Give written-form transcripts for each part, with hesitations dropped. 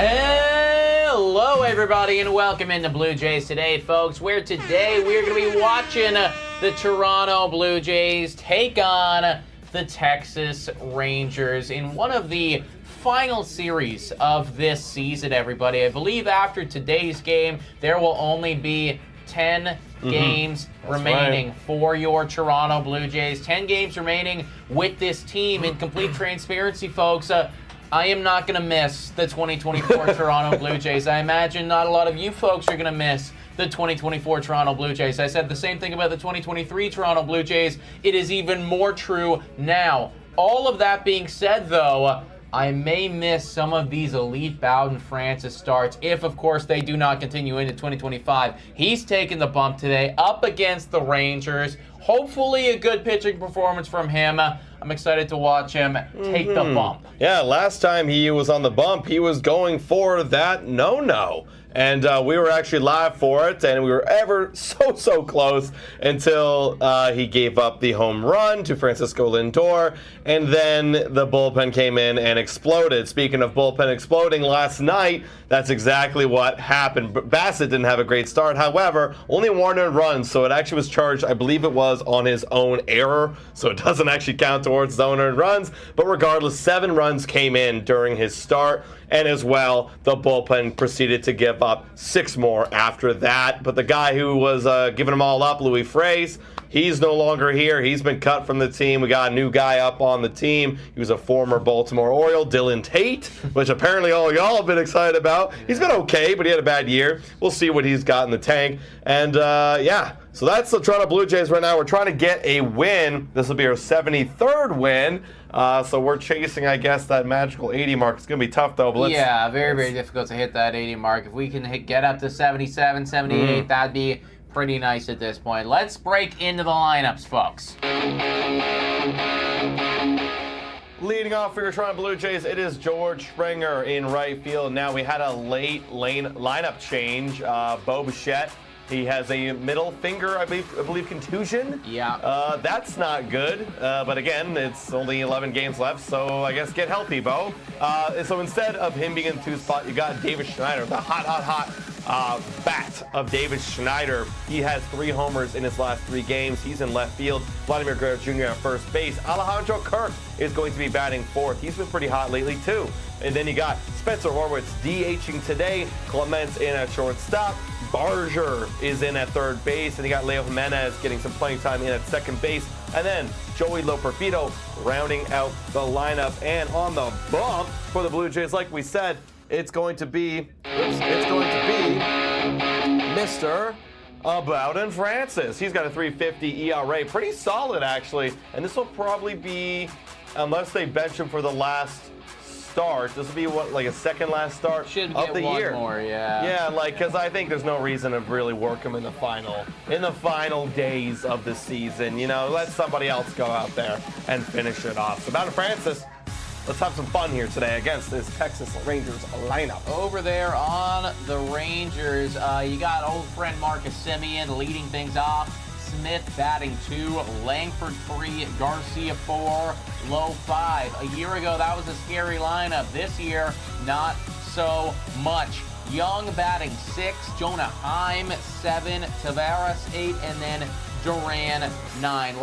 Hello, everybody, and welcome into Blue Jays Today, folks, where today we're going to be watching the Toronto Blue Jays take on the Texas Rangers in one of the final series of this season, everybody. I believe after today's game, there will only be 10 games remaining for your Toronto Blue Jays. 10 games remaining with this team. In complete transparency, folks, I am not going to miss the 2024 Toronto Blue Jays. I imagine not a lot of you folks are going to miss the 2024 Toronto Blue Jays. I said the same thing about the 2023 Toronto Blue Jays. It is even more true now. All of that being said, though, I may miss some of these elite Bowden Francis starts if, of course, they do not continue into 2025. He's taking the bump today up against the Rangers. Hopefully a good pitching performance from him. I'm excited to watch him take the bump. Yeah, last time he was on the bump, he was going for that no-no. And we were actually live for it, and we were ever so close until he gave up the home run to Francisco Lindor, and then the bullpen came in and exploded. Speaking of bullpen exploding, last night, that's exactly what happened. Bassett didn't have a great start. However, only 1 earned run, so it actually was charged, I believe it was on his own error, so it doesn't actually count towards his own earned runs. But regardless, 7 runs came in during his start. And as well, the bullpen proceeded to give up 6 more after that. But the guy who was giving them all up, Louis Fraze, he's no longer here. He's been cut from the team. We got a new guy up on the team. He was a former Baltimore Oriole, Dylan Tate, which apparently all y'all have been excited about. He's been okay, but he had a bad year. We'll see what he's got in the tank. And yeah, so that's the Toronto Blue Jays right now. We're trying to get a win. This will be our 73rd win. So we're chasing, I guess, that magical 80 mark. It's going to be tough, though. But yeah, very difficult to hit that 80 mark. If we can get up to 77, 78, that'd be pretty nice at this point. Let's break into the lineups, folks. Leading off for your Toronto Blue Jays, it is George Springer in right field. Now, we had a late lineup change. Bo Bichette. He has a middle finger, I believe contusion. Yeah. That's not good. But again, it's only 11 games left, so I guess get healthy, Bo. So instead of him being in the 2 spot, you got David Schneider, the hot bat of David Schneider. He has 3 homers in his last 3 games. He's in left field. Vladimir Guerrero Jr. at first base. Alejandro Kirk is going to be batting 4th. He's been pretty hot lately, too. And then you got Spencer Horwitz DHing today. Clements in at shortstop. Barger is in at 3rd base, and you got Leo Jimenez getting some playing time in at 2nd base, and then Joey Loperfido rounding out the lineup. And on the bump for the Blue Jays, like we said, it's going to be Mr. Bowden Francis. He's got a 3.50 ERA, pretty solid actually, and this will probably be, unless they bench him for the last start, this will be what, like a second last start of the year. More, yeah. Yeah, like, because I think there's no reason to really work him in the final days of the season. You know, let somebody else go out there and finish it off. So Bowden Francis, let's have some fun here today against this Texas Rangers lineup. Over there on the Rangers, you got old friend Marcus Semien leading things off. Smith batting 2, Langford 3, Garcia 4, Lowe 5. A year ago, that was a scary lineup. This year, not so much. Young batting 6, Jonah Heim 7, Tavares 8, and then Duran 9.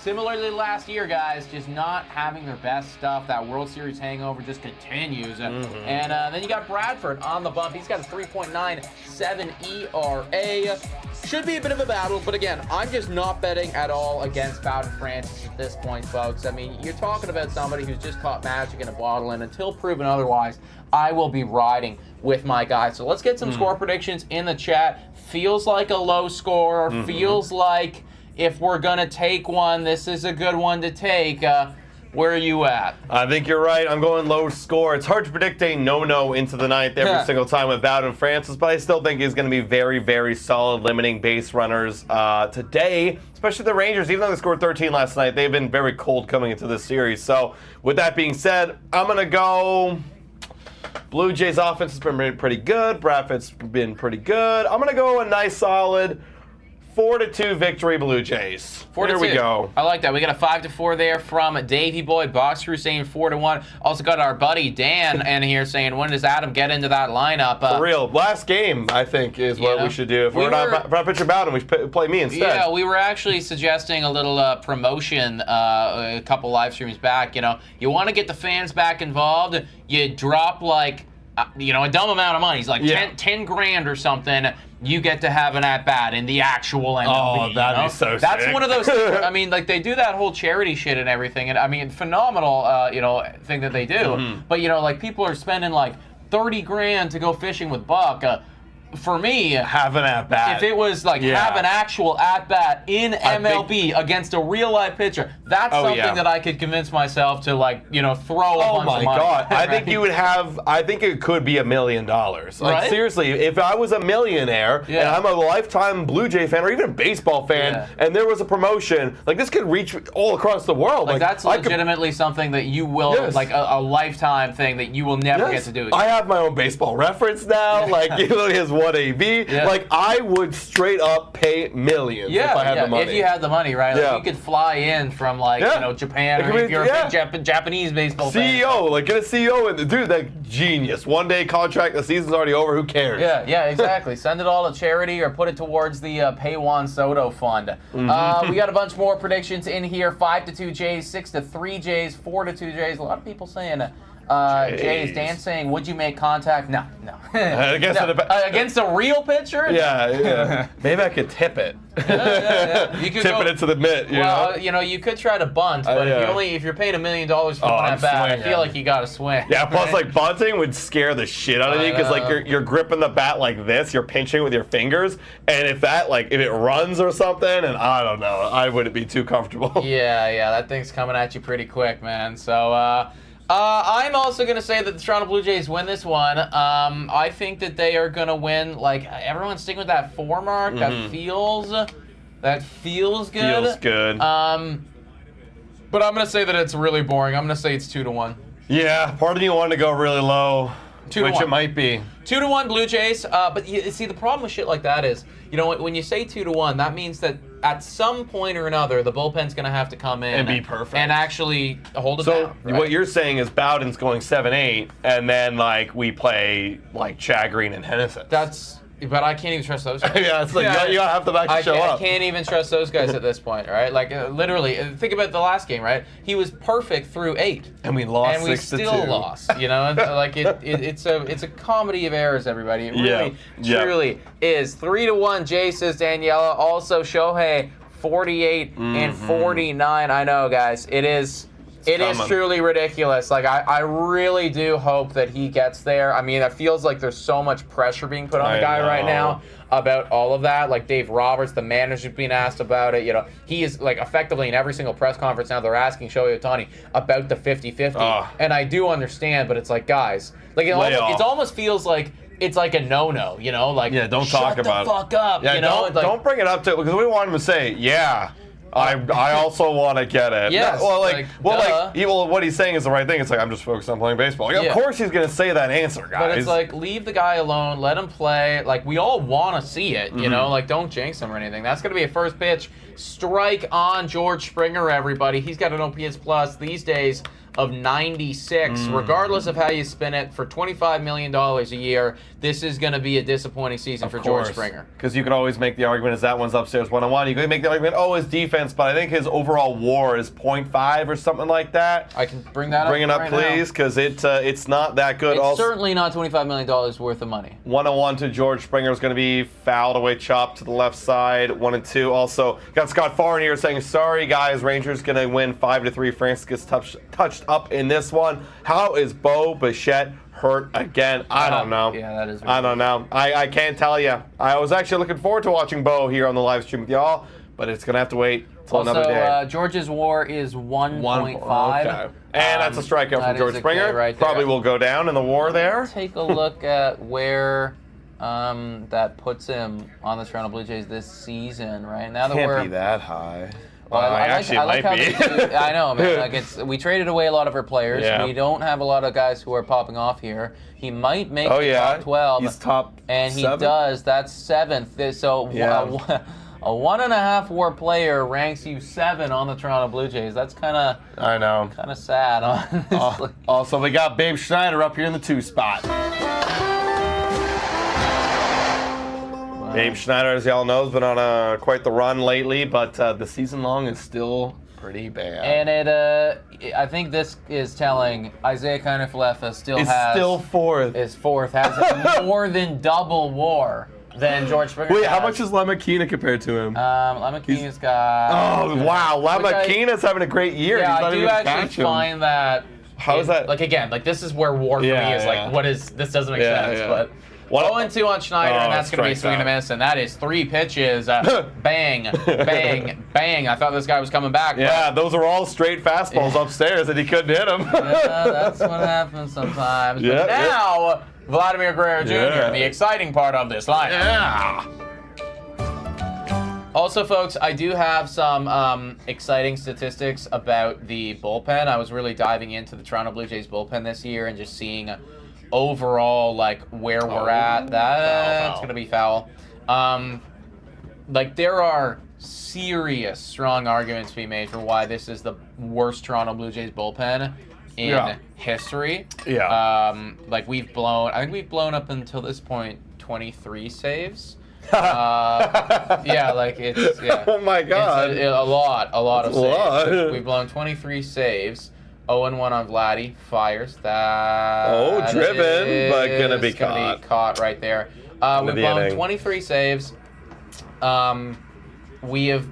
Similarly to last year, guys, just not having their best stuff. That World Series hangover just continues. And then you got Bradford on the bump. He's got a 3.97 ERA. Should be a bit of a battle, but again, I'm just not betting at all against Bowden Francis at this point, folks. I mean, you're talking about somebody who's just caught magic in a bottle, and until proven otherwise, I will be riding with my guy. So let's get some score predictions in the chat. Feels like a low score. Feels like if we're going to take one, this is a good one to take. Where are you at? I think you're right. I'm going low score. It's hard to predict a no-no into the 9th every single time with Bowden Francis, but I still think he's going to be very solid limiting base runners today, especially the Rangers. Even though they scored 13 last night, they've been very cold coming into this series. So with that being said, I'm going to go Blue Jays offense has been pretty good. Bradford's been pretty good. I'm going to go a nice solid 4-2 victory, Blue Jays. 4-2. Here we go. I like that. We got a 5-4 there from Davey Boy. Box Crew saying 4-1. Also got our buddy Dan in here saying, when does Adam get into that lineup? For real. Last game, I think, is what we should do. If we're not pitching Bowden, we should play me instead. Yeah, we were actually suggesting a little promotion a couple live streams back. You want to get the fans back involved. You drop like, a dumb amount of money. It's like 10 grand or something. You get to have an at-bat in the actual MLB. Oh, that'd be so sick. That's one of those things where, I mean, like, they do that whole charity shit and everything. And, I mean, phenomenal, thing that they do. Mm-hmm. But, like, people are spending, like, 30 grand to go fishing with Buck. For me, have an at-bat. If it was like have an actual at-bat in MLB against a real-life pitcher, that's something that I could convince myself to, like, throw a bunch of money. Oh my God. Right? I think you would have, I think it could be $1 million. Like, right? Seriously, if I was a millionaire and I'm a lifetime Blue Jay fan or even a baseball fan and there was a promotion, like, this could reach all across the world. Like that's legitimately something that you will, like a lifetime thing that you will never get to do again. I have my own baseball reference now. Like, his 1AB. Like, I would straight up pay millions if I had the money. If you had the money, right? Like, you could fly in from, like, Japan, or if you're a big Japanese baseball fan. CEO, like, get a CEO, and dude, that genius. 1-day contract, the season's already over, who cares? Yeah, exactly. Send it all to charity or put it towards the Pay Juan Soto fund. We got a bunch more predictions in here. 5-2 Jays, 6-3 Jays, 4-2 Jays. A lot of people saying Jays. Dan saying, would you make contact? No. Against a real pitcher? Yeah. Maybe I could tip it. You could tip it into the mitt. You could try to bunt, but if you're paying $1 million for one at bat, I feel like you got to swing. Yeah. Plus, like, bunting would scare the shit out of you because, like, you're gripping the bat like this, you're pinching with your fingers, and if it runs or something, and I don't know, I wouldn't be too comfortable. Yeah. That thing's coming at you pretty quick, man. So. I'm also going to say that the Toronto Blue Jays win this one. I think that they are going to win. Like, everyone's sticking with that 4 mark. That feels good. Feels good. But I'm going to say that it's really boring. I'm going to say it's 2-1. Yeah, part of me wanted to go really low, which it might be. 2-1 Blue Jays. But you see, the problem with shit like that is, when you say 2-1, that means that at some point or another, the bullpen's going to have to come in and be perfect and actually hold it down. So what you're saying is Bowden's going 7-8, and then, like, we play, like, Chad Green and Henderson. But I can't even trust those guys. Yeah, it's like you have to actually show up. I can't even trust those guys at this point, right? Like, literally, think about the last game, right? He was perfect through 8. And we lost 6-2. And we still lost, Like, it's a comedy of errors, everybody. It really, truly is. 3-1, Jay, says Daniela. Also, Shohei, 48 and 49. I know, guys. It is truly ridiculous. Like, I really do hope that he gets there. I mean, it feels like there's so much pressure being put on the guy right now about all of that. Like, Dave Roberts, the manager's being asked about it. He is, like, effectively in every single press conference now they're asking Shohei Ohtani about the 50-50. And I do understand, but it's like, guys, like, it almost feels like it's like a no-no, Like, don't talk about it. Shut the fuck up, Don't bring it up to because we want him to say, I also want to get it. Yes. What he's saying is the right thing. It's like, I'm just focused on playing baseball. Like, of course he's going to say that answer, guys. But it's like, leave the guy alone. Let him play. Like, we all want to see it, Like, don't jinx him or anything. That's going to be a first pitch strike on George Springer, everybody. He's got an OPS plus these days of 96. Regardless of how you spin it, for $25 million a year, this is going to be a disappointing season for George Springer. Because you could always make the argument as that one's upstairs 1-on-1. You could make the argument, his defense, but I think his overall WAR is 0.5 or something like that. I can bring that up. Bring it up, please, because it's not that good. It's certainly not $25 million worth of money. 1-on-1 to George Springer is going to be fouled away, chopped to the left side. 1-2. Also, got Scott Farn here saying, sorry, guys, Rangers going to win 5-3. Francis gets touched up in this one. How is Bo Bichette hurt again? I don't know. Yeah, that is. I don't know. I can't tell you. I was actually looking forward to watching Bo here on the live stream with y'all, but it's gonna have to wait till another day. George's WAR is 1.5. Okay. And that's a strikeout from George Springer. Right, probably will go down in the WAR there. Take a look at where that puts him on the Toronto Blue Jays this season. Right now that can't be that high. Well, I like how be. I know, man. Like, we traded away a lot of our players. Yeah. We don't have a lot of guys who are popping off here. He might make the top 12. He's top and 7? He does. That's 7th. So A 1.5 WAR player ranks you 7 on the Toronto Blue Jays. That's kind of sad, honestly. Also, we got Babe Schneider up here in the 2 spot. Wow. Babe Schneider, as y'all know, has been on quite the run lately, but the season long is still pretty bad. And I think this is telling Isaiah Kiner-Falefa still fourth. Is fourth, has more than double WAR than George Springer. Wait, how much is Lamakina compared to him? Lamakina's got... Oh, wow. Lamakina's having a great year. Yeah, He's not I do actually find that... How is that? Like, again, like, this is where WAR for me is like, what is... This doesn't make sense, but... 0-2 on Schneider, and that's going to be a swing and a miss, and that is 3 pitches. Bang, bang, bang. I thought this guy was coming back. Yeah, those are all straight fastballs upstairs, and he couldn't hit them. Yeah, that's what happens sometimes. But now, Vladimir Guerrero Jr., the exciting part of this line. Yeah. Also, folks, I do have some exciting statistics about the bullpen. I was really diving into the Toronto Blue Jays bullpen this year and just seeing overall, like, where we're at. That's going to be foul. Like, there are serious, strong arguments to be made for why this is the worst Toronto Blue Jays bullpen in history. Yeah. Like, I think we've blown up until this point 23 saves. Yeah, like, it's, oh my God. It's a lot of saves. We've blown 23 saves. 0-1 on Vladdy, fires that. Oh, driven, but gonna be caught. Gonna be caught right there. We've blown 23 saves. We have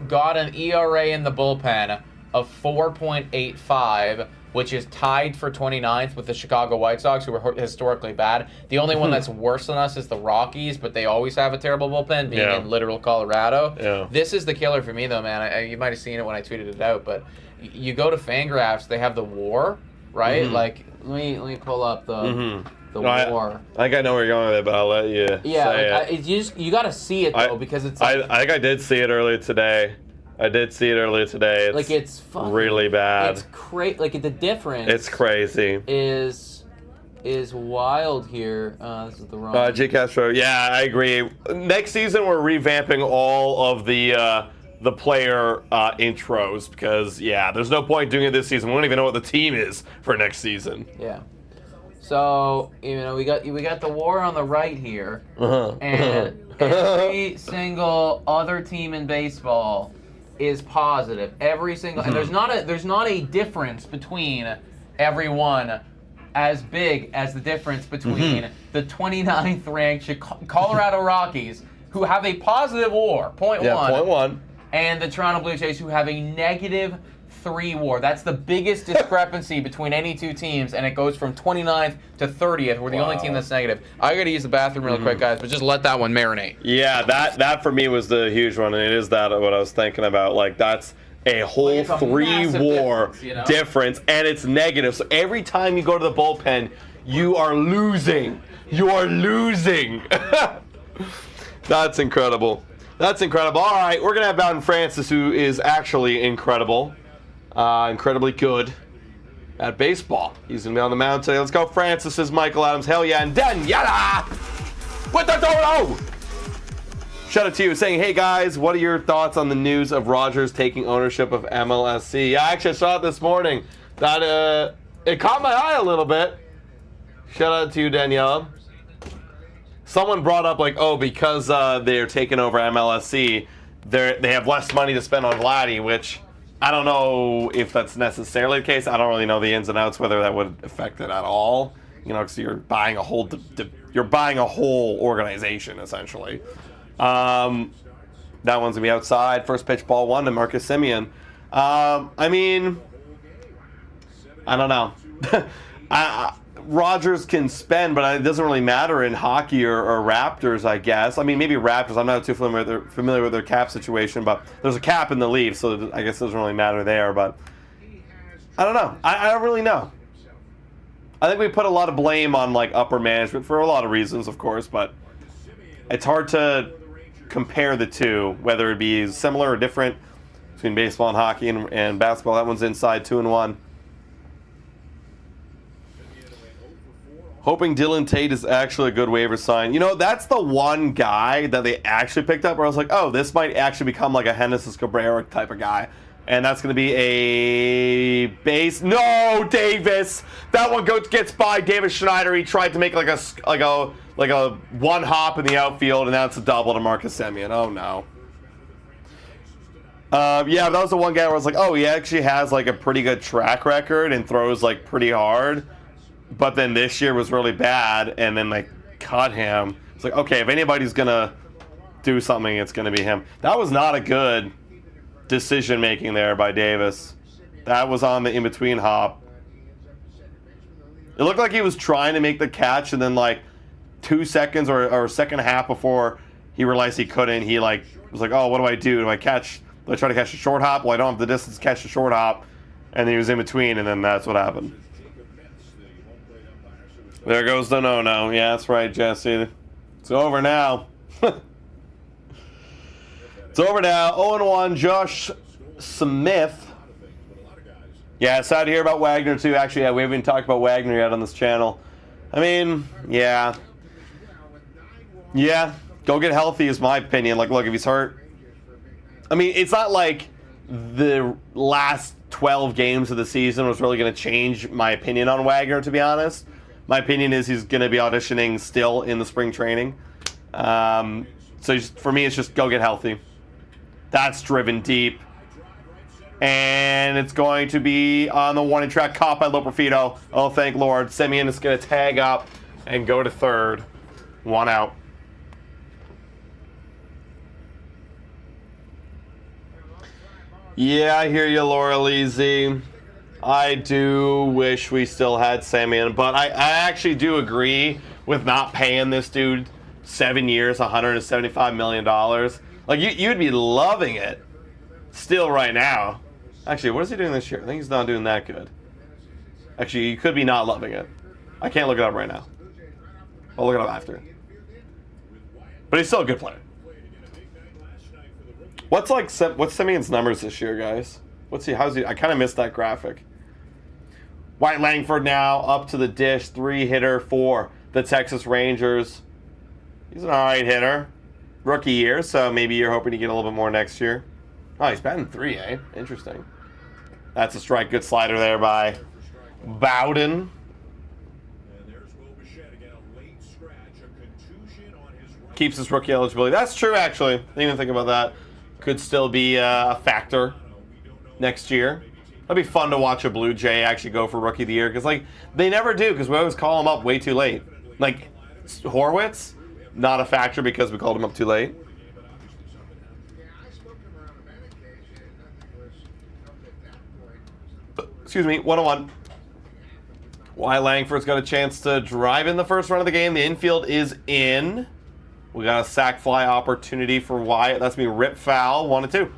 got an ERA in the bullpen of 4.85, which is tied for 29th with the Chicago White Sox, who are historically bad. The only one that's worse than us is the Rockies, but they always have a terrible bullpen, being in literal Colorado. Yeah. This is the killer for me, though, man. You might have seen it when I tweeted it out, but you go to Fangraphs, they have the WAR, right? Like, let me pull up the WAR. I think I know where you're going with it, but I'll let you say it. You got to see it, though, because it's like, I think I did see it earlier today. It's like, it's fucking, really bad. It's crazy. Like, the difference. It's crazy. Is wild here. This is the wrong. J. Castro. Yeah, I agree. Next season, we're revamping all of the player intros because there's no point doing it this season. We don't even know what the team is for next season. Yeah. So we got the WAR on the right here, and every single other team in baseball is positive. Every single, and there's not a difference between everyone as big as the difference between the 29th ranked Colorado Rockies, who have a positive WAR, 0.1. Yeah, 0.1. And the Toronto Blue Jays, who have a -3 WAR. That's the biggest discrepancy between any two teams, and it goes from 29th to 30th. We're the only team that's negative. I got to use the bathroom real quick, guys, but just let that one marinate. Yeah, that for me was the huge one, and it is that what I was thinking about. Like, that's a whole 3 WAR difference, and it's negative. So every time you go to the bullpen, you are losing. You are losing. That's incredible. That's incredible. All right, we're going to have Bowden Francis, who is actually incredible. Incredibly good at baseball. He's going to be on the mound today. Let's go, Francis, says Michael Adams. Hell yeah. And Daniela with the dodo. Shout out to you saying, hey guys, what are your thoughts on the news of Rogers taking ownership of MLSC? Yeah, I actually saw it this morning. That it caught my eye a little bit. Shout out to you, Daniela. Someone brought up, like, because they're taking over MLSC, they have less money to spend on Vladdy, which I don't know if that's necessarily the case. I don't really know the ins and outs, whether that would affect it at all. Because you're buying a whole organization, essentially. That one's gonna be outside. First pitch, ball 1 to Marcus Semien. I mean, I don't know. Rogers can spend, but it doesn't really matter in hockey or Raptors, I guess. I mean, maybe Raptors. I'm not too familiar with their cap situation, but there's a cap in the league, so I guess it doesn't really matter there. But I don't know. I don't really know. I think we put a lot of blame on, like, upper management for a lot of reasons, of course, but it's hard to compare the two, whether it be similar or different between baseball and hockey and basketball. That one's inside 2-1. Hoping Dylan Tate is actually a good waiver sign. You know, that's the one guy that they actually picked up where I was like, oh, this might actually become like a Genesis Cabrera type of guy. And that's going to be a base. No, Davis. That one gets by Davis Schneider. He tried to make like a one hop in the outfield, and that's a double to Marcus Semien. Oh no. Yeah, that was the one guy where I was like, oh, he actually has like a pretty good track record and throws like pretty hard. But then this year was really bad, and then like cut him. It's like, okay, if anybody's gonna do something, it's gonna be him. That was not a good decision making there by Davis. That was on the in-between hop. It looked like he was trying to make the catch, and then like 2 seconds or second half before he realized he couldn't, he like was like, oh, what do I do? Do I try to catch a short hop? Well, I don't have the distance to catch a short hop. And then he was in between, and then that's what happened. There goes the no-no. Yeah, that's right, Jesse. It's over now. It's over now. 0-1, Josh Smith. Yeah, sad to hear about Wagner, too. Actually, yeah, we haven't even talked about Wagner yet on this channel. I mean, yeah. Yeah, go get healthy is my opinion. Like, look, if he's hurt. I mean, it's not like the last 12 games of the season was really going to change my opinion on Wagner, to be honest. My opinion is he's going to be auditioning still in the spring training. So for me, it's just go get healthy. That's driven deep. And it's going to be on the warning track, caught by Loperfido. Oh, thank Lord. Semien is going to tag up and go to third. 1 out. Yeah, I hear you, Laura Leezy. I do wish we still had Semien, but I actually do agree with not paying this dude 7 years, $175 million. Like, you'd be loving it still right now. Actually, what is he doing this year? I think he's not doing that good. Actually, you could be not loving it. I can't look it up right now. I'll look it up after. But he's still a good player. What's Semien's numbers this year, guys? How's he? I kind of missed that graphic. White Langford now up to the dish, 3-hitter for the Texas Rangers. He's an alright hitter. Rookie year, so maybe you're hoping to get a little bit more next year. Oh, he's batting 3, eh? Interesting. That's a strike. Good slider there by Bowden. Keeps his rookie eligibility. That's true, actually. Didn't even think about that. Could still be a factor next year. That'd be fun to watch a Blue Jay actually go for Rookie of the Year, because like they never do, because we always call him up way too late. Like Horwitz, not a factor because we called him up too late. Excuse me, 1-1. Wyatt Langford's got a chance to drive in the first run of the game. The infield is in. We got a sac fly opportunity for Wyatt. That's me rip foul, 1-2.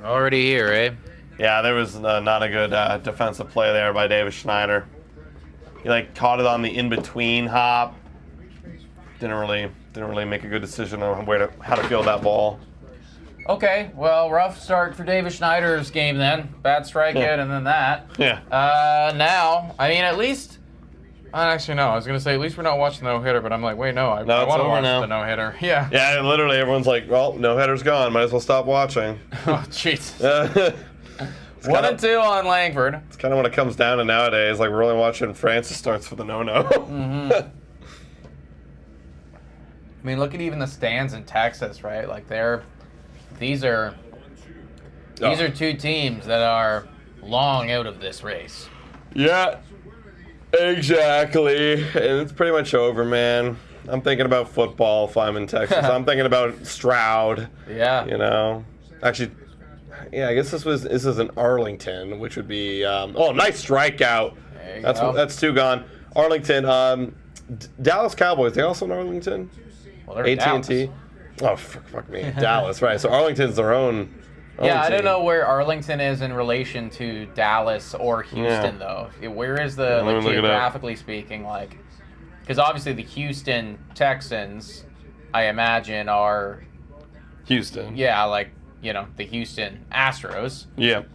Already here, eh? Yeah, there was not a good defensive play there by Davis Schneider. He like caught it on the in-between hop. Didn't really make a good decision on how to field that ball. Okay, well, rough start for Davis Schneider's game then. Bad strikeout and then that. Yeah. Now, I mean, at least... Actually, no. I was going to say, at least we're not watching the no-hitter, but I'm like, wait, no. I want to watch the no-hitter. Yeah. Yeah, literally, everyone's like, well, no-hitter's gone. Might as well stop watching. Oh, jeez. 1-2 on Langford. It's kind of what it comes down to nowadays. Like, we're only watching Francis starts for the no-no. Mm-hmm. I mean, look at even the stands in Texas, right? Like, these are two teams that are long out of this race. Yeah. Exactly. And it's pretty much over, man. I'm thinking about football if I'm in Texas. I'm thinking about Stroud. Yeah. You know? Actually, yeah, I guess this is in Arlington, which would be nice strikeout. That's 2 gone. Arlington, Dallas Cowboys, they also in Arlington? Well, they're AT&T. Oh, fuck me. Dallas, right. So Arlington's their own. Yeah, I don't know where Arlington is in relation to Dallas or Houston, though. Where is the, like, geographically speaking, like, because obviously the Houston Texans, I imagine, are Houston. Yeah, like, you know, the Houston Astros. Yeah.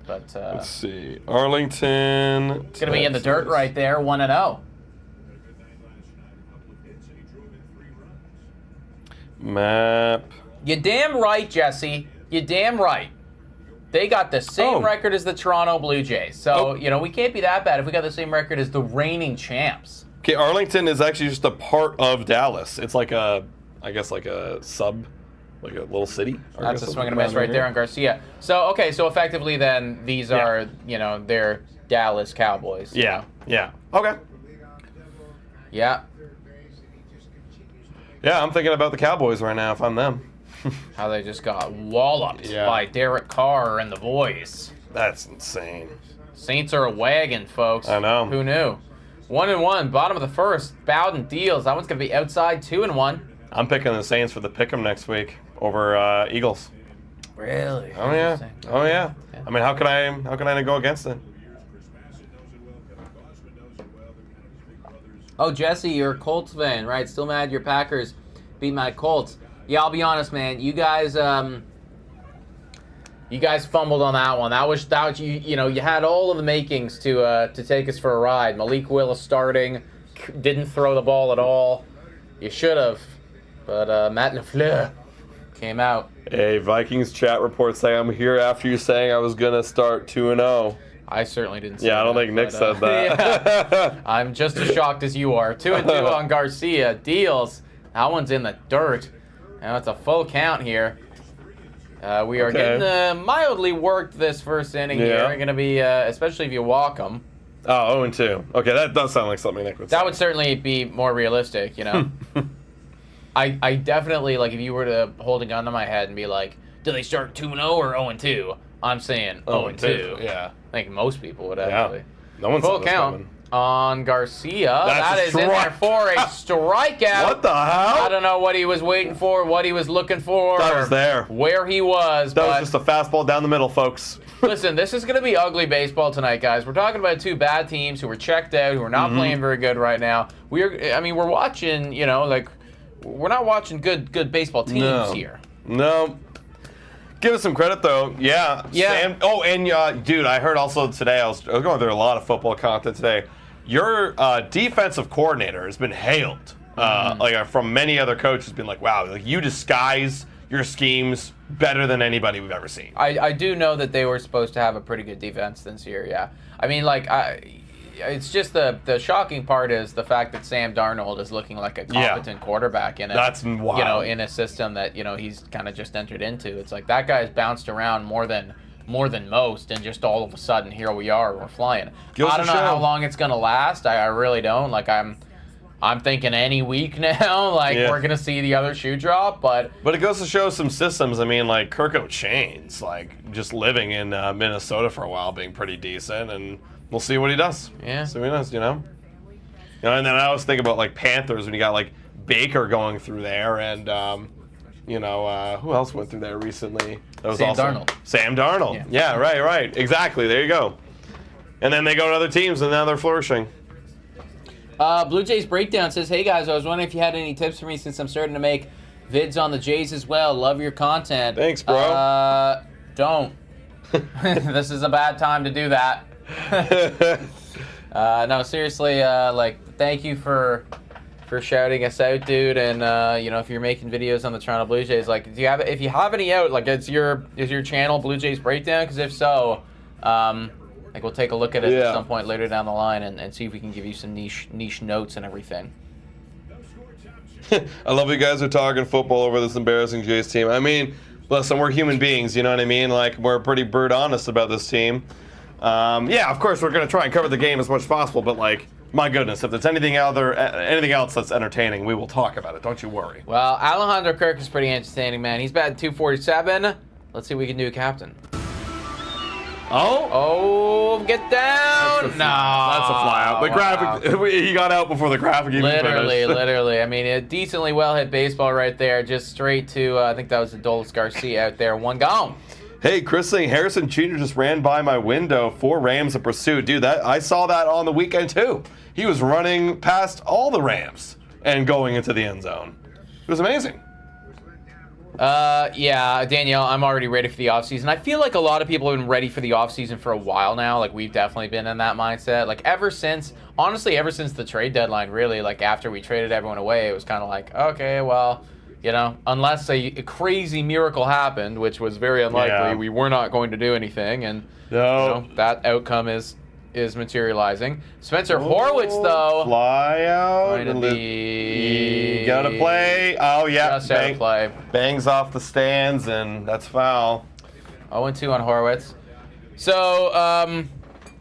But let's see. Arlington. It's going to be in the dirt right there, 1-0. Map. You damn right, Jesse. You damn right. They got the same record as the Toronto Blue Jays. So, you know, we can't be that bad if we got the same record as the reigning champs. Okay, Arlington is actually just a part of Dallas. It's like a, I guess, like a sub, like a little city. That's a swing and a miss right there on Garcia. So, okay, so effectively then these are, you know, they're Dallas Cowboys. Yeah, yeah. Okay. Yeah. Yeah, I'm thinking about the Cowboys right now if I'm them. How they just got walloped by Derek Carr and the boys. That's insane. Saints are a wagon, folks. I know. Who knew? 1-1, bottom of the first. Bowden deals. That one's going to be outside, 2-1. I'm picking the Saints for the pick'em next week over Eagles. Really? Oh yeah. Oh yeah. I mean, how can I go against it? Oh, Jesse, you're a Colts fan, right? Still mad your Packers beat my Colts. Yeah, I'll be honest, man. You guys fumbled on that one. That was you know, you had all of the makings to take us for a ride. Malik Willis starting, didn't throw the ball at all. You should have, but Matt LaFleur came out. A Vikings chat report saying I'm here after you saying I was gonna start 2-0. I certainly didn't say that. Yeah, I don't think Nick said that. Yeah. I'm just as shocked as you are. 2-2 on Garcia. Deals. That one's in the dirt. Now it's a full count here. We are getting mildly worked this first inning here. We're going to be, especially if you walk them. Oh, 0-2. Okay, that does sound like something Nick would say. That would certainly be more realistic, you know. I definitely, like, if you were to hold a gun to my head and be like, do they start 2-0 or 0-2? I'm saying 0-2. Yeah. I think most people would actually. Yeah. No one's full count on Garcia. That is in there for a strikeout. What the hell? I don't know what he was waiting for, what he was looking for. That was there. Where he was. That was just a fastball down the middle, folks. Listen, this is going to be ugly baseball tonight, guys. We're talking about two bad teams who are checked out, who are not playing very good right now. We're watching, you know, like, we're not watching good baseball teams here. No. Give us some credit, though. Yeah. Yeah. Dude, I heard also today, I was going through a lot of football content today. Your defensive coordinator has been hailed, like from many other coaches, been like, wow, like you disguise your schemes better than anybody we've ever seen. I do know that they were supposed to have a pretty good defense this year, yeah. I mean, like, it's just the shocking part is the fact that Sam Darnold is looking like a competent quarterback in That's wild. You know, in a system that, you know, he's kind of just entered into. It's like that guy's bounced around more than most, and just all of a sudden here we are, we're flying. I don't know how long it's gonna last. I really don't. Like I'm thinking any week now, like we're gonna see the other shoe drop, but it goes to show some systems. I mean, like Kirk O'Chain's like just living in Minnesota for a while, being pretty decent, and we'll see what he does. Yeah. See what he does, you know? And then I always think about like Panthers when you got like Baker going through there, and you know, who else went through there recently? That was Darnold. Sam Darnold. Yeah, right. Exactly. There you go. And then they go to other teams, and now they're flourishing. Blue Jays Breakdown says, hey guys, I was wondering if you had any tips for me since I'm starting to make vids on the Jays as well. Love your content. Thanks, bro. Don't. This is a bad time to do that. No, seriously, like, thank you for shouting us out, dude. And you know, if you're making videos on the Toronto Blue Jays, like, if you have any out, like, is your channel Blue Jays Breakdown? Because if so, like, we'll take a look at it at some point later down the line and see if we can give you some niche notes and everything. I love you guys are talking football over this embarrassing Jays team. I mean, listen, we're human beings, you know what I mean? Like, we're pretty brute honest about this team. Yeah, of course, we're going to try and cover the game as much as possible, but, like, my goodness, if there's anything else that's entertaining, we will talk about it. Don't you worry. Well, Alejandro Kirk is pretty entertaining, man. He's batting .247. Let's see what we can do, Captain. Oh, get down! That's a fly out. The graphic, he got out before the graphic even finished. Literally. I mean, a decently well-hit baseball right there. Just straight to, I think that was Adolis Garcia out there. One gone. Hey, Chris saying Harrison Jr. just ran by my window. 4 Rams in pursuit. Dude, I saw that on the weekend, too. He was running past all the Rams and going into the end zone. It was amazing. Yeah, Danielle, I'm already ready for the offseason. I feel like a lot of people have been ready for the offseason for a while now. Like, we've definitely been in that mindset. Like, ever since the trade deadline, really, like, after we traded everyone away, it was kind of like, okay, well, you know, unless a crazy miracle happened, which was very unlikely, we were not going to do anything. And you know, that outcome is materializing. Spencer Horwitz, though. Fly out. You gotta play. Oh, yeah. Just out of play. Bangs off the stands, and that's foul. 0-2 on Horwitz. So,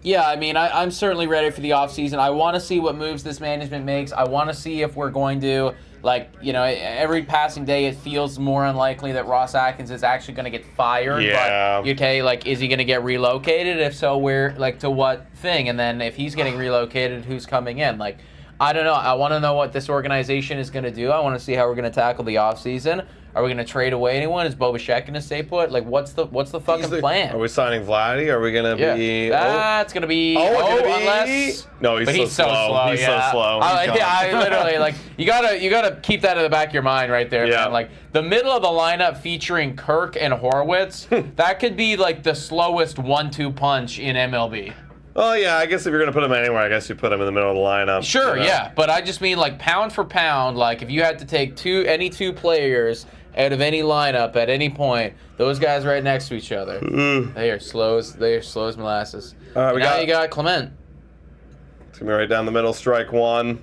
yeah, I mean, I'm certainly ready for the offseason. I want to see what moves this management makes. I want to see if we're going to, like, you know, every passing day it feels more unlikely that Ross Atkins is actually going to get fired. Yeah. But, okay, like, is he going to get relocated? If so, where, like, to what thing? And then if he's getting relocated, who's coming in? Like, I don't know. I want to know what this organization is going to do. I want to see how we're going to tackle the offseason. Are we going to trade away anyone? Is Boba Sheck going to stay put? Like, what's the fucking plan? Are we signing Vladdy? Are we going to be... That's going to be... unless... No, he's so slow. He's so slow. I literally, like, you gotta keep that in the back of your mind right there, man. Like, the middle of the lineup featuring Kirk and Horwitz, that could be, like, the slowest 1-2 punch in MLB. Oh, yeah, I guess if you're going to put him anywhere, I guess you put him in the middle of the lineup. Sure, yeah, but I just mean, like, pound for pound, like, if you had to take any two players out of any lineup at any point, those guys right next to each other, they are slow as molasses. All right, now you got Clement. It's going to be right down the middle, strike one.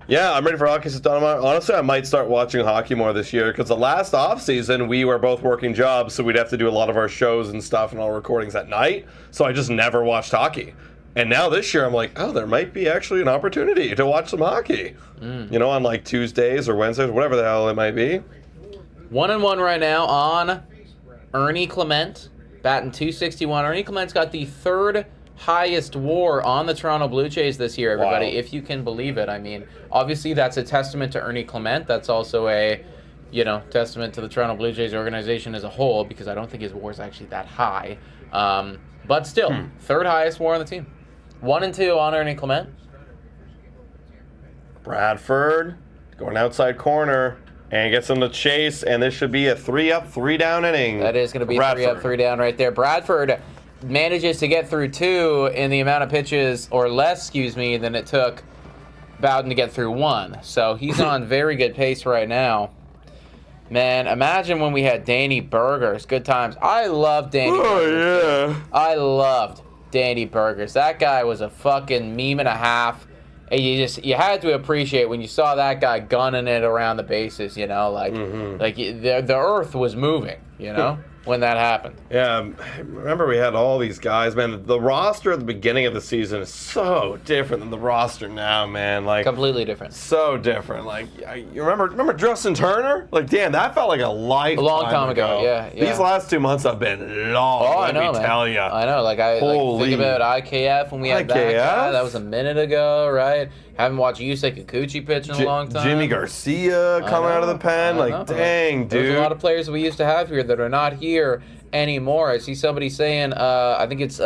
Yeah, I'm ready for hockey. Honestly, I might start watching hockey more this year because the last offseason, we were both working jobs, so we'd have to do a lot of our shows and stuff and all recordings at night, so I just never watched hockey. And now this year, I'm like, oh, there might be actually an opportunity to watch some hockey. You know, on like Tuesdays or Wednesdays, whatever the hell it might be. 1-1 right now on Ernie Clement, batting .261. Ernie Clement's got the third highest WAR on the Toronto Blue Jays this year, everybody, if you can believe it. I mean, obviously that's a testament to Ernie Clement. That's also a, you know, testament to the Toronto Blue Jays organization as a whole, because I don't think his WAR is actually that high. But still, third highest WAR on the team. 1-2 on Ernie Clement. Bradford going outside corner and gets him to chase, and this should be a 3-up, 3-down inning. That is going to be 3-up, 3-down right there. Bradford manages to get through 2 in the amount of pitches, or less, excuse me, than it took Bowden to get through 1. So he's on very good pace right now. Man, imagine when we had Danny Burgers. Good times. I love Danny Burgers. Yeah. I loved Danny Burgers. That guy was a fucking meme and a half. And you had to appreciate when you saw that guy gunning it around the bases, you know, like the earth was moving, you know, when that happened. Yeah, I remember we had all these guys, man. The roster at the beginning of the season is so different than the roster now, man. Like, completely different. So different. Like, you remember Justin Turner? Like, damn, that felt like a lifetime long time ago. Yeah. These last 2 months have been long. Let me tell you. I know. Like, think about IKF when we had that guy. That was a minute ago, right? Haven't watched Yusei Kikuchi pitch in a long time. Jimmy Garcia coming out of the pen. Like, dang, dude. There's a lot of players we used to have here that are not here anymore. I see somebody saying, I think it's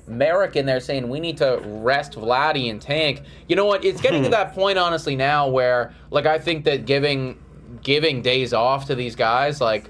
Merrick in there saying we need to rest Vladdy and Tank. You know what? It's getting to that point, honestly, now where, like, I think that giving days off to these guys, like,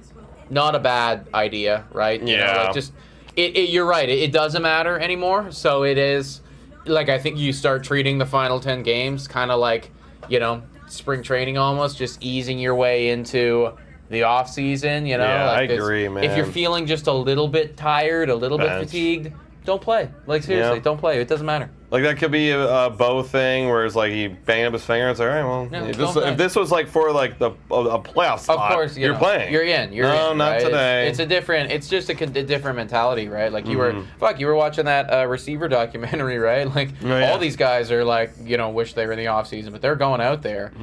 not a bad idea, right? Yeah. You know, like, just, you're right. It doesn't matter anymore. So it is. Like, I think you start treating the final 10 games kind of like, you know, spring training almost, just easing your way into the off season, you know? Yeah, like, I agree, man. If you're feeling just a little bit tired, a little bit fatigued, don't play. Like, seriously, don't play. It doesn't matter. Like, that could be a Bo thing where it's like he banged up his finger. It's like, all right, well, if this was like for like a playoff spot, of course, you're playing. You're in. No, not right? today. It's just a different mentality, right? Like, you were watching that receiver documentary, right? Like, all these guys are like, you know, wish they were in the off season, but they're going out there.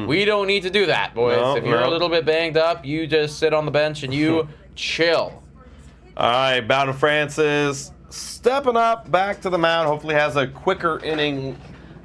We don't need to do that, boys. If you're a little bit banged up, you just sit on the bench and you chill. All right, Bowden Francis stepping up back to the mound. Hopefully has a quicker inning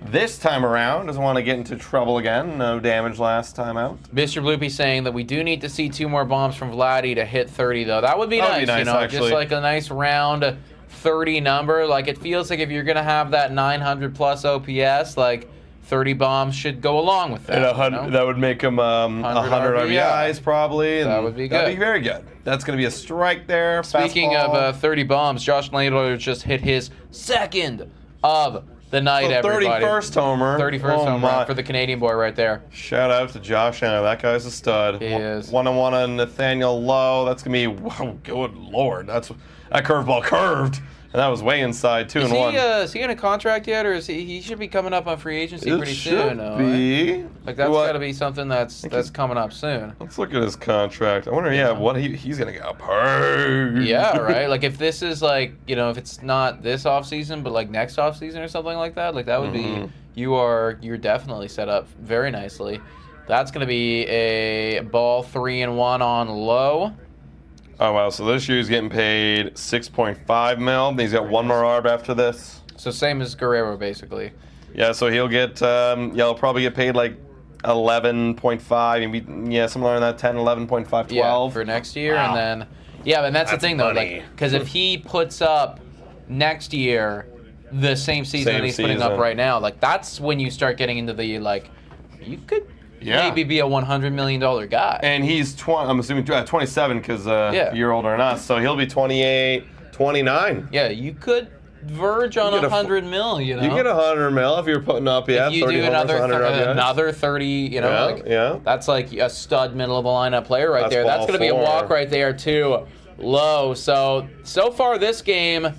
this time around. Doesn't want to get into trouble again. No damage last time out. Mr. Bloopy saying that we do need to see 2 more bombs from Vladdy to hit 30, though. That would be nice, you know, actually. Just like a nice round 30 number. Like, it feels like if you're going to have that 900 plus OPS, like, 30 bombs should go along with that. And 100, that would make him 100 RBIs probably. And that would be good. That'd be very good. That's going to be a strike there. Speaking of 30 bombs, Josh Schneider just hit his second of the night, everybody. 31st homer. 31st homer for the Canadian boy right there. Shout out to Josh Schneider. That guy's a stud. He is. 1-1 on Nathaniel Lowe. That's going to be, wow, good Lord. That curveball curved. And that was way inside, 2-1. Is he in a contract yet, or is he should be coming up on free agency pretty soon? Should be. Right? Like that's got to be something that's coming up soon. Let's look at his contract. I wonder, what he's gonna get paid. Yeah, right. Like if this is like if it's not this off season, but like next off season or something like that would be you're definitely set up very nicely. That's gonna be a ball 3-1 on Low. Oh, wow. So this year he's getting paid $6.5 million. He's got one more ARB after this. So same as Guerrero, basically. Yeah, so he'll get, he'll probably get paid like 11.5, maybe, somewhere around that 10, 11.5, 12. Yeah, for next year. Wow. And then, and that's the thing, though. Because if he puts up next year the same season that he's putting up right now, like that's when you start getting into the, you could... maybe be a $100 million guy. And he's, I'm assuming, 27 because a year older than us. So he'll be 28, 29. Yeah, you could verge on $100 million, You get $100 million if you're putting up, if you 30 do another 30, that's like a stud middle of the lineup player right there. That's going to be a walk right there, too. Low. So far this game,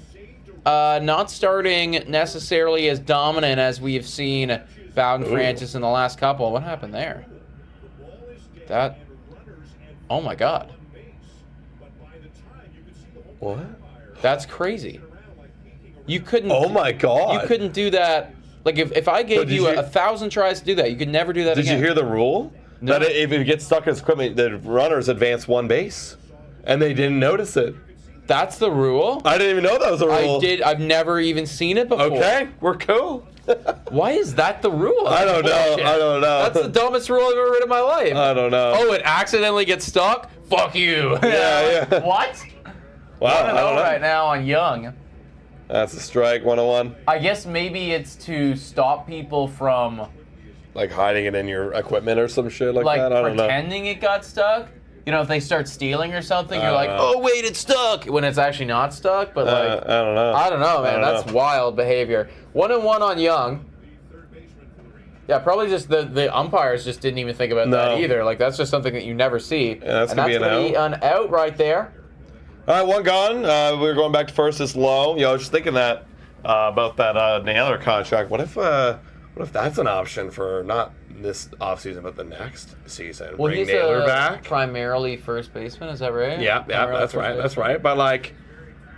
not starting necessarily as dominant as we've seen Bowden Francis in the last couple. What happened there? Oh my God. What? That's crazy. You couldn't. Oh my God. You couldn't do that. Like if I gave you 1,000 tries to do that, you could never do that again. Did you hear the rule? No. That if it gets stuck in his equipment, the runners advance one base. And they didn't notice it. That's the rule? I didn't even know that was a rule. I've never even seen it before. Okay, we're cool. Why is that the rule? I don't know. That's the dumbest rule I've ever read in my life. I don't know. Oh, it accidentally gets stuck? Fuck you. Yeah. What? Wow. 1-0 right now on Young. That's a strike, 101. I guess maybe it's to stop people from... like hiding it in your equipment or some shit like that? I don't know. Pretending it got stuck? If they start stealing or something, you're like, oh, wait, it's stuck. When it's actually not stuck. But, like, I don't know. I don't know, man. That's wild behavior. 1-1 on Young. Yeah, probably just the umpires just didn't even think about that either. Like, that's just something that you never see. Yeah, that's going to be an out right there. All right, one gone. We're going back to first. It's Low. I was just thinking that about that Naylor contract. What if that's an option for not this offseason, but the next season? Well, bring he's Naylor back. Primarily first baseman, is that right? Yeah, that's right. That's right. But like,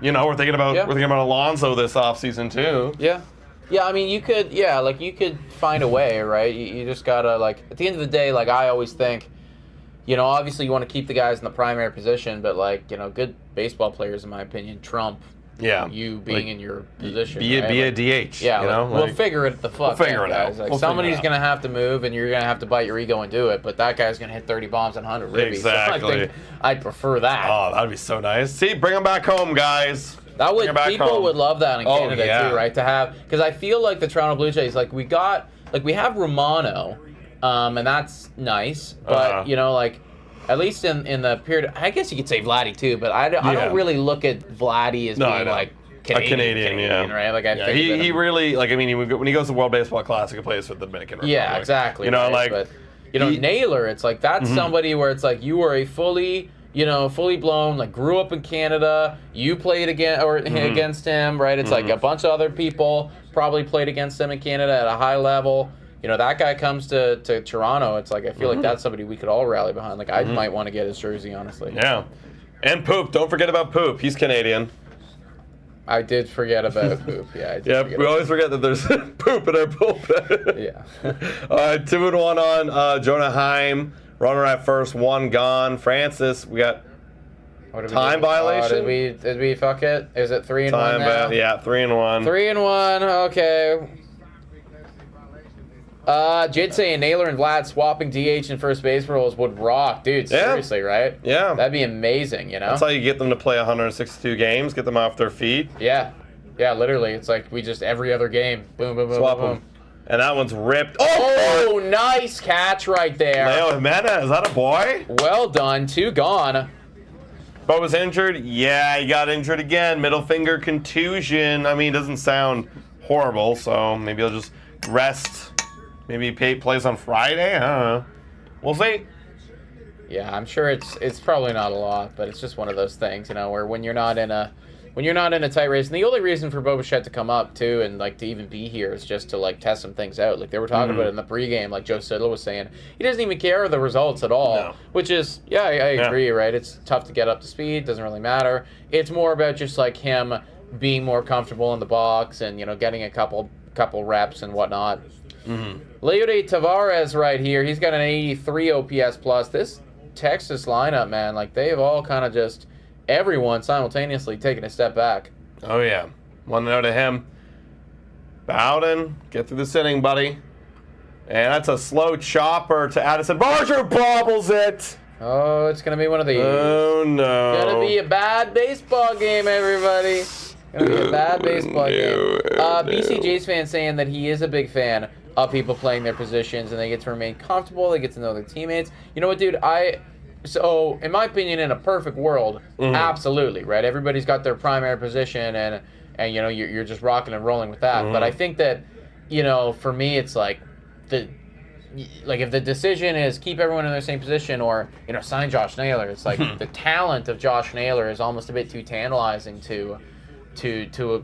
we're thinking about Alonso this offseason too. Yeah. Yeah, I mean, you could find a way, right? You just gotta, like, at the end of the day, like, I always think, obviously you want to keep the guys in the primary position, but, like, good baseball players, in my opinion, trump you being in your position. Be a DH. Yeah, we'll figure it the fuck We'll figure it guys. out. Like, somebody's going to have to move, and you're going to have to bite your ego and do it, but that guy's going to hit 30 bombs and 100 ribbies. Exactly. So I think I'd prefer that. Oh, that'd be so nice. See, bring them back home, guys. People would love that in Canada too, right? To have, because I feel like the Toronto Blue Jays, like we have Romano, and that's nice, but at least in the period, I guess you could say Vladdy too, but I don't really look at Vladdy as being like Canadian, right? Like he really, like, I mean, when he goes to World Baseball Classic, he plays for the Dominican Republic. Yeah, exactly. But Naylor, it's like that's somebody where it's like you are a fully blown, like, grew up in Canada, you played against him, right? It's like a bunch of other people probably played against him in Canada at a high level. That guy comes to Toronto, it's like, I feel like that's somebody we could all rally behind. Like, I might want to get his jersey, honestly. Yeah. And Poop. Don't forget about Poop. He's Canadian. I did forget about Poop. Yeah, we always forget that there's Poop in our bullpen. Yeah. All right, 2-1 on Jonah Heim. Runner at first, one gone. Francis, we got time violation. Did we fuck it? Is it 3-1 now? Yeah, 3-1. 3-1. Okay. Jid saying Naylor and Vlad swapping DH and first base roles would rock, dude. Seriously, right? Yeah, that'd be amazing. That's how you get them to play 162 games, get them off their feet. Yeah, literally. It's like we just every other game, boom, boom, boom, swap boom, them. boom. And that one's ripped. Oh, nice catch right there. Leo Jimenez, is that a boy? Well done. 2 gone. Bo was injured? Yeah, he got injured again. Middle finger contusion. I mean, it doesn't sound horrible, so maybe he'll just rest. Maybe he plays on Friday? I don't know. We'll see. Yeah, I'm sure it's probably not a lot, but it's just one of those things, you know, where when you're not in a tight race, and the only reason for Bo Bichette to come up too and like to even be here is just to like test some things out. Like they were talking about it in the pregame, like Joe Sidler was saying, he doesn't even care the results at all. No. Which is, I agree, right? It's tough to get up to speed, doesn't really matter. It's more about just like him being more comfortable in the box and, you know, getting a couple reps and whatnot. Leody Tavares right here, he's got an 83 OPS plus. This Texas lineup, man, like they've all kind of just everyone simultaneously taking a step back. Oh, yeah. 1-0 to him. Bowden, get through this inning, buddy. And that's a slow chopper to Addison. Barger bobbles it. Oh, it's going to be one of these. Oh, no. Going to be a bad baseball game, everybody. Going to be a bad baseball game. BC JAYS fan saying that he is a big fan of people playing their positions and they get to remain comfortable, they get to know their teammates. You know what, dude? So, in my opinion, in a perfect world, absolutely, right? Everybody's got their primary position, and you know, you're just rocking and rolling with that. But I think that, you know, for me, it's like if the decision is keep everyone in their same position or, you know, sign Josh Naylor, it's like the talent of Josh Naylor is almost a bit too tantalizing to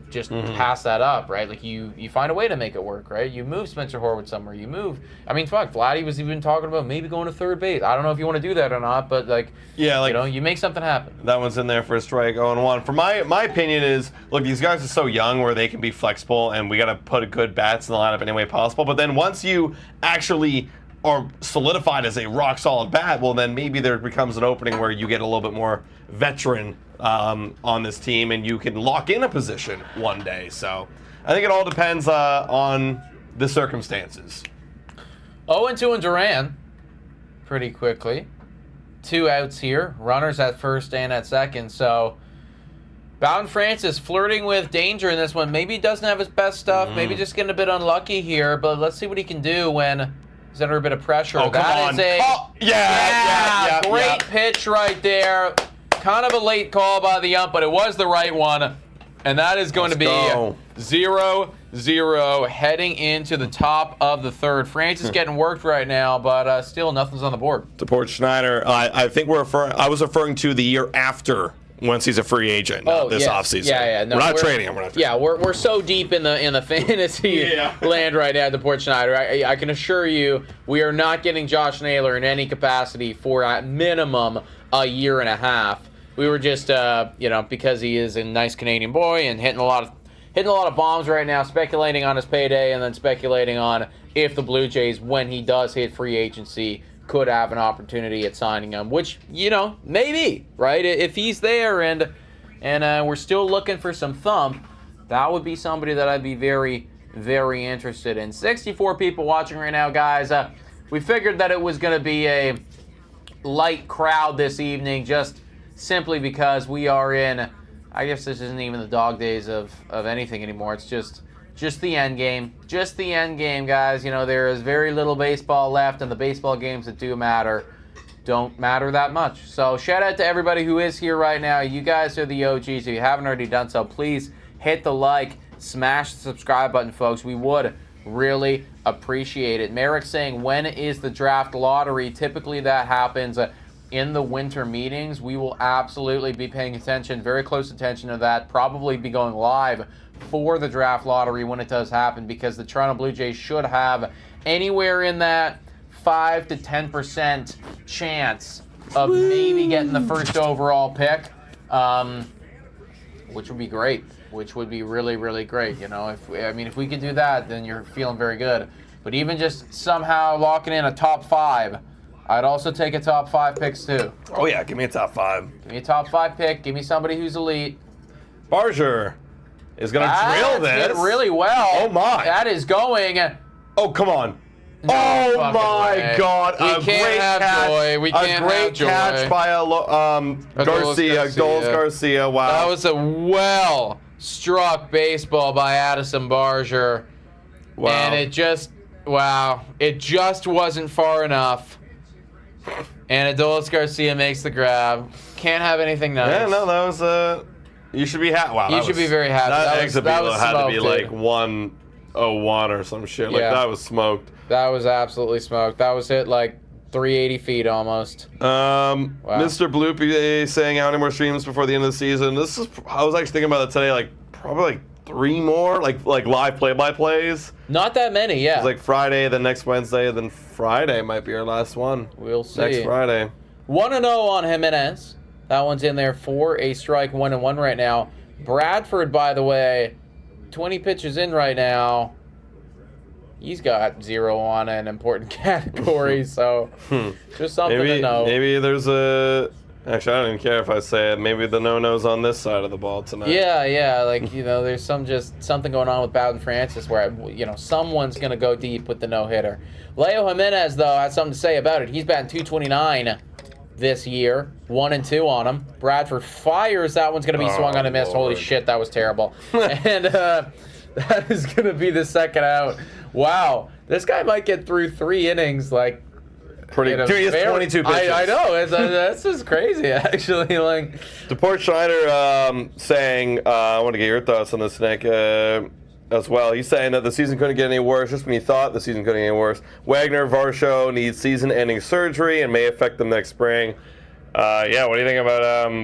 just pass that up, right? Like you find a way to make it work, right? You move Spencer Horwitz somewhere. You move. I mean, fuck, Vladdy was even talking about maybe going to third base. I don't know if you want to do that or not, but like, yeah, like, you know, you make something happen. That one's in there for a strike. 0-1. For my opinion is, look, these guys are so young where they can be flexible, and we got to put a good bats in the lineup any way possible. But then once you actually are solidified as a rock solid bat, well, then maybe there becomes an opening where you get a little bit more veteran on this team, and you can lock in a position one day. So I think it all depends on the circumstances. 0-2 in Duran pretty quickly. 2 outs here. Runners at first and at second. So Bowden Francis flirting with danger in this one. Maybe he doesn't have his best stuff. Maybe just getting a bit unlucky here. But let's see what he can do when he's under a bit of pressure. Oh, come on. Yeah, great pitch right there. Kind of a late call by the ump, but it was the right one. And that is going to be 0-0 heading into the top of the third. Francis getting worked right now, but still nothing's on the board. Support Schneider. I think I was referring to the year after once he's a free agent, this offseason. Yeah. No, we're not trading him. Yeah, we're so deep in the fantasy land right now at Port Schneider. I can assure you we are not getting Josh Naylor in any capacity for at minimum a year and a half. We were just, because he is a nice Canadian boy and hitting a lot of bombs right now, speculating on his payday and then speculating on if the Blue Jays, when he does hit free agency, could have an opportunity at signing him, which, you know, maybe, right? If he's there and we're still looking for some thump, that would be somebody that I'd be very, very interested in. 64 people watching right now, guys. We figured that it was going to be a light crowd this evening, just simply because we are in, I guess this isn't even the dog days of anything anymore. It's just the end game. Just the end game, guys. You know, there is very little baseball left, and the baseball games that do matter don't matter that much. So shout out to everybody who is here right now. You guys are the OGs. If you haven't already done so, please hit the like, smash the subscribe button, folks. We would really appreciate it. Merrick saying, when is the draft lottery? Typically that happens in the winter meetings. We will absolutely be paying attention, very close attention to that. Probably be going live for the draft lottery when it does happen, because the Toronto Blue Jays should have anywhere in that 5 to 10% chance of maybe getting the first overall pick, which would be great. Which would be really, really great. You know, if we could do that, then you're feeling very good. But even just somehow locking in a top 5, I'd also take a top 5 picks too. Oh yeah, give me a top 5. Give me a top 5 pick. Give me somebody who's elite. Barger is going to drill this. Did really well. Oh my. That is going. Oh, come on. No oh my way. God! We can't have joy. We can't have joy. A great catch by Dolis Garcia. Wow. That was a well struck baseball by Addison Barger. Wow. And it just wasn't far enough. And Adolis Garcia makes the grab. Can't have anything nice. Yeah, no, that was you should be happy. Wow, you should be very happy. That exit velo had to be dude. like 101 or some shit. Like that was smoked. That was absolutely smoked. That was hit like 380 feet almost. Wow. Mr. Bloopy saying how many more streams before the end of the season. I was actually thinking about it today. Like probably like 3 more, like live play-by-plays. Not that many, yeah. It's like Friday, then next Wednesday, then Friday might be our last one. We'll see. Next Friday. 1-0 on Jimenez. That one's in there for a strike, 1-1 right now. Bradford, by the way, 20 pitches in right now. He's got 0 on an important category, so just something to know. Maybe there's a... Actually, I don't even care if I say it. Maybe the no-no's on this side of the ball tonight. Yeah, like, there's something going on with Bowden Francis where, someone's going to go deep with the no-hitter. Leo Jimenez, though, has something to say about it. He's batting .229 this year, 1-2 on him. Bradford fires. That one's going to be swung on and missed. Holy shit, that was terrible. And that is going to be the second out. Wow, this guy might get through 3 innings, like, Dude, he has 22 pitches. I know. That's just crazy, actually. Like, DePort Schneider saying, I want to get your thoughts on this, Nick, as well. He's saying that the season couldn't get any worse just when he thought the season couldn't get any worse. Wagner, Varsho needs season-ending surgery and may affect them next spring. Yeah, what do you think about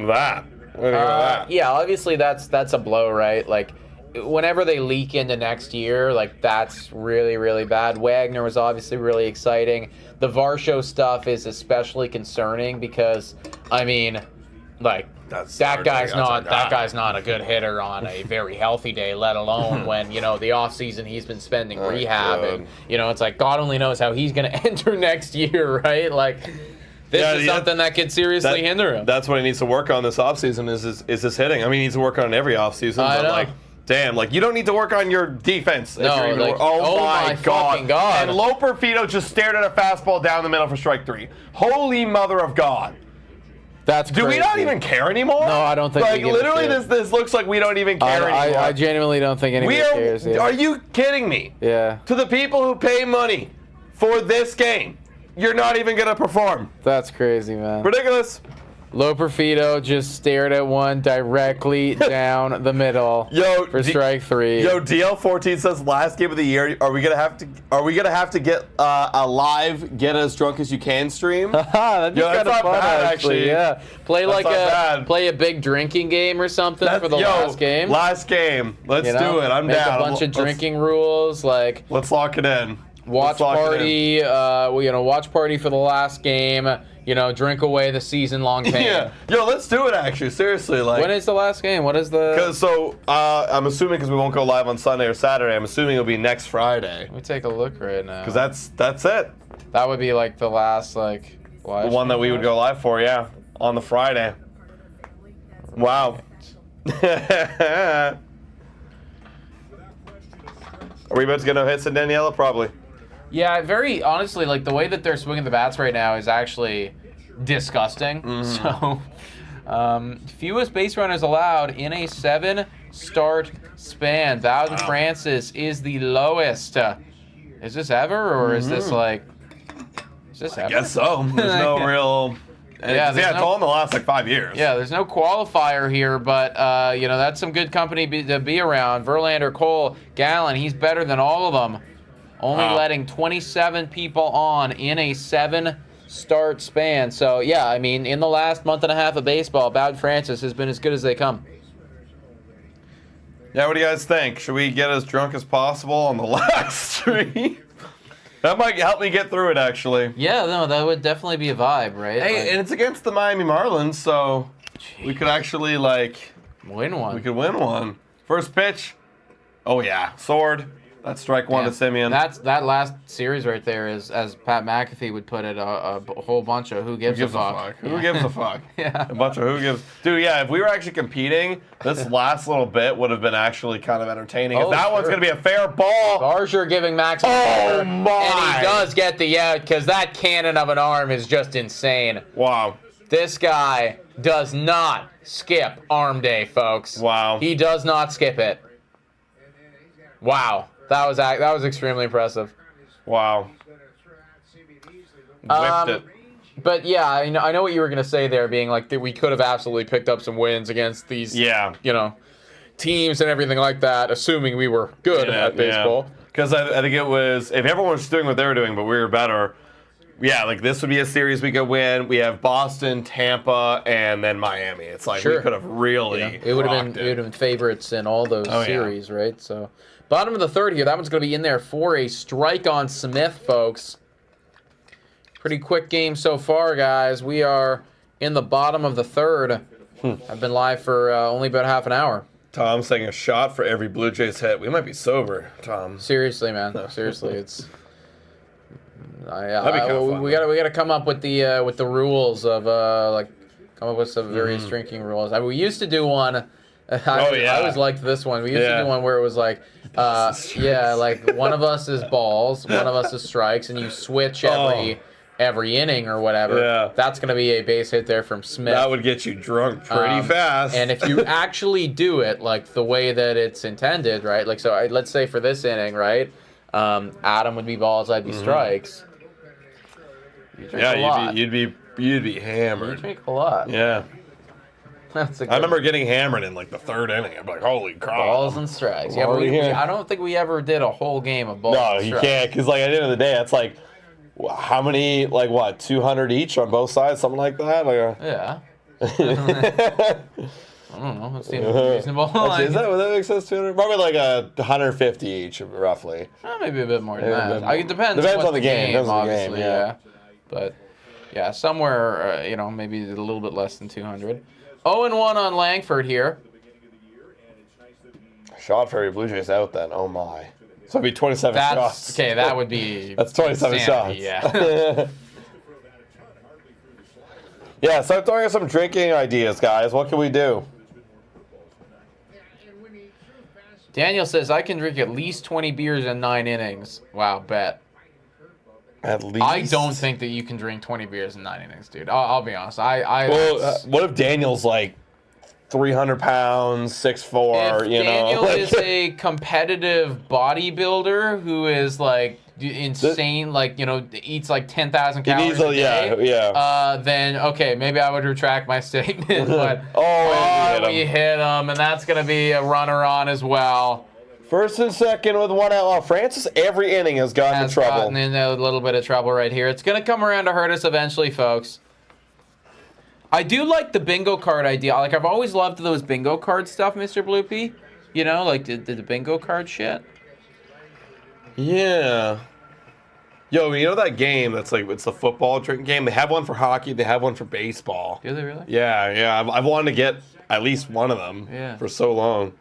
that? What do you think about that? Yeah, obviously that's a blow, right? Like, whenever they leak into next year, like, that's really, really bad. Wagner was obviously really exciting. The Varsho stuff is especially concerning because, I mean, like, that guy's not a good hitter on a very healthy day, let alone when, the off season he's been spending rehabbing. It's like God only knows how he's going to enter next year, right? Like, this is something that could seriously hinder him. That's what he needs to work on this offseason is his hitting. I mean, he needs to work on it every offseason. I know. Like, damn, like, you don't need to work on your defense. No, oh my fucking God. And Loper Fido just stared at a fastball down the middle for strike 3. Holy mother of God. That's crazy. Do we not even care anymore? No, I don't think we give a literally, shit. this looks like we don't even care anymore. I genuinely don't think anybody cares. Yeah. Are you kidding me? Yeah. To the people who pay money for this game, you're not even going to perform. That's crazy, man. Ridiculous. Loper Fido just stared at one directly down the middle for strike 3. Yo, DL14 says last game of the year. Are we gonna have to get a live get as drunk as you can stream? That'd be kind of fun, actually. Yeah, play a big drinking game or something for the last game. Last game. Let's do it. I'm down. Make a bunch of drinking rules. Like, let's lock it in. Watch party. Watch party for the last game. Drink away the season-long pain. Yeah. Yo, let's do it, actually. Seriously. Like, when is the last game? What is the... I'm assuming because we won't go live on Sunday or Saturday, I'm assuming it'll be next Friday. Let me take a look right now. Because that's it. That would be, like, the last, like... The one that we would go live for, yeah. On the Friday. Wow. Are we about to get no hits in Daniela? Probably. Yeah, very honestly, like, the way that they're swinging the bats right now is actually disgusting. So, fewest base runners allowed in a 7-start span. Bowden Francis is the lowest. Is this ever, or is this like? Is this ever? I guess so. There's no real. It's all in the last 5 years. Yeah, there's no qualifier here, but that's some good company to be around. Verlander, Cole, Gallen, he's better than all of them. Only letting 27 people on in a 7-start span. So, yeah, I mean, in the last month and a half of baseball, Bowden Francis has been as good as they come. Yeah, what do you guys think? Should we get as drunk as possible on the last stream? That might help me get through it, actually. Yeah, no, that would definitely be a vibe, right? Hey, and it's against the Miami Marlins, so we could actually, win one. We could win one. First pitch. Oh, yeah. Sword. That's strike 1 to Simeon. That last series right there is, as Pat McAfee would put it, a whole bunch of who gives a fuck. Who gives a fuck? Yeah. A bunch of who gives. Dude, yeah, if we were actually competing, this last little bit would have been actually kind of entertaining. That one's going to be a fair ball. Garzier giving Max a Oh, my. And he does get the out because that cannon of an arm is just insane. Wow. This guy does not skip arm day, folks. Wow. He does not skip it. Wow. That was extremely impressive. Wow. Whipped it. But yeah, I know what you were gonna say there, being like that we could have absolutely picked up some wins against these, teams and everything like that, assuming we were good at baseball. Because I think it was, if everyone was doing what they were doing, but we were better. Yeah, like this would be a series we could win. We have Boston, Tampa, and then Miami. It's like we could have really. It would have been favorites in all those series, right? So, bottom of the third here. That one's going to be in there for a strike on Smith, folks. Pretty quick game so far, guys. We are in the bottom of the third. I've been live for only about half an hour. Tom's saying a shot for every Blue Jays hit. We might be sober, Tom. Seriously, man. Seriously, it's. We fun, gotta come up with the rules of come up with some various drinking rules. I mean, we used to do one. I always liked this one. We used to do one where it was like, like one of us is balls, one of us is strikes, and you switch every inning or whatever. Yeah. That's gonna be a base hit there from Smith. That would get you drunk pretty fast. And if you actually do it like the way that it's intended, right? Like so, let's say for this inning, right? Adam would be balls, I'd be strikes. You'd be hammered. You drink a lot. Yeah. That's I remember getting hammered in like the third inning. I'm like, holy crap. Balls and strikes. Yeah, but I don't think we ever did a whole game of balls and strikes. No, you can't, because like at the end of the day, that's like, how many, like what, 200 each on both sides, something like that? Yeah. I don't know. That seems reasonable. Is that what that makes sense? 200? Probably like 150 each, roughly. Maybe a bit more than that. It depends on the game. Obviously, yeah. But yeah, somewhere maybe a little bit less than 200. 0-1 on Langford here. Shot for your Blue Jays out then. Oh my. So it'd be 27 shots. Okay, that would be. That's 27 insanity, shots. Yeah. Yeah, so I'm throwing us some drinking ideas, guys. What can we do? Daniel says, I can drink at least 20 beers in 9 innings. Wow, bet. At least? I don't think that you can drink 20 beers in 9 innings, dude. I'll be honest. What if Daniel's like 300 pounds, 6'4", if Daniel is a competitive bodybuilder who is like insane, eats like 10,000 calories a day, then okay, maybe I would retract my statement. But we hit him, and that's going to be a runner on as well. First and second with one out. Francis, every inning has gotten in trouble. Gotten in a little bit of trouble right here. It's going to come around to hurt us eventually, folks. I do like the bingo card idea. Like, I've always loved those bingo card stuff, Mr. Bloopy. You know, like the bingo card shit. Yeah. Yo, you know that game that's like, it's the football drinking game? They have one for hockey. They have one for baseball. Do they really? Yeah. I've wanted to get at least one of them for so long.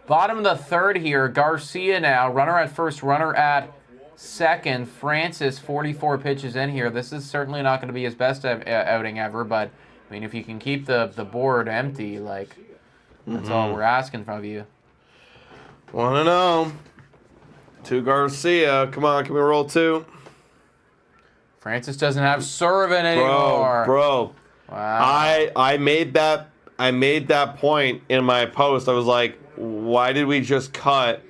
Bottom of the third here. Garcia now. Runner at first, runner at second. Francis, 44 pitches in here. This is certainly not going to be his best outing ever, but, I mean, if you can keep the board empty, like, that's all we're asking from you. Want to know. To Garcia. Come on, can we roll 2? Francis doesn't have Servin anymore. Bro. Wow. I made that point in my post. I was like, why did we just cut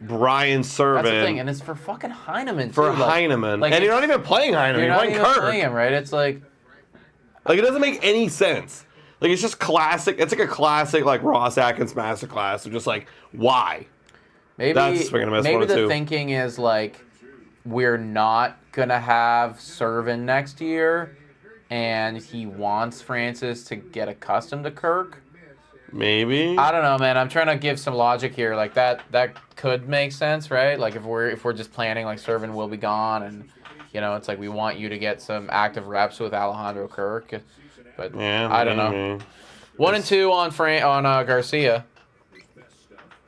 Brian Servin? That's the thing, and it's for fucking Heineman, too. For Heineman. And you're not even playing Heineman. You're not even playing him, right? It's like... Like, it doesn't make any sense. Like, it's just classic. It's like a classic, like, Ross Atkins masterclass of just, like, why? Maybe the thinking is, like, we're not going to have Servin next year, and he wants Francis to get accustomed to Kirk. Maybe. I don't know, man. I'm trying to give some logic here. Like, that could make sense, right? Like, if we're just planning, like, Servin will be gone, and, you know, it's like we want you to get some active reps with Alejandro Kirk. But yeah, I don't know. 1-2 on Garcia.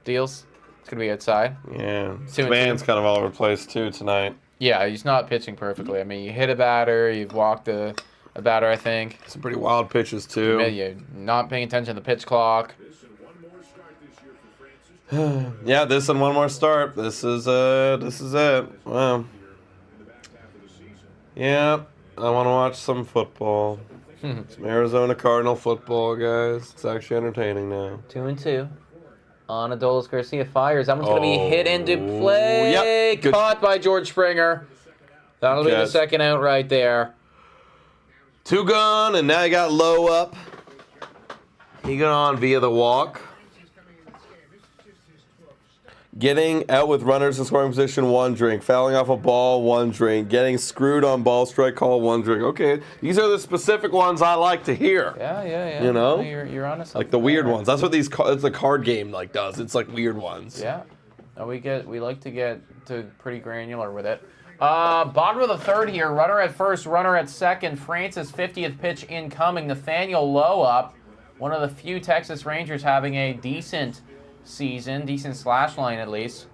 Deals. It's going to be outside. Yeah. Command's kind of all over the place, too, tonight. Yeah, he's not pitching perfectly. I mean, you hit a batter, you've walked a batter, I think. Some pretty wild pitches, too. You're not paying attention to the pitch clock. Yeah, this and one more start. This is it. Wow. Yeah, I want to watch some football. Some Arizona Cardinal football, guys. It's actually entertaining now. 2-2. On Adolis Garcia fires. That one's going to be hit into play. Yep. Good. Caught by George Springer. That'll be the second out right there. 2 gone, and now you got Lowe up. He got on via the walk. Getting out with runners in scoring position, 1 drink. Fouling off a ball, 1 drink. Getting screwed on ball strike call, 1 drink. Okay, these are the specific ones I like to hear. Yeah. You know? You're on to something. Like the weird ones. That's what it's the card game does. It's like weird ones. Yeah. We like to get to pretty granular with it. Bottom of the third here. Runner at first, runner at second. Francis 50th pitch incoming. Nathaniel Lowe up. One of the few Texas Rangers having a decent season, decent slash line at least.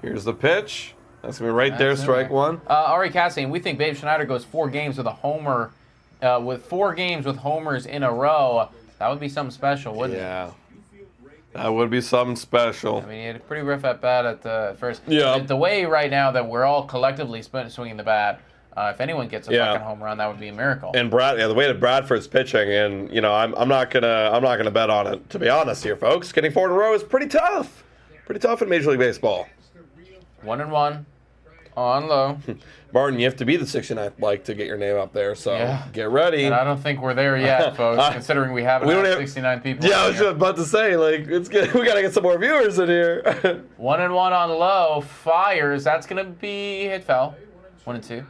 Here's the pitch. That's gonna be right there, strike 1. Ari Cassian, we think Babe Schneider goes 4 games with a homer, with 4 games with homers in a row. That would be something special, wouldn't it? Yeah. That would be something special. I mean, he had a pretty rough at bat at first. Yeah. The way right now that we're all collectively swinging the bat, if anyone gets a fucking home run, that would be a miracle. And the way that Bradford's pitching, and I'm not gonna bet on it. To be honest, here, folks, getting 4 in a row is pretty tough. Pretty tough in Major League Baseball. 1-1 on Lowe. Martin, you have to be the 69th to get your name up there. So get ready. And I don't think we're there yet, folks. Considering we haven't had 69 people. Yeah, I was just about to say, it's good. We gotta get some more viewers in here. 1-1 on Lowe. Fires. That's gonna be hit foul. 1-2.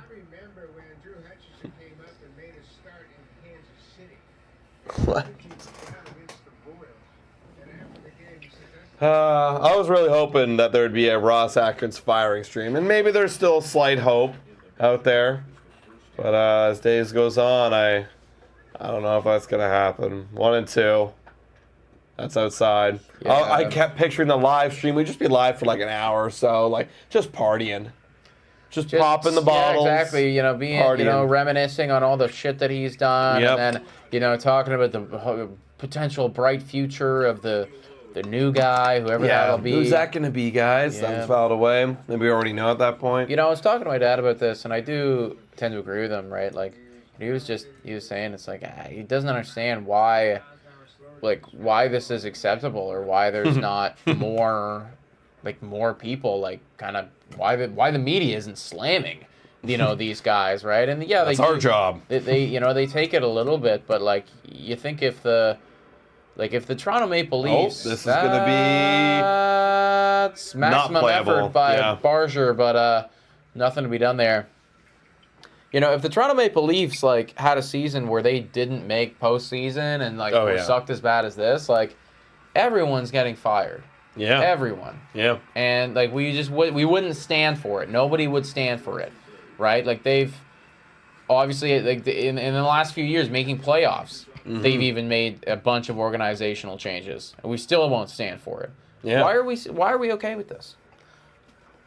What? I was really hoping that there would be a Ross Atkins firing stream, and maybe there's still slight hope out there. But as days goes on, I don't know if that's gonna happen. 1-2. That's outside. Yeah. I kept picturing the live stream. We'd just be live for like an hour or so, just partying. Just popping the bottles. Yeah, exactly. Being, reminiscing on all the shit that he's done. Yep. And then, talking about the potential bright future of the new guy, whoever that'll be. Who's that going to be, guys? Yeah. That's filed away. Maybe we already know at that point. I was talking to my dad about this, and I do tend to agree with him, right? Like, he was saying it's like, he doesn't understand why this is acceptable, or why there's not more people, kind of why the media isn't slamming, these guys, right? And that's our job. They take it a little bit, but you think if the Toronto Maple Leafs, this is going to be maximum effort by Barger, but nothing to be done there. If the Toronto Maple Leafs had a season where they didn't make postseason and were sucked as bad as this, everyone's getting fired. Yeah. Everyone. Yeah. And we wouldn't stand for it. Nobody would stand for it, right? They've obviously in the last few years making playoffs. Mm-hmm. They've even made a bunch of organizational changes, and we still won't stand for it. Yeah. Why are we okay with this?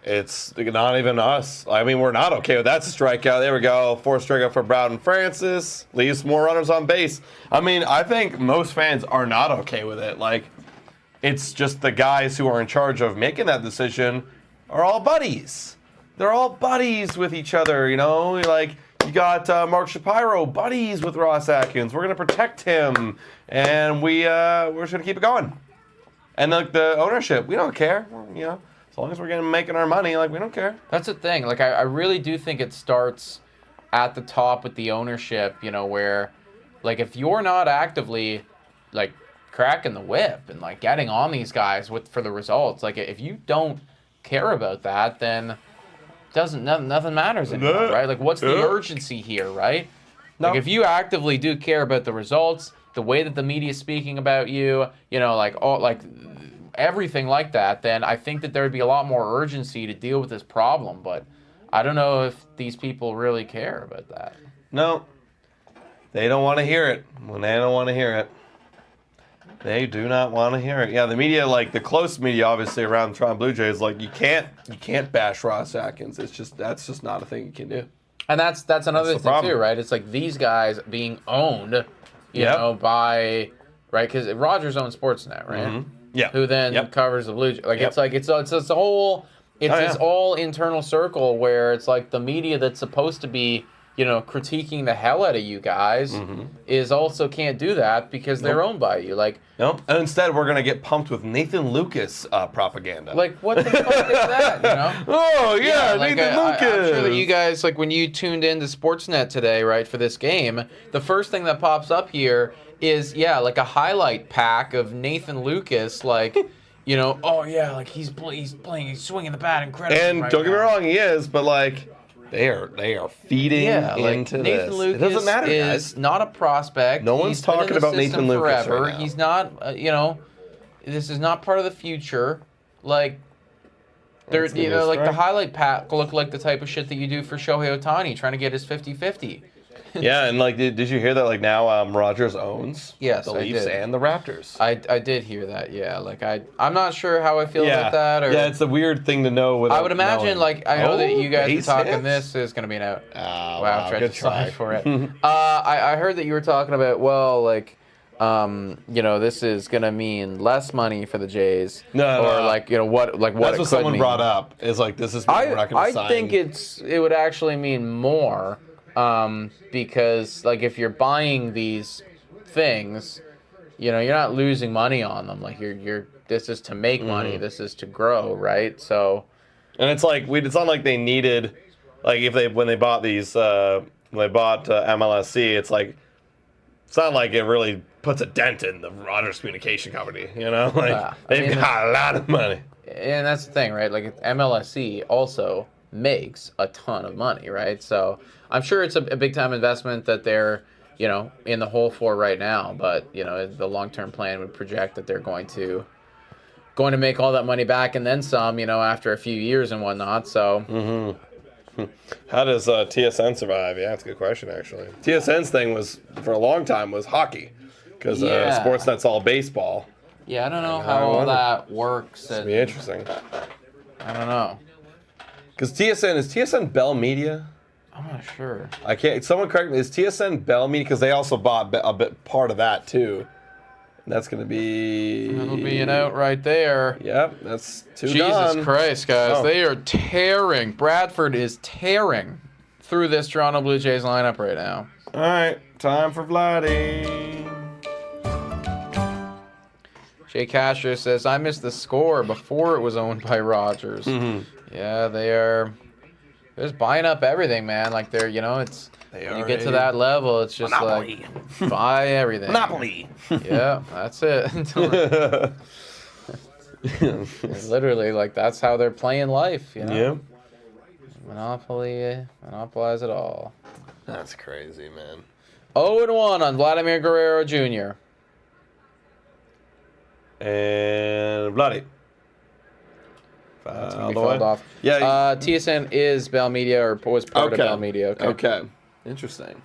It's not even us. I mean, we're not okay with that. That's a strikeout. There we go. 4th strikeout for Bowden Francis. Leaves more runners on base. I mean, I think most fans are not okay with it. It's just the guys who are in charge of making that decision are all buddies. They're all buddies with each other, You got Mark Shapiro, buddies with Ross Atkins. We're going to protect him, and we're just going to keep it going. And the ownership, we don't care. As long as we're making our money, we don't care. That's the thing. I really do think it starts at the top with the ownership, where, if you're not actively, cracking the whip and, getting on these guys for the results, if you don't care about that, then nothing matters anymore, right? What's the urgency here, right? No. If you actively do care about the results, the way that the media is speaking about you, everything like that, then I think that there would be a lot more urgency to deal with this problem. But I don't know if these people really care about that. No, they don't want to hear it. Well, they don't want to hear it. They do not want to hear it. Yeah, the media, the close media, obviously around the Toronto Blue Jays, you can't bash Ross Atkins. That's just not a thing you can do. And that's another thing too, right? It's these guys being owned, you know, by because Rogers owns Sportsnet, right? Mm-hmm. Yeah. Who then covers the Blue Jays? It's a whole this all internal circle where it's the media that's supposed to be critiquing the hell out of you guys is also can't do that because they're owned by you. Like, nope. And instead, we're gonna get pumped with Nathan Lucas propaganda. Like, what the fuck is that? Oh yeah, Nathan Lucas. I'm sure that you guys, like, when you tuned into Sportsnet today, right, for this game, the first thing that pops up here is like a highlight pack of Nathan Lucas, like. Oh yeah, like he's swinging the bat incredibly. And right don't get me now. wrong, he is, but like they are feeding into Nathan this. Lucas It doesn't matter, is guys. not a prospect. No one's He's been in talking the about system Nathan Lucas forever. right now. He's not. This is not part of the future. Like, like the highlight pack look like the type of shit that you do for Shohei Ohtani, trying to get his 50-50. Yeah, and like, did you hear that? Like now, Rogers owns Yes, the I Leafs did. and the Raptors. I did hear that. Yeah, like I'm not sure how I feel about that. Or, yeah, it's a weird thing to know. I would imagine, knowing. like, I know that you guys are base talking. hits? This is going to be an out. Oh, Wow, tried good to try sign for it. I heard that you were talking about, this is going to mean less money for the Jays. No, or no. like, what That's it what could someone mean. brought up. Is like this is we're not going to sign. I think it would actually mean more, because like if you're buying these things, you're not losing money on them. Like this is to make money. This is to grow, right? So. And it's like it's not like they needed, like when they bought these MLSC, it's like it's not like it really puts a dent in the Rogers Communication Company, like they've got a lot of money. And that's the thing, right? Like MLSC also makes a ton of money, right? So I'm sure it's a big time investment that they're in the hole for right now, but the long-term plan would project that they're going to make all that money back and then some, after a few years and whatnot. So How does TSN survive? Yeah, that's a good question, actually. TSN's thing was, for a long time, was hockey, because Sportsnet's all baseball. Yeah, I don't know how all that works. It's be interesting. I don't know. Because is TSN Bell Media? I'm not sure. I can't. Someone correct me. Is TSN Bell Media? Because they also bought a bit part of that too. And that's gonna be. That'll be an out right there. Yep, that's two Jesus gone. Christ, guys! Oh. They are tearing. Bradford is tearing through this Toronto Blue Jays lineup right now. All right, time for Vladdy. Jay Castro says, "I missed the Score before it was owned by Rogers." Yeah, they are. They're just buying up everything, man. Like they're, it's when you get to that level, it's just monopoly. like buy everything. Monopoly. Yeah, that's it. Literally, like that's how they're playing life. Yeah. Monopolize it all. That's crazy, man. 0-1 on Vladimir Guerrero Jr. And Vladdy. That's gonna be fouled off. Yeah. TSN is Bell Media, or was part of Bell Media. Okay. Interesting.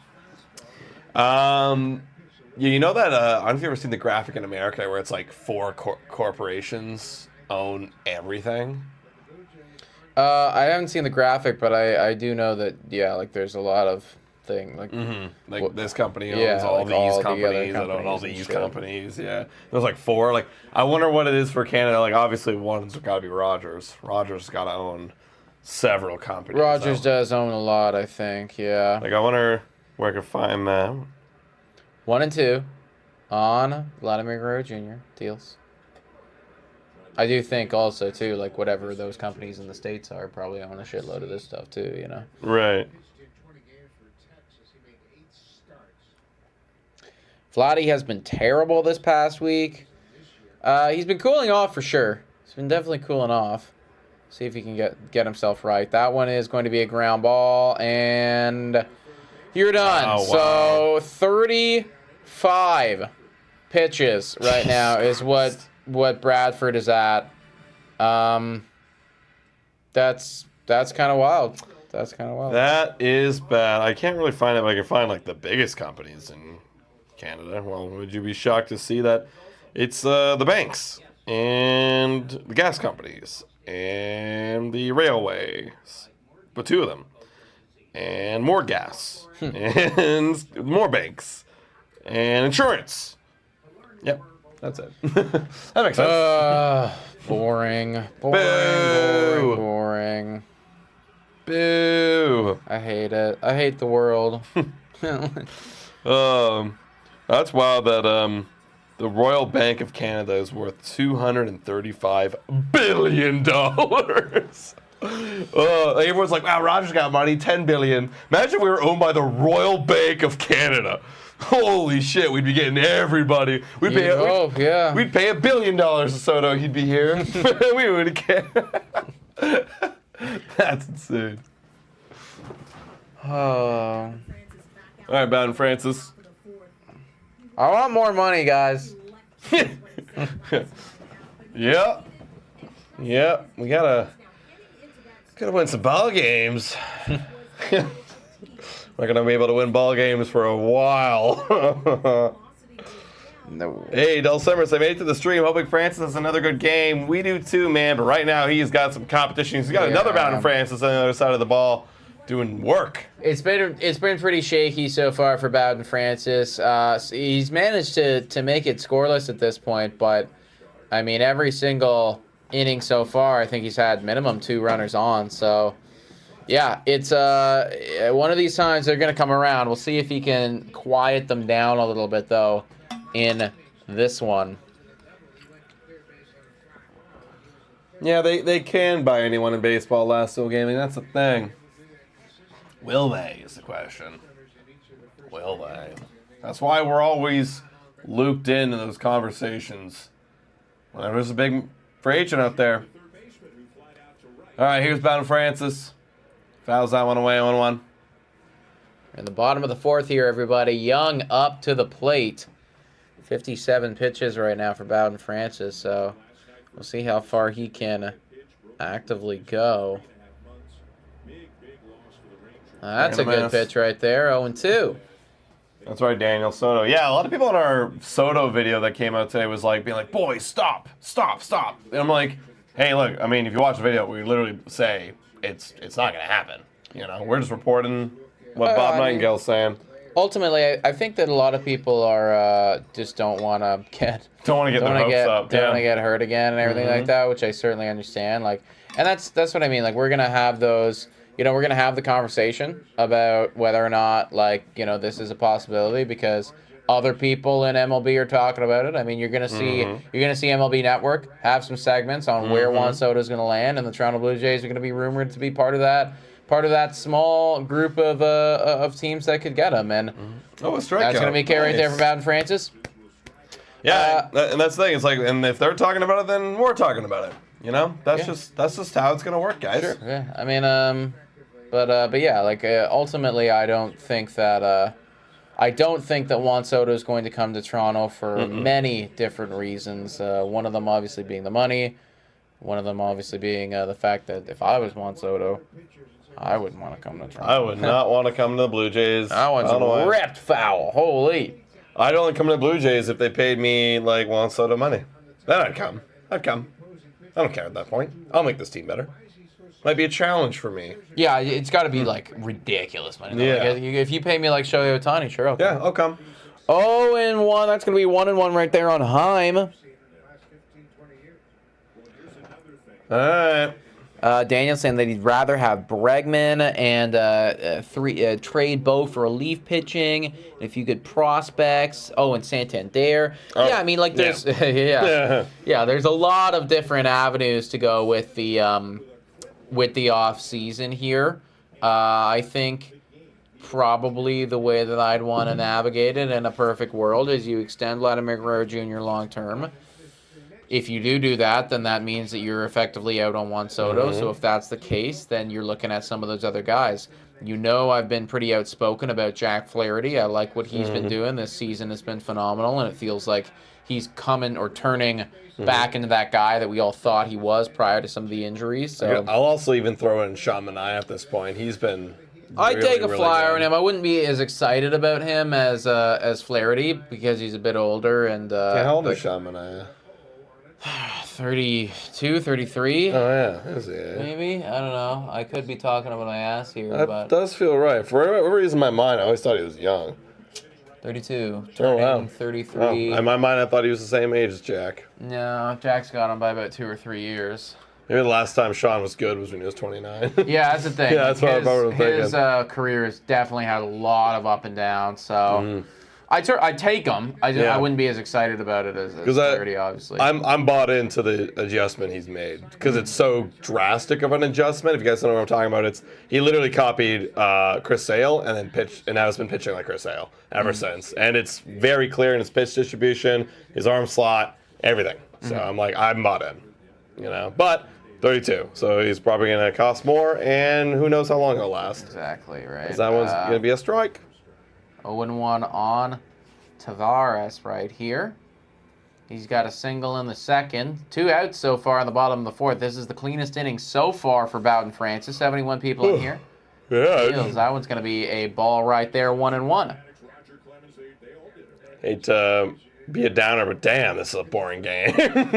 You know that I don't know if you've ever seen the graphic in America where it's like 4 corporations own everything. I haven't seen the graphic, but I do know that like there's a lot of thing like this company owns all these companies that own all these companies. Yeah, there's like 4. Like I wonder what it is for Canada. Like obviously one's got to be Rogers. Rogers got to own several companies. Rogers does own a lot, I think. Yeah. Like I wonder where I could find that. 1 and 2 on Vladimir Guerrero Jr. deals. I do think also too, like whatever those companies in the States are, probably own a shitload of this stuff too. Right. Vladdy has been terrible this past week. He's been cooling off for sure. He's been definitely cooling off. See if he can get himself right. That one is going to be a ground ball, and you're done. Oh, wow. So 35 pitches right now is what Bradford is at. That's kind of wild. That's kind of wild. That is bad. I can't really find it, but I can find like the biggest companies in Canada. Well, would you be shocked to see that it's the banks and the gas companies and the railways, but 2 of them, and more gas and more banks and insurance. Yep, that's it. That makes sense. Boring. Boo. Boring. Boo. Boo. I hate it. I hate the world. That's wild that the Royal Bank of Canada is worth $235 billion. Everyone's like, wow, Roger's got money, $10 billion. Imagine if we were owned by the Royal Bank of Canada. Holy shit, we'd be getting everybody. We'd pay $1 billion to Soto. He'd be here. We wouldn't care. That's insane. Oh. All right, Bowden Francis. I want more money, guys. Yep. We gotta win some ball games. We're gonna be able to win ball games for a while. No. Hey, Del Summers, I made it to the stream. Hoping Francis has another good game. We do too, man. But right now, he's got some competition. He's got another Bowden Francis on the other side of the ball doing work. It's been pretty shaky so far for Bowden Francis. He's managed to make it scoreless at this point, but I mean, every single inning so far, I think he's had minimum 2 runners on. So, yeah, it's one of these times they're going to come around. We'll see if he can quiet them down a little bit, though, in this one. Yeah, they can buy anyone in baseball last still gaming. That's the thing. Will they is the question. Will they? That's why we're always looped into those conversations. Whenever there's a big free agent out there. All right, here's Bowden Francis. Fouls that one away, 1-1. In the bottom of the 4th here, everybody. Young up to the plate. 57 pitches right now for Bowden Francis, so we'll see how far he can actively go. That's a good pitch right there, 0-2. That's right, Daniel Soto. Yeah, a lot of people in our Soto video that came out today was like, being like, boys, stop. And I'm like, hey, look, I mean, if you watch the video, we literally say it's not going to happen. You know, we're just reporting what Bob Nightingale's saying. Ultimately, I think that a lot of people are just don't want to get their hopes up. Don't want to get hurt again and everything like that, which I certainly understand. Like, and that's what I mean. Like, we're gonna have those. You know, we're gonna have the conversation about whether or not, like, you know, this is a possibility because other people in MLB are talking about it. I mean, you're gonna see MLB Network have some segments on where Juan Soto is gonna land, and the Toronto Blue Jays are gonna be rumored to be part of that small group of teams that could get him. And a strikeout. That's going to be carried there for Bowden Francis. Yeah, and that's the thing. It's like, and if they're talking about it, then we're talking about it. You know, that's just how it's going to work, guys. Sure. Yeah. I mean, but yeah, like ultimately, I don't think that Juan Soto is going to come to Toronto for many different reasons. One of them obviously being the money. One of them obviously being the fact that if I was Juan Soto, I wouldn't want to come to Toronto. I would not want to come to the Blue Jays. That one's ripped foul. Holy. I'd only come to the Blue Jays if they paid me like Juan Soto money. Then I'd come. I don't care at that point. I'll make this team better. Might be a challenge for me. Yeah, it's got to be like ridiculous money. Yeah. Like, if you pay me like Shohei Ohtani, sure. Okay. Yeah, I'll come. 0-1. That's going to be 1-1 right there on Heim. All right. Daniel saying that he'd rather have Bregman and trade Bo for relief pitching. If you could prospects, and Santander. Oh, yeah, I mean, like there's there's a lot of different avenues to go with the off season here. I think probably the way that I'd want to navigate it in a perfect world is you extend Vladimir Guerrero Jr. long term. If you do that, then that means that you're effectively out on Juan Soto. So if that's the case, then you're looking at some of those other guys. You know, I've been pretty outspoken about Jack Flaherty. I like what he's been doing. This season has been phenomenal, and it feels like he's coming or turning back into that guy that we all thought he was prior to some of the injuries. So I'll also even throw in Shamanai at this point. He's been I'd take a flyer on him. I wouldn't be as excited about him as Flaherty because he's a bit older. And how old is Shamanai? 32, 33. Oh, yeah. Is he? Maybe? I don't know. I could be talking about my ass here. That does feel right. For whatever reason in my mind, I always thought he was young. 32. Oh, wow. 33. Oh, in my mind, I thought he was the same age as Jack. No, Jack's got him by about 2 or 3 years. Maybe the last time Sean was good was when he was 29. Yeah, that's the thing. Yeah, that's what I remember thinking. His career has definitely had a lot of up and down. So I take him. I wouldn't be as excited about it as 30, obviously. I'm bought into the adjustment he's made because it's so drastic of an adjustment. If you guys don't know what I'm talking about, he literally copied Chris Sale and then pitched, and now has been pitching like Chris Sale ever since. And it's very clear in his pitch distribution, his arm slot, everything. So I'm bought in, But 32, so he's probably going to cost more, and who knows how long it'll last. Exactly, right. Because that one's going to be a strike. 0-1 on Tavares right here. He's got a single in the second. 2 outs so far in the bottom of the fourth. This is the cleanest inning so far for Bowden Francis. 71 people in here. Yeah. That one's going to be a ball right there, 1-1. Hate to be a downer, but damn, this is a boring game.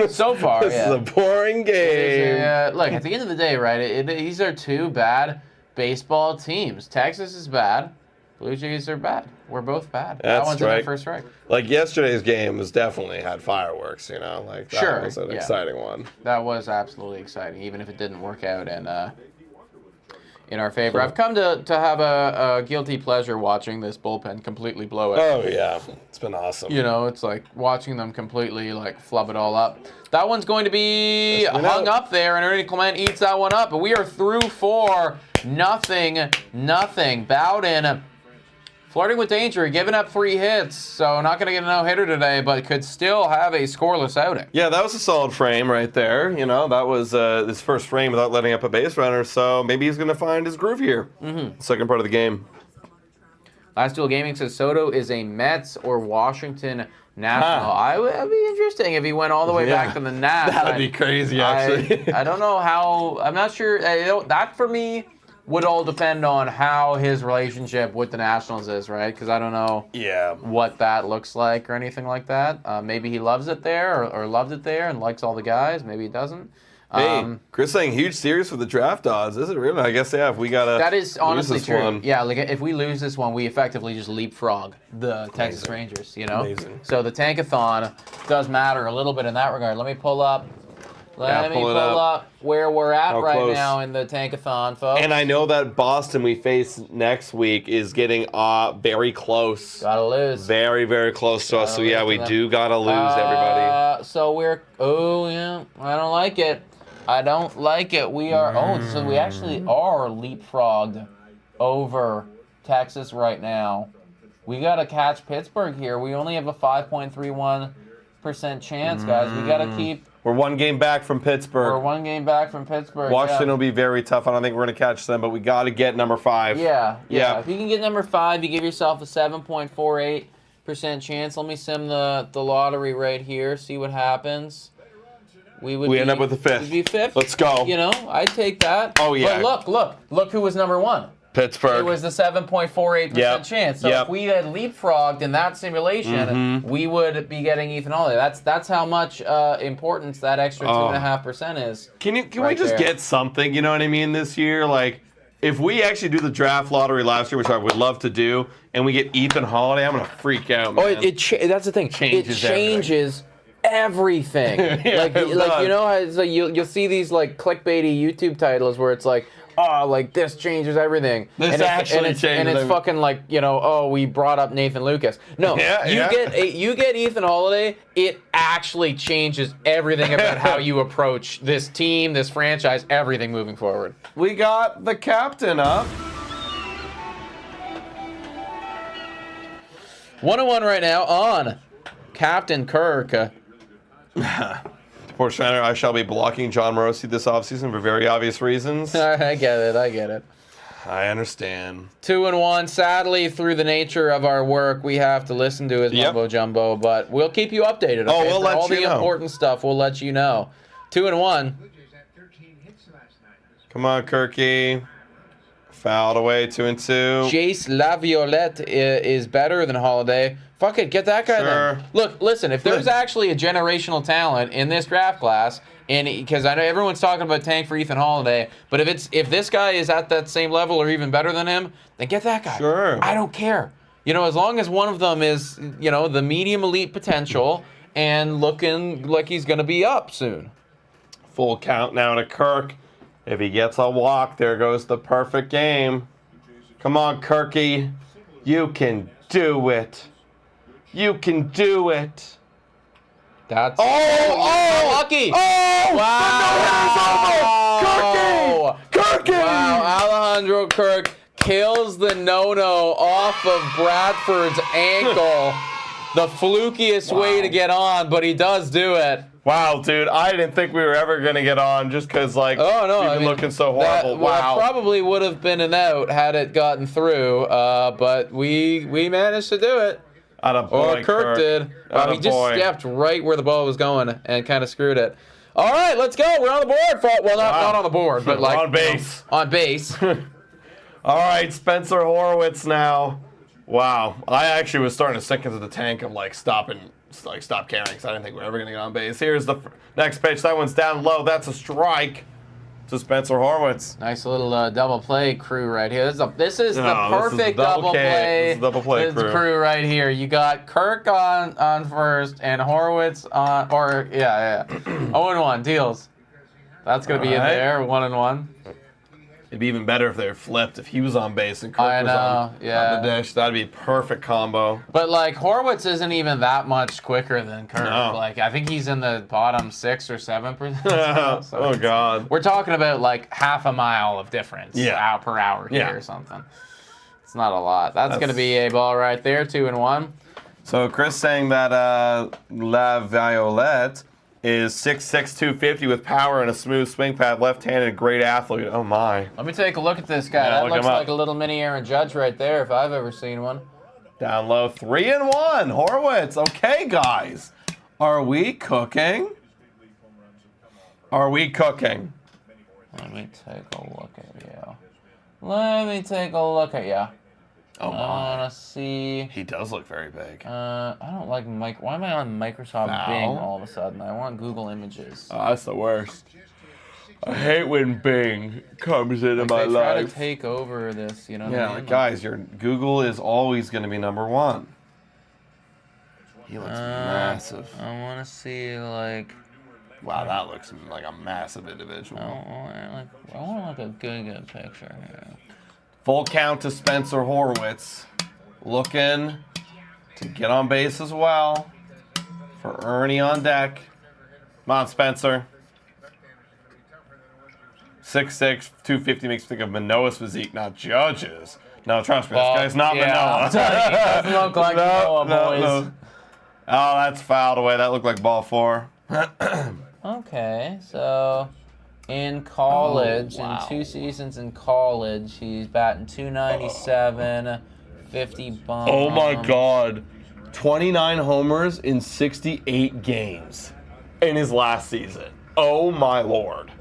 So far, This is a boring game. Look, at the end of the day, right, these are 2 bad baseball teams. Texas is bad. Blue Jays are bad. We're both bad. That one's in the first strike. Like yesterday's game was definitely had fireworks, Like that was an exciting one. That was absolutely exciting, even if it didn't work out in our favor. I've come to have a guilty pleasure watching this bullpen completely blow it. Oh yeah, it's been awesome. It's like watching them completely like flub it all up. That one's going to be hung up there, and Ernie Clement eats that one up. But we are through 4, nothing. Bowden flirting with danger, giving up 3 hits, so not going to get a no-hitter today, but could still have a scoreless outing. Yeah, that was a solid frame right there. That was his first frame without letting up a base runner, so maybe he's going to find his groove here. Second part of the game. Last Duel Gaming says Soto is a Mets or Washington National. It'd be interesting if he went all the way back to the Nats. That would be crazy, actually. I don't know how. I'm not sure. That for me would all depend on how his relationship with the Nationals is, right? Because I don't know what that looks like or anything like that. Maybe he loves it there or loved it there and likes all the guys. Maybe he doesn't. Hey, Chris saying huge series for the draft odds. Is it really? I guess, if we got to that is honestly lose this true. one. Yeah, like if we lose this one, we effectively just leapfrog the Texas Rangers, Amazing. So the tankathon does matter a little bit in that regard. Let me pull up. Let me pull up where we're at now in the tankathon, folks. And I know that Boston we face next week is getting very close. Gotta lose. Very, very close to us. So, we do gotta lose, everybody. So we're... Oh, yeah. I don't like it. We are... so we actually are leapfrogged over Texas right now. We gotta catch Pittsburgh here. We only have a 5.31% chance, guys. We gotta keep... We're 1 game back from Pittsburgh. Washington will be very tough. I don't think we're going to catch them, but we got to get number 5. Yeah. If you can get number 5, you give yourself a 7.48% chance. Let me sim the lottery right here, see what happens. We end up with the 5th. We'd be 5th. Let's go. I'd take that. Oh, yeah. But look who was number 1. Pittsburgh. It was the 7.48% chance. So if we had leapfrogged in that simulation, we would be getting Ethan Holiday. That's how much importance that extra 2.5% is. Can we just get something? You know what I mean? This year, like if we actually do the draft lottery last year, which I would love to do, and we get Ethan Holiday, I'm gonna freak out, man. That's the thing. It changes everything. You'll see these like clickbaity YouTube titles where it's like, this changes everything. This actually changes everything. And it's fucking like, we brought up Nathan Lucas. No, you get Ethan Holiday, it actually changes everything about how you approach this team, this franchise, everything moving forward. We got the captain up. 101 right now on Captain Kirk. Poor Schneider, I shall be blocking John Morosi this offseason for very obvious reasons. I get it. I understand. 2-1. Sadly, through the nature of our work, we have to listen to his mumbo jumbo, but we'll keep you updated. Okay? We'll let you know. All the important stuff, we'll let you know. 2-1. Come on, Kirky. Fouled away, 2-2. Jace Laviolette is better than Holiday. Fuck it, get that guy then. Look, listen, if there's actually a generational talent in this draft class, and because I know everyone's talking about tank for Ethan Holiday, but if this guy is at that same level or even better than him, then get that guy. Sure. I don't care. As long as one of them is, the medium elite potential and looking like he's going to be up soon. Full count now to Kirk. If he gets a walk, there goes the perfect game. Come on, Kirky. You can do it. You can do it. That's lucky. Oh! Wow. Kirky! Wow, Alejandro Kirk kills the no-no off of Bradford's ankle. The flukiest way to get on, but he does do it. Wow, dude, I didn't think we were ever going to get on just because, like, we've been looking so horrible. That probably would have been an out had it gotten through, but we managed to do it. Or Kirk did. Wow, he just stepped right where the ball was going and kind of screwed it. All right, let's go. We're on the board. Well, not on the board, but like on base. On base. All right, Spencer Horwitz now. Wow, I actually was starting to sink into the tank of stop caring, because I didn't think we were ever going to get on base. Here's the next pitch. That one's down low. That's a strike to Spencer Horwitz. Nice little double play crew right here. This is the perfect double play. This is double play crew right here. You got Kirk on first and Horwitz on, 0-1 deals. That's gonna be in there, 1-1. It'd be even better if they were flipped. If he was on base and Kirk was on the dish, that'd be a perfect combo. But Horwitz isn't even that much quicker than Kirk. No. I think he's in the bottom 6 or 7%. So oh God. We're talking about half a mile of difference out per hour here or something. It's not a lot. That's gonna be a ball right there, 2-1. So Chris saying that La Violette is 6'6", 250 with power and a smooth swing pad, left-handed, great athlete. Oh my. Let me take a look at this guy. That looks like a little mini Aaron Judge right there, if I've ever seen one. Down low, 3-1. Horwitz. Okay, guys. Are we cooking? Are we cooking? Let me take a look at you. Oh my. I want to see. He does look very big. I don't like Why am I on Microsoft Bing all of a sudden? I want Google Images. Oh, that's the worst. I hate when Bing comes into my life. They try to take over this, you know what I mean? Guys, your Google is always going to be number one. He looks massive. I want to see, Wow, that looks like a massive individual. I want a good picture here. Full count to Spencer Horwitz. Looking to get on base as well. For Ernie on deck. Come on, Spencer. 6'6", 250 makes me think of Manoah's physique, not Judge's. No, trust me, this guy's not Manoah. He doesn't look like Manoah, boys. No. Oh, that's fouled away. That looked like ball 4. Okay, so in college, in 2 seasons in college, he's batting .297, 50 bomb. Oh my God. 29 homers in 68 games in his last season. Oh my Lord.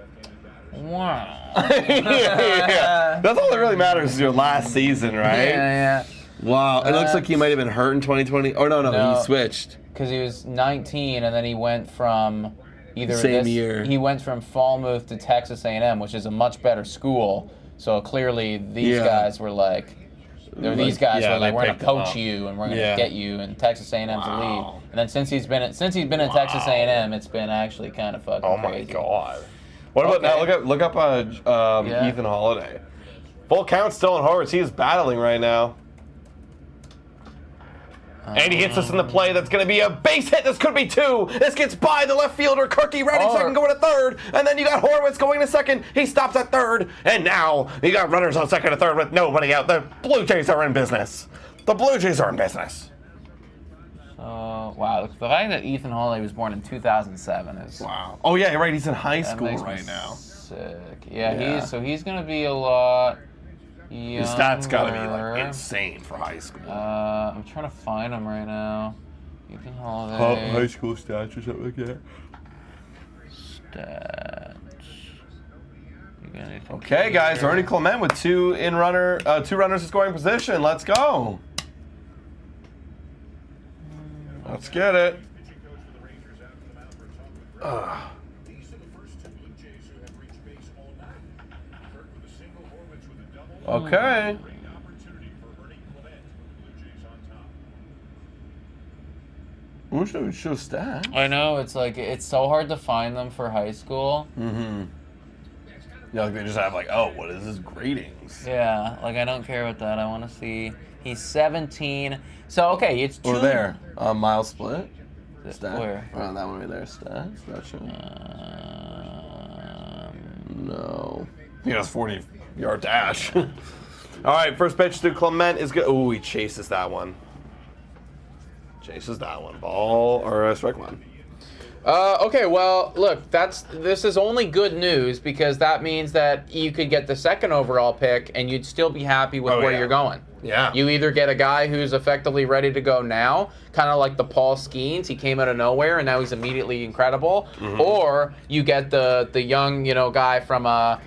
Wow. Yeah. That's all that really matters is your last season, right? Yeah. Wow. It looks like he might have been hurt in 2020. Oh, no, he switched. Because he was 19, and then he went from year. He went from Falmouth to Texas A&M, which is a much better school. So clearly, these guys were we're going to coach you, and we're going to get you, and Texas A&M's the lead. And then since he's been in Texas A&M, it's been actually kind of fucking crazy. Oh my God. What about now? Look up Ethan Holiday. Full count still on Horwitz. He is battling right now. And he hits us in the play. That's going to be a base hit. This could be 2. This gets by the left fielder, Kirky, ready second, going to third. And then you got Horwitz going to second. He stops at third. And now you got runners on second and third with nobody out. The Blue Jays are in business. The Blue Jays are in business. Wow. The fact that Ethan Holiday was born in 2007 is... Wow. Oh, yeah, you're right. He's in high school right now. Sick. Yeah, he's going to be a lot... His stats gotta be insane for high school. I'm trying to find him right now. Ethan Holiday. High school stats or something like that. Stats. Okay, guys. Ernie Clement with 2 runners in scoring position. Let's go. Let's get it. Okay. We should show stats. I know, it's like, it's so hard to find them for high school. Mm-hmm. Yeah, like they just have like, oh, what is his gradings? Yeah, like I don't care about that. I want to see. He's 17. So, okay, it's 2. Over there. Mile split. Stat. Where? Oh, that one right there. Stats. Gotcha. No. He has 40-yard dash. All right, first pitch to Clement is good. Oh, he chases that one. Chases that one. Ball or strike one. Okay, well, look, this is only good news because that means that you could get the second overall pick and you'd still be happy with where you're going. Yeah. You either get a guy who's effectively ready to go now, kind of like the Paul Skeens. He came out of nowhere and now he's immediately incredible. Mm-hmm. Or you get the young, guy from a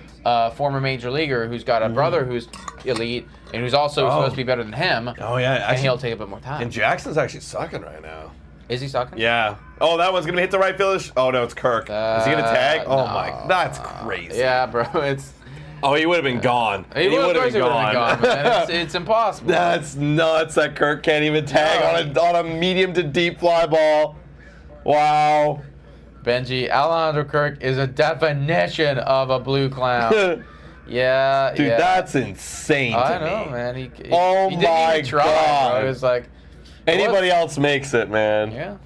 former major leaguer who's got a brother who's elite and who's also supposed to be better than him. Oh, yeah. Actually, and he'll take a bit more time. And Jackson's actually sucking right now. Is he sucking? Yeah. Oh, that one's going to hit the right field. Oh, no, it's Kirk. Is he going to tag? Oh, no. my. That's crazy. Yeah, bro. It's... Oh, he would have been gone. He would have been gone, man. It's impossible. That's nuts that Kirk can't even tag on a medium to deep fly ball. Wow. Benji, Alejandro Kirk is a definition of a blue clown. Yeah, dude, that's insane to I know, me. man. He Oh, didn't my even try, God. bro. It was like... Anybody else makes it, man. Yeah.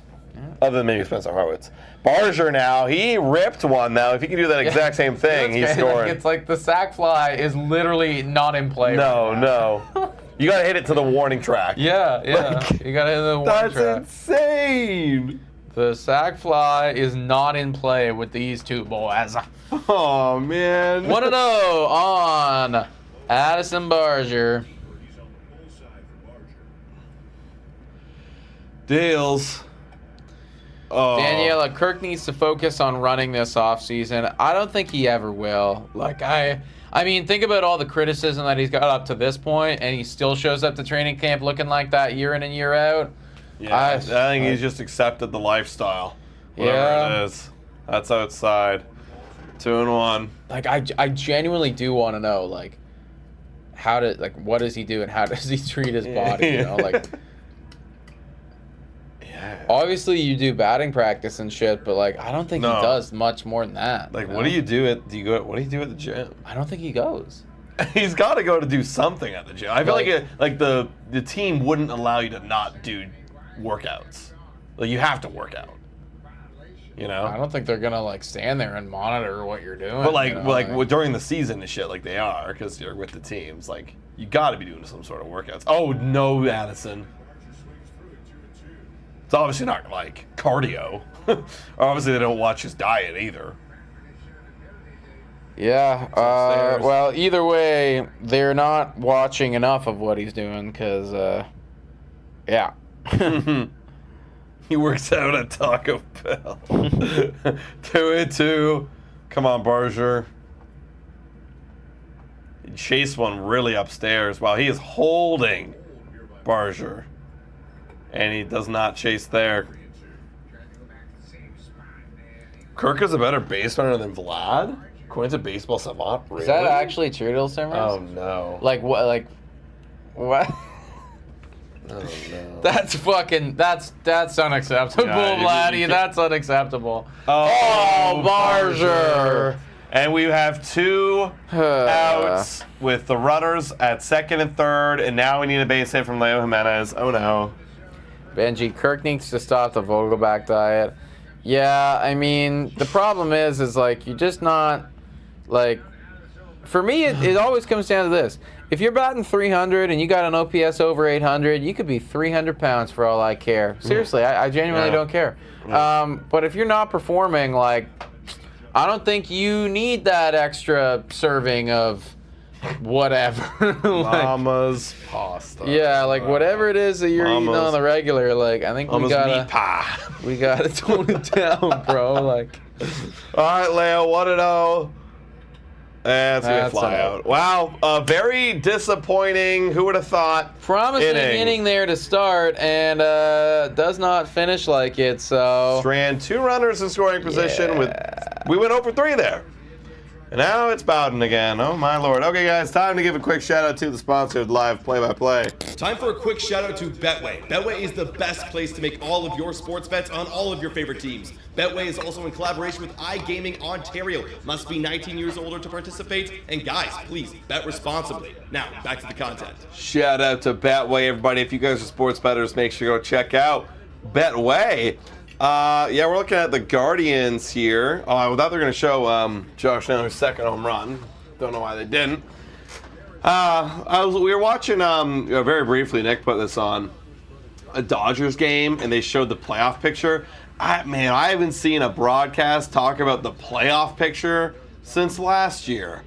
Other than maybe Spencer Harwitz. Barger now, he ripped one now. If he can do that exact same thing, he's scoring. It's like the sack fly is literally not in play. No. You gotta hit it to the warning track. Yeah. You gotta hit the warning track. That's insane. The sack fly is not in play with these two boys. Oh, man. 1-0 on Addison Barger. Dales. Oh. Daniela, Kirk needs to focus on running this offseason. I don't think he ever will. I mean, think about all the criticism that he's got up to this point, and he still shows up to training camp looking like that year in and year out. Yeah, I think he's just accepted the lifestyle. Whatever it is. That's outside. 2-1. I genuinely do want to know, what does he do and how does he treat his body? Obviously, you do batting practice and shit, but I don't think he does much more than that. What do you do at the gym? I don't think he goes. He's got to go to do something at the gym. I feel like the team wouldn't allow you to not do workouts. You have to work out. I don't think they're gonna stand there and monitor what you're doing. But during the season and shit, they are because you're with the teams. You got to be doing some sort of workouts. Oh no, Addison. It's obviously not cardio. Obviously, they don't watch his diet either. Yeah. Well, either way, they're not watching enough of what he's doing because, yeah. He works out at Taco Bell. 2-2. Come on, Barger. He chased one really upstairs. Wow, he is holding Barger. And he does not chase there. Kirk is a better base runner than Vlad? According to Baseball Savant, really? Is that actually true, Dill Simmers? Oh, no. What? Oh, no. That's unacceptable, Vladdy. That's unacceptable. Oh, Barger. And we have 2 outs with the runners at second and third, and now we need a base hit from Leo Jimenez. Oh, no. Benji, Kirk needs to stop the Vogelback diet. Yeah, I mean, the problem is you're just not, for me, it always comes down to this. If you're batting 300 and you got an OPS over 800, you could be 300 pounds for all I care. Seriously, I genuinely don't care. But if you're not performing, I don't think you need that extra serving of whatever. Mama's pasta. Yeah, whatever it is that you're eating on the regular, I think Mama's meat pie. we gotta tone it down, bro. All right, Leo, 1-0. And it's going to fly out. Wow, very disappointing. Who would have thought? Promising inning there to start, and does not finish like it, so... Strand 2 runners in scoring position. We went 0 for 3 there. And now it's Bowden again. Oh, my lord. Okay, guys, time to give a quick shout-out to the sponsored live play-by-play. Time for a quick shout-out to Betway. Betway is the best place to make all of your sports bets on all of your favorite teams. Betway is also in collaboration with iGaming Ontario. Must be 19 years or older to participate. And guys, please, bet responsibly. Now, back to the content. Shout-out to Betway, everybody. If you guys are sports bettors, make sure you go check out Betway. Yeah, we're looking at the Guardians here. Oh, I thought they were going to show Josh Naylor's second home run. Don't know why they didn't. We were watching, very briefly, Nick put this on, a Dodgers game, and they showed the playoff picture. I haven't seen a broadcast talk about the playoff picture since last year.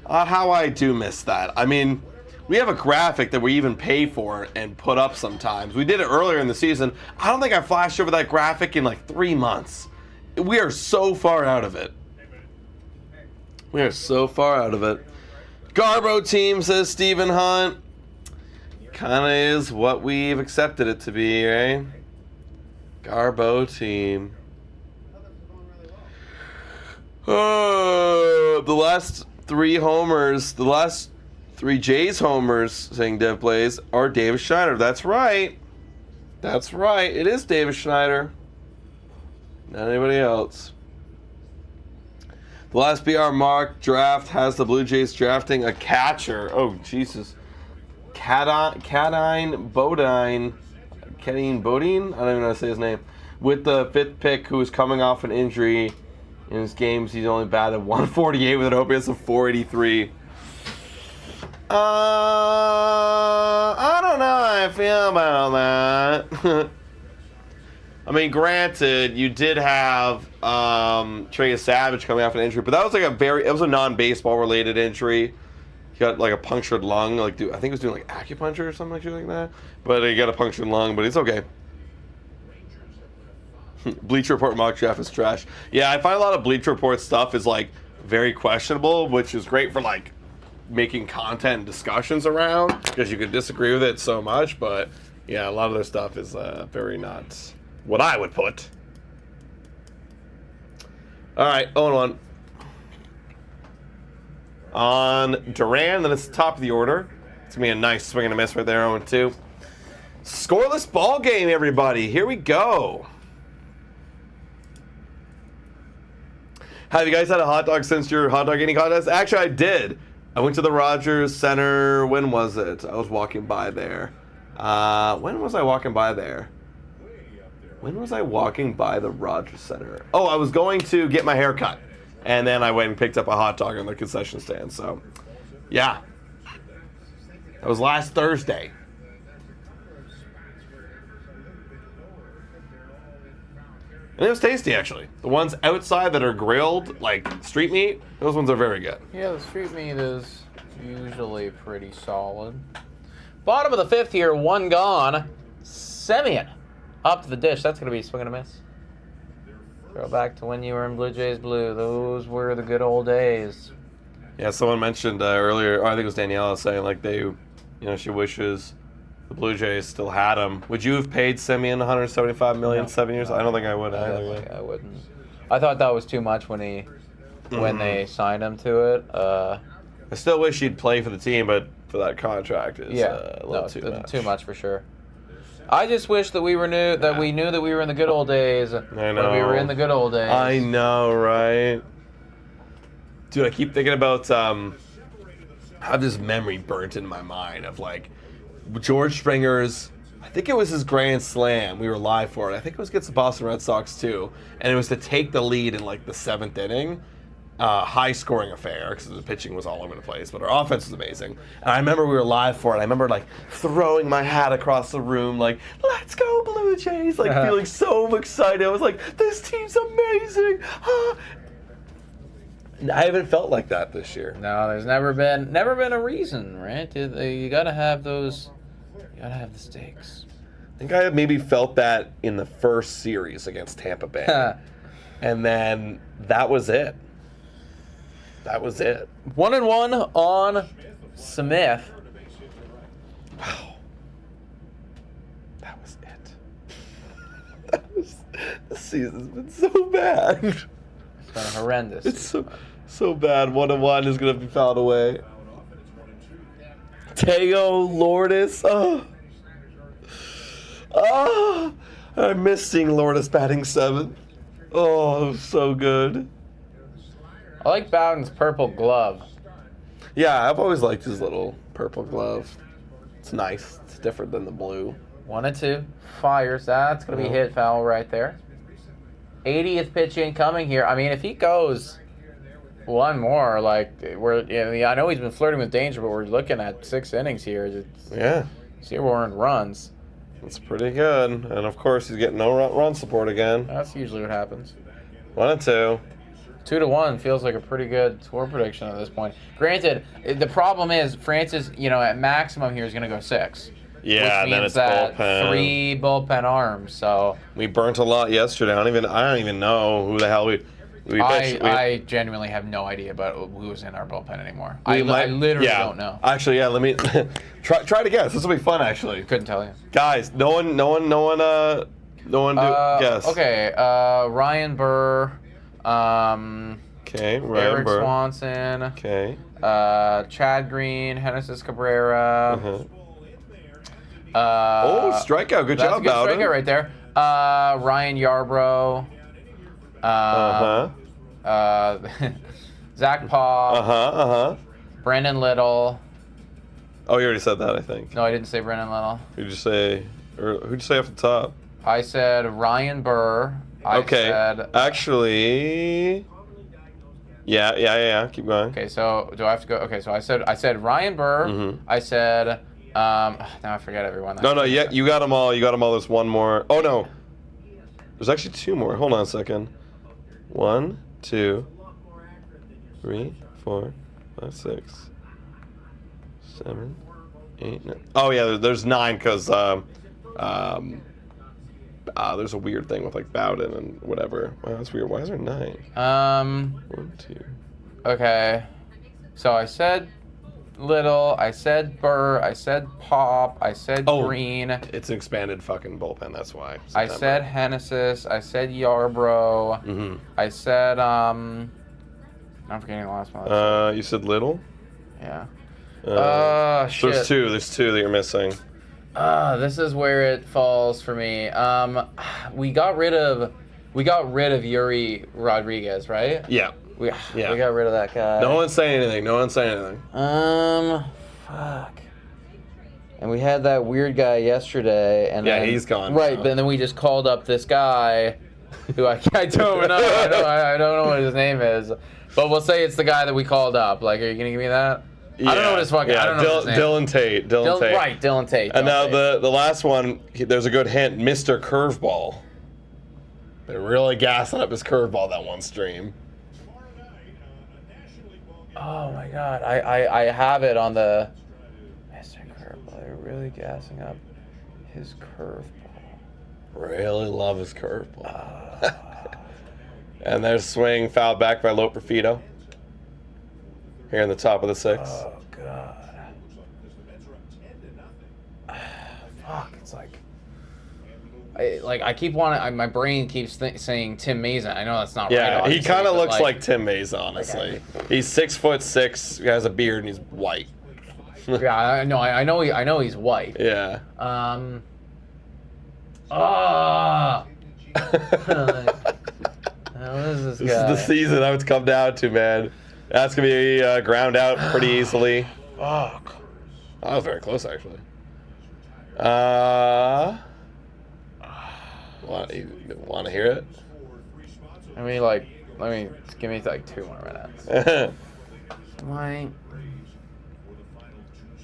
How I do miss that. I mean, we have a graphic that we even pay for and put up sometimes. We did it earlier in the season. I don't think I flashed over that graphic in like 3 months. We are so far out of it. We are so far out of it. Garbo team, says Stephen Hunt. Kind of is what we've accepted it to be, right? Garbo team. Oh, the last 3 homers, the last 3 Jays homers, saying Dev Plays, are Davis Schneider. That's right. That's right. It is Davis Schneider. Not anybody else. The last BR mock draft has the Blue Jays drafting a catcher. Oh, Jesus. Cadine Bowden. I don't even know how to say his name. With the 5th pick, who is coming off an injury. In his games, he's only batted 148 with an OPS of 483. I don't know how I feel about that. I mean, granted, you did have Trey Savage coming off an injury, but that was like it was a non-baseball related injury. He got like a punctured lung, I think he was doing like acupuncture or something like that. But he got a punctured lung, but it's okay. Bleacher Report mock draft is trash. Yeah, I find a lot of Bleacher Report stuff is like very questionable, which is great for like making content and discussions around because you could disagree with it so much, but yeah, a lot of their stuff is very not what I would put. All right, 0-1 on Duran, then it's the top of the order. It's gonna be a nice swing and a miss right there, 0-2. Scoreless ball game, everybody. Here we go. Have you guys had a hot dog since your hot dog eating contest? Actually, I did. I went to the Rogers Center. When was it? I was walking by there. When was I walking by there? When was I walking by the Rogers Center? Oh, I was going to get my hair cut. And then I went and picked up a hot dog on the concession stand. So, yeah. That was last Thursday. And it was tasty, actually. The ones outside that are grilled, like street meat, those ones are very good. Yeah, the street meat is usually pretty solid. Bottom of the 5th here, 1 gone. Semien up to the dish. That's going to be a swing and a miss. Throw back to when you were in Blue Jays blue. Those were the good old days. Yeah, someone mentioned earlier, I think it was Daniela saying like she wishes the Blue Jays still had him. Would you have paid Semien $175 million 7 years? I don't think I would either. I wouldn't. I thought that was too much when they signed him to it. I still wish he'd play for the team, but for that contract is a little too much. Too much for sure. I just wish that we knew that we were in the good old days. I know. When we were in the good old days. I know, right? Dude, I keep thinking about I have this memory burnt in my mind of like George Springer's, I think it was his grand slam. We were live for it. I think it was against the Boston Red Sox too. And it was to take the lead in like the 7th inning. High scoring affair because the pitching was all over the place, but our offense was amazing. And I remember we were live for it. I remember like throwing my hat across the room, like, let's go Blue Jays, like feeling so excited. I was like, this team's amazing. I haven't felt like that this year. No, there's never been a reason, right? You gotta have those. You gotta have the stakes. I think I maybe felt that in the first series against Tampa Bay, and then that was it. That was it. 1-1 on Smith. Wow. That was it. This season's been so bad. It's been horrendous. It's So bad. 1-1 is going to be fouled away. Teo Lourdes. Oh. Oh. I miss seeing Lourdes batting 7th. Oh, so good. I like Bowden's purple glove. Yeah, I've always liked his little purple glove. It's nice. It's different than the blue. 1-2. Fires. That's going to be hit foul right there. 80th pitch incoming here. I mean, if he goes one more, like, I know he's been flirting with danger, but we're looking at 6 innings here. Yeah. 0 earned runs. That's pretty good. And, of course, he's getting no run support again. That's usually what happens. 1-2. 2-1 feels like a pretty good score prediction at this point. Granted, the problem is Francis, at maximum here is going to go 6. Yeah, which then means it's that bullpen. 3 bullpen arms. So we burnt a lot yesterday. I don't even know who the hell we pitched. I genuinely have no idea about who was in our bullpen anymore. I literally don't know. Actually, yeah. Let me try to guess. This will be fun. Actually, Couldn't tell you. guys. No one guess. Okay. Ryan Burr. Okay, Ryan Eric Burr. Swanson. Okay. Chad Green. Genesis Cabrera. Strikeout. Good That's job, a good Bowden. strikeout right there. Ryan Yarbrough. Zach Paw. Brandon Little. Oh, you already said that, I think. No, I didn't say Brandon Little. Who'd you say off the top? I said Ryan Burr. Actually. Yeah. Keep going. Okay, so do I have to go? Okay, so I said Ryan Burr. Mm-hmm. I said. Now I forget everyone. No. Yeah, you got them all. There's one more. Oh no. There's actually 2 more. Hold on a second. 1, 2, 3, 4, 5, 6, 7, 8, 9. Oh yeah, there's 9 because there's a weird thing with like Bowden and whatever. Wow, that's weird. Why is there 9? 1, 2. Okay. So I said Little. I said Burr. I said Pop. I said Green. It's an expanded fucking bullpen. That's why. I said Genesis. I said Yarbrough. Mm-hmm. I said I'm forgetting the last one. You said Little. Yeah. Shit. There's 2. There's 2 that you're missing. This is where it falls for me. We got rid of Yuri Rodriguez, right? Yeah. We got rid of that guy. No one's saying anything. Fuck. And we had that weird guy yesterday, and then, he's gone. Right, now. but then we just called up this guy, who I don't know. I don't know what his name is, but we'll say it's the guy that we called up. Like, are you gonna give me that? I don't know what his fucking. I don't know his name. Dylan Tate. Right, Dylan Tate. And now the last one, there's a good hint. Mr. Curveball. They're really gassing up his curveball that one stream. Oh my god, I have it on the Mr. Curveball. They're really gassing up his curveball. Really love his curveball. And there's swing fouled back by Loperfido. Here in the top of the 6. Oh god. Fuck, it's like I keep wanting. My brain keeps saying Tim Mason. I know that's not right. Yeah, he kind of looks like like Tim Mays, honestly. He's 6'6", he has a beard, and he's white. Yeah, I know he's white. Yeah. What is this This guy? is the season that it's come down to, man. That's going to be ground out pretty easily. Fuck. That was very close, actually. Want to hear it? Let me give me like 2 more minutes. White.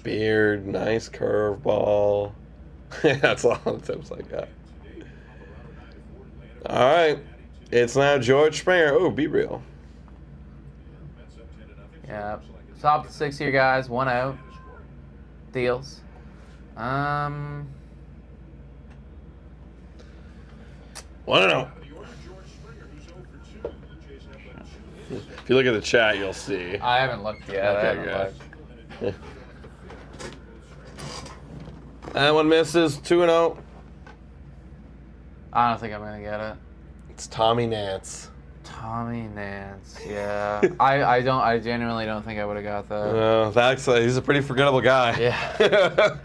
Beard, nice curveball. That's all the tips I got. All right. It's now George Springer. Oh, be real. Yeah. Top of the 6 here, guys. 1 out. Deals. Well, I don't know. If you look at the chat, you'll see. I haven't looked yet. Okay, good. That one misses. 2-0. I don't think I'm gonna get it. It's Tommy Nance. Tommy Nance, yeah. I genuinely don't think I would have got that. He's a pretty forgettable guy. Yeah.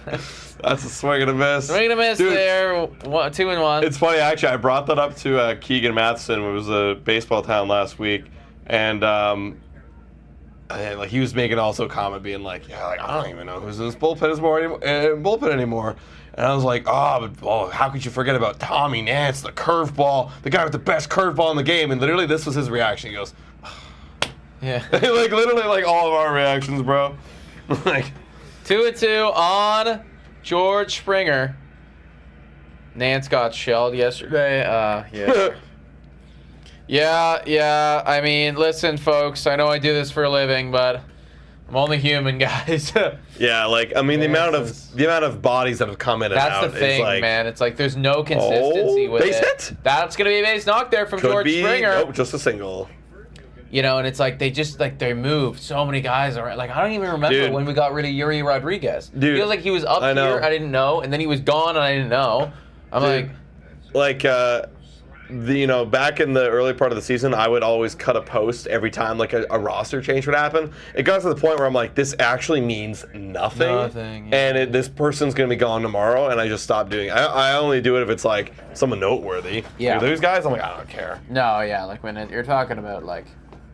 That's a swing and a miss. Swing and a miss. Dude, there. 2-1. It's funny, actually. I brought that up to Keegan Matheson, who was a baseball town last week, and like he was making also a comment being like, yeah, like I don't even know who's in this bullpen anymore. And I was like, how could you forget about Tommy Nance, the curveball, the guy with the best curveball in the game? And literally, this was his reaction. He goes, yeah. like literally, like all of our reactions, bro. Like 2-2 on George Springer. Nance got shelled yesterday. Yeah. Yeah. I mean, listen, folks. I know I do this for a living, but I'm only human, guys. Yeah, like I mean, the amount of bodies that have come in and out. That's the thing, like, man. It's like there's no consistency with base it. hit. That's gonna be a base knock there from George Springer. Nope, just a single. You know, and it's like they moved so many guys around. Like I don't even remember when we got rid of Yuri Rodriguez. Dude, feels like he was up here, I didn't know, and then he was gone, and I didn't know. Back in the early part of the season, I would always cut a post every time like a roster change would happen. It got to the point where I'm like, this actually means nothing. Yeah. And this person's going to be gone tomorrow, and I just stopped doing it. I only do it if it's like someone noteworthy. Yeah. Those guys, I'm like, I don't care. No, yeah, like when you're talking about like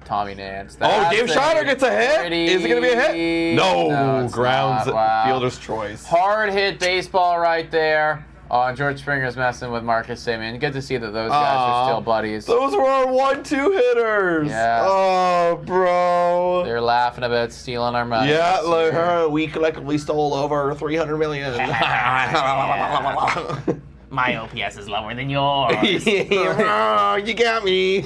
Tommy Nance. Dave Schneider gets a hit? Is it going to be a hit? No, grounds, fielder's choice. Hard hit baseball right there. Oh, and George Springer's messing with Marcus Semien. Good to see that those guys are still buddies. Those were our 1-2 hitters. Yeah. Oh, bro. They're laughing about stealing our money. Yeah, like we collectively stole over $300 million. My OPS is lower than yours. You got me.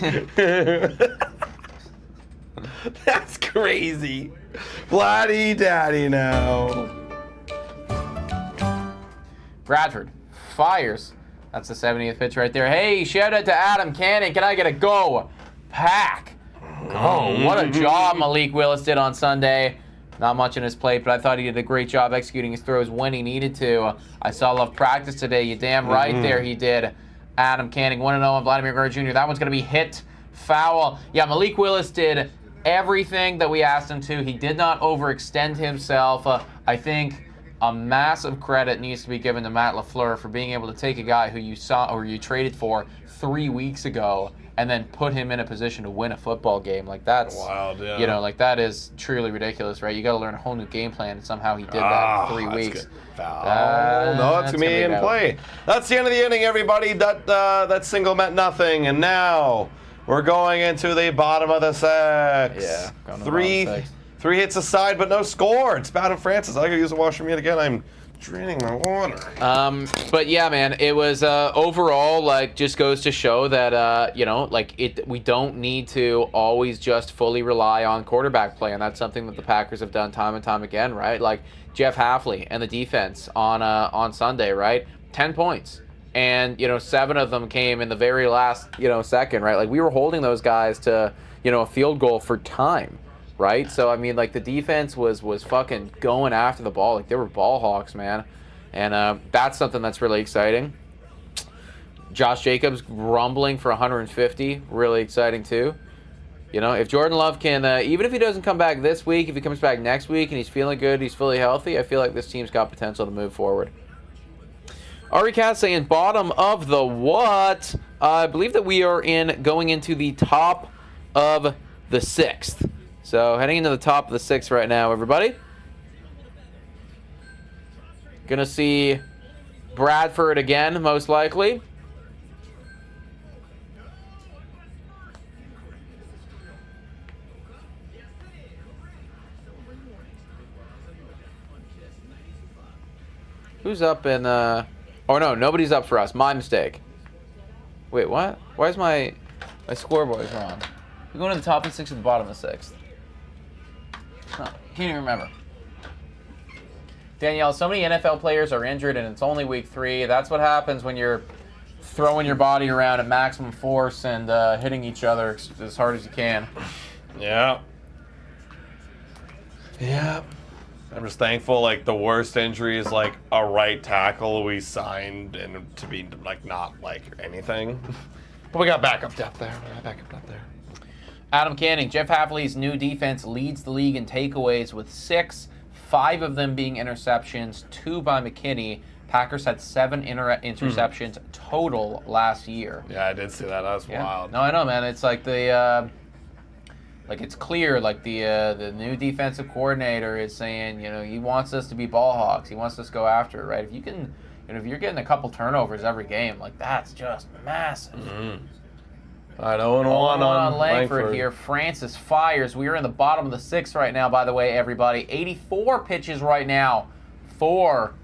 That's crazy. Vladdy daddy now. Bradford fires. That's the 70th pitch right there. Hey, shout out to Adam Cannon. Can I get a go? Pack. Go. What a job Malik Willis did on Sunday. Not much in his plate, but I thought he did a great job executing his throws when he needed to. I saw love practice today. You damn right there he did. Adam Canning, 1-0 on Vladimir Guerrero Jr. That one's going to be hit foul. Yeah, Malik Willis did everything that we asked him to. He did not overextend himself. I think a massive credit needs to be given to Matt LaFleur for being able to take a guy who you saw or you traded for 3 weeks ago and then put him in a position to win a football game. Like that's wild, yeah. You know, like that is truly ridiculous, right? You got to learn a whole new game plan, and somehow he did that in 3 weeks. No, it's gonna be in play. That's the end of the inning, everybody. That single meant nothing, and now we're going into the bottom of the sixth. Yeah, going to the three. bottom of the sixth. 3 hits aside, but no score. It's Bowden Francis. I gotta use the washroom yet again. I'm draining my water. But yeah, man, it was overall like just goes to show that we don't need to always just fully rely on quarterback play, and that's something that the Packers have done time and time again, right? Like Jeff Hafley and the defense on Sunday, right? 10 points. And 7 of them came in the very last second, right? Like we were holding those guys to a field goal for time. Right? So, I mean, like, the defense was fucking going after the ball. Like, they were ball hawks, man. And that's something that's really exciting. Josh Jacobs rumbling for 150. Really exciting, too. If Jordan Love can, even if he doesn't come back this week, if he comes back next week and he's feeling good, he's fully healthy, I feel like this team's got potential to move forward. Ari Cat saying bottom of the what? I believe that we are going into the top of the 6th. So heading into the top of the 6th right now, everybody. Gonna see Bradford again, most likely. Who's up in oh no, nobody's up for us. My mistake. Wait, what? Why is my scoreboard wrong? We're going to the top of the 6th or the bottom of the 6th. Huh, can't even remember. Danielle, so many NFL players are injured and it's only week 3. That's what happens when you're throwing your body around at maximum force and hitting each other as hard as you can. Yeah. Yeah. I'm just thankful, like, the worst injury is, like, a right tackle we signed and to be, like, not, like, anything. But we got backup depth there. Adam Canning, Jeff Hafley's new defense leads the league in takeaways with 6, 5 of them being interceptions, 2 by McKinney. Packers had 7 interceptions total last year. Yeah, I did see that. That was wild. No, I know, man. It's like it's clear, like the new defensive coordinator is saying, he wants us to be ball hawks. He wants us to go after it, right? If you can, if you're getting a couple turnovers every game, like that's just massive. Mm-hmm. All right, 0-1 on Langford here. Francis fires. We are in the bottom of the 6th right now, by the way, everybody. 84 pitches right now for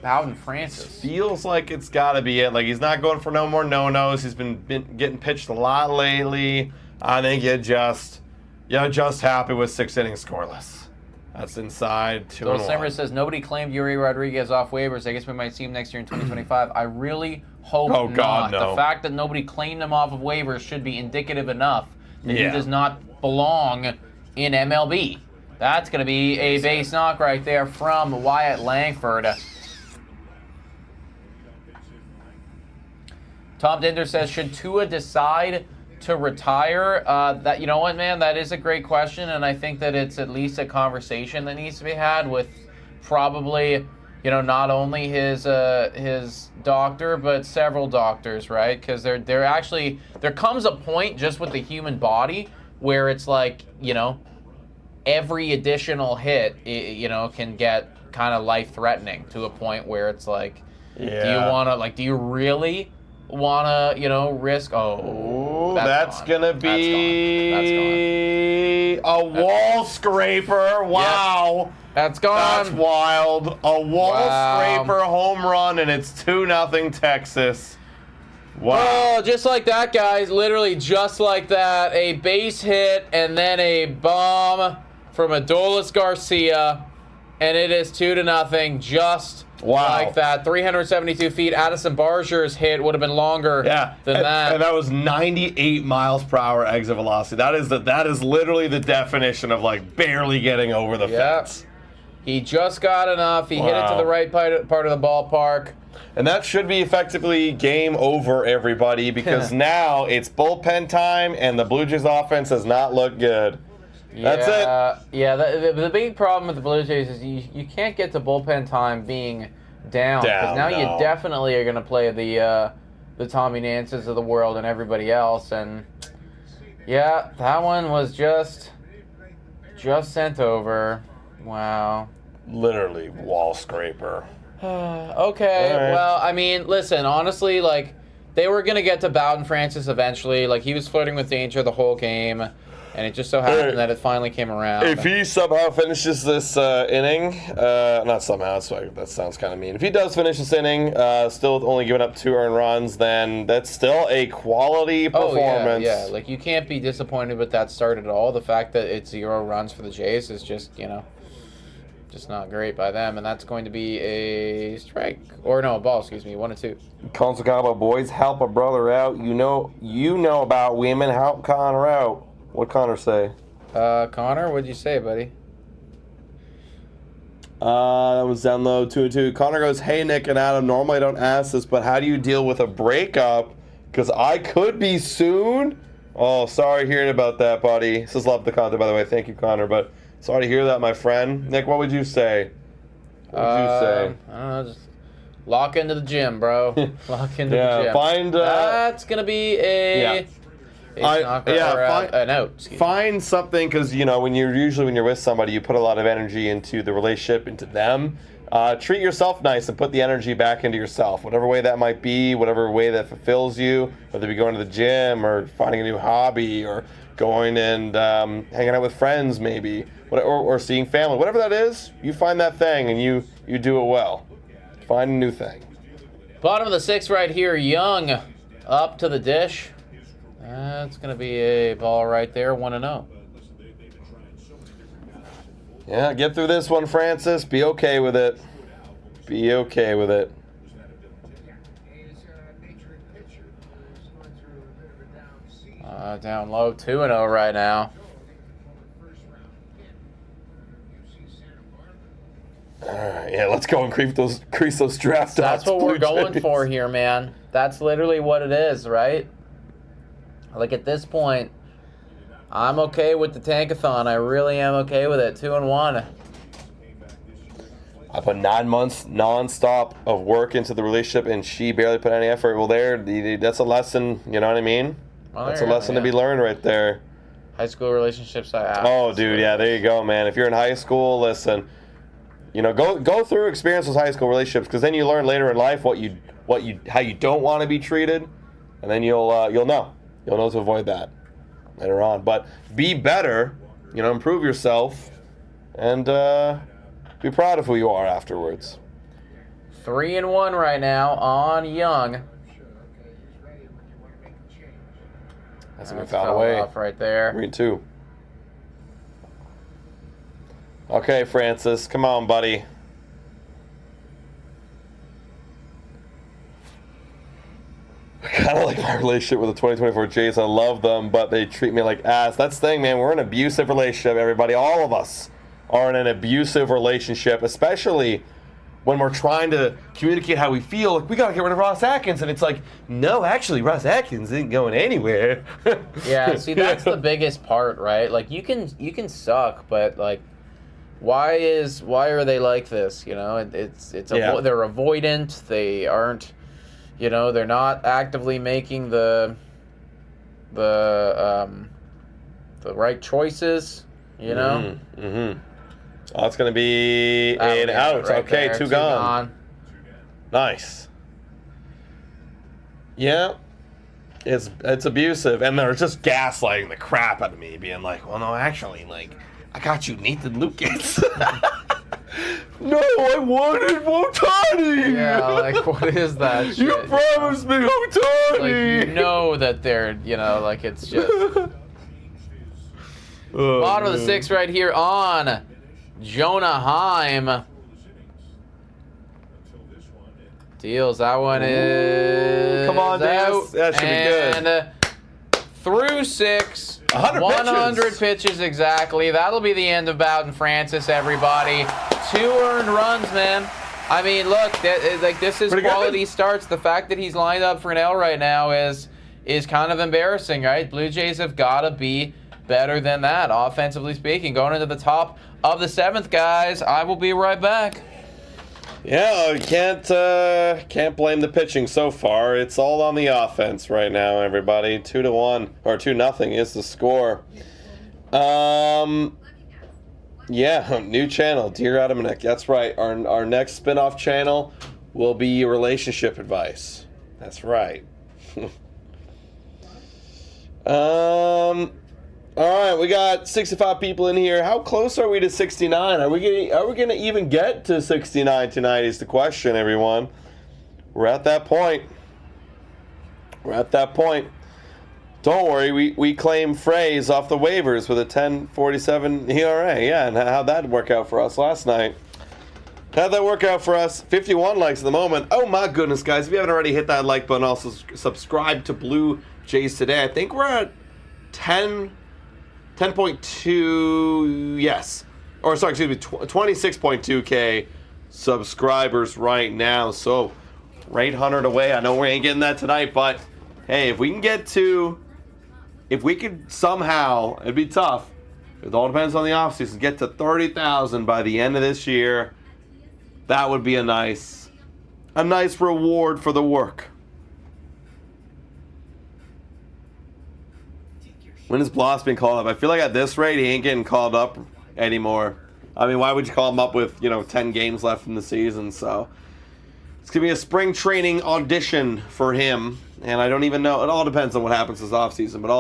Bowden Francis. Feels like it's got to be it. Like, he's not going for no more no-nos. He's been getting pitched a lot lately. I think you're just happy with 6 innings scoreless. That's inside 2-1. Bill Simmers says, nobody claimed Yuri Rodriguez off waivers. I guess we might see him next year in 2025. I really hope not. God, no. The fact that nobody claimed him off of waivers should be indicative enough that he does not belong in MLB. That's going to be a base knock right there from Wyatt Langford. Tom Dinder says, should Tua decide to retire? That, you know what, man, that is a great question, and I think that it's at least a conversation that needs to be had with probably, not only his doctor, but several doctors, right? Because there comes a point just with the human body where it's like, every additional hit, can get kind of life-threatening to a point where it's like, do you really want to, risk? That's going to be a wall scraper. Wow. Yep. That's gone. That's wild. A wall scraper home run, and it's 2-0 Texas. Wow. Oh, just like that, guys. Literally just like that. A base hit and then a bomb from Adolis Garcia, and it is 2-0. Just like that. 372 feet. Addison Barger's hit would have been longer than that. And that was 98 miles per hour exit velocity. That is literally the definition of like barely getting over the fence. He just got enough. He hit it to the right part of the ballpark. And that should be effectively game over, everybody, because now it's bullpen time and the Blue Jays offense does not look good. That's it. Yeah, the big problem with the Blue Jays is you can't get to bullpen time being down. Because now you definitely are going to play the Tommy Nances of the world and everybody else. And, yeah, that one was just sent over. Wow. Literally wall scraper. Okay, right. Well, I mean, listen, honestly, like, they were going to get to Bowden Francis eventually. Like, he was flirting with danger the whole game. And it just so happened that it finally came around. If he somehow finishes this inning, not somehow, that sounds kind of mean. If he does finish this inning, still only giving up 2 earned runs, then that's still a quality performance. Yeah. Like, you can't be disappointed with that start at all. The fact that it's 0 runs for the Jays is just, just not great by them. And that's going to be a strike. Or no, a ball, 1-2. Consul Combo, boys, help a brother out. You know about women, help Connor out. What'd Connor say? Connor, what'd you say, buddy? That was down low, 2-2. Connor goes, hey, Nick and Adam, normally I don't ask this, but how do you deal with a breakup? Because I could be soon. Oh, sorry hearing about that, buddy. This is love the content, by the way. Thank you, Connor, but sorry to hear that, my friend. Nick, what would you say? What would you say? I don't know, just lock into the gym, bro. Lock into the gym. That's going to be a... an out. Find something, because when you're with somebody, you put a lot of energy into the relationship, into them. Treat yourself nice and put the energy back into yourself, whatever way that might be, whatever way that fulfills you, whether it be going to the gym or finding a new hobby or going and hanging out with friends maybe, or seeing family, whatever that is. You find that thing and you do it well. Find a new thing. Bottom of the 6th right here, Young up to the dish. That's going to be a ball right there, 1-0. Yeah, get through this one, Francis. Be okay with it. Be okay with it. Down low, 2-0 right now. Yeah, let's go and crease those draft odds. That's what we're going for here, man. That's literally what it is, right? Like, at this point, I'm okay with the tankathon. I really am okay with it. 2-1. I put 9 months non-stop of work into the relationship, and she barely put any effort. Well, that's a lesson, you know what I mean? Well, that's a lesson to be learned right there. High school relationships I have. Oh, dude, yeah, there you go, man. If you're in high school, listen, you know, go through experience with high school relationships, because then you learn later in life how you don't want to be treated, and then you'll know to avoid that later on. But be better, you know, improve yourself, and be proud of who you are afterwards. 3-1 right now on Young. That's been fouled away. Off right there. Green 2. Okay, Francis, come on, buddy. I kind of like my relationship with the 2024 Jays. I love them, but they treat me like ass. That's the thing, man. We're in an abusive relationship, everybody. All of us are in an abusive relationship, especially when we're trying to communicate how we feel. Like, we got to get rid of Ross Atkins. And it's like, no, actually, Ross Atkins isn't going anywhere. Yeah, see, that's the biggest part, right? Like, you can suck, but, like, why are they like this? You know, they're avoidant. They aren't, you know, they're not actively making the right choices, you know? Mm-hmm. Oh, it's going to be an out. Right okay, there. two gone. Nice. Yeah. It's abusive. And they're just gaslighting the crap out of me, being like, well, no, actually, like, I got you Nathan Lucas. No, I wanted Otani. Yeah, like, what is that shit? You promised me Otani. Like, you know that they're, you know, like, it's just... Bottom of the 6th right here on Jonah Heim. Deals. That one is come on, out. That should be good. And through 6. 100 pitches exactly. That'll be the end of Bowden Francis, everybody. 2 earned runs, man. I mean, look, this is pretty quality good. starts. The fact that he's lined up for an L right now is kind of embarrassing, right? Blue Jays have got to be better than that, offensively speaking. Going into the top of the 7th, guys. I will be right back. Yeah, you can't blame the pitching so far. It's all on the offense right now, everybody. 2-1 or 2-0 is the score. Yeah, new channel, Dear Adam and Nick. That's right. Our next spin-off channel will be relationship advice. That's right. All right, we got 65 people in here. How close are we to 69? Are we gonna even get to 69 tonight is the question, everyone. We're at that point. Don't worry, we claim Fraze off the waivers with a 10.47 ERA. Yeah, and how'd that work out for us last night? How'd that work out for us? 51 likes at the moment. Oh my goodness, guys. If you haven't already hit that like button, also subscribe to Blue Jays Today. I think we're at 10.2, yes. Or sorry, excuse me, 26.2K subscribers right now. So, 800 away. I know we ain't getting that tonight, but hey, if we could somehow, it'd be tough. It all depends on the offseason. Get to 30,000 by the end of this year. That would be a nice reward for the work. When is Bloss being called up? I feel like at this rate, he ain't getting called up anymore. I mean, why would you call him up with, 10 games left in the season? So it's going to be a spring training audition for him. And I don't even know. It all depends on what happens this offseason. But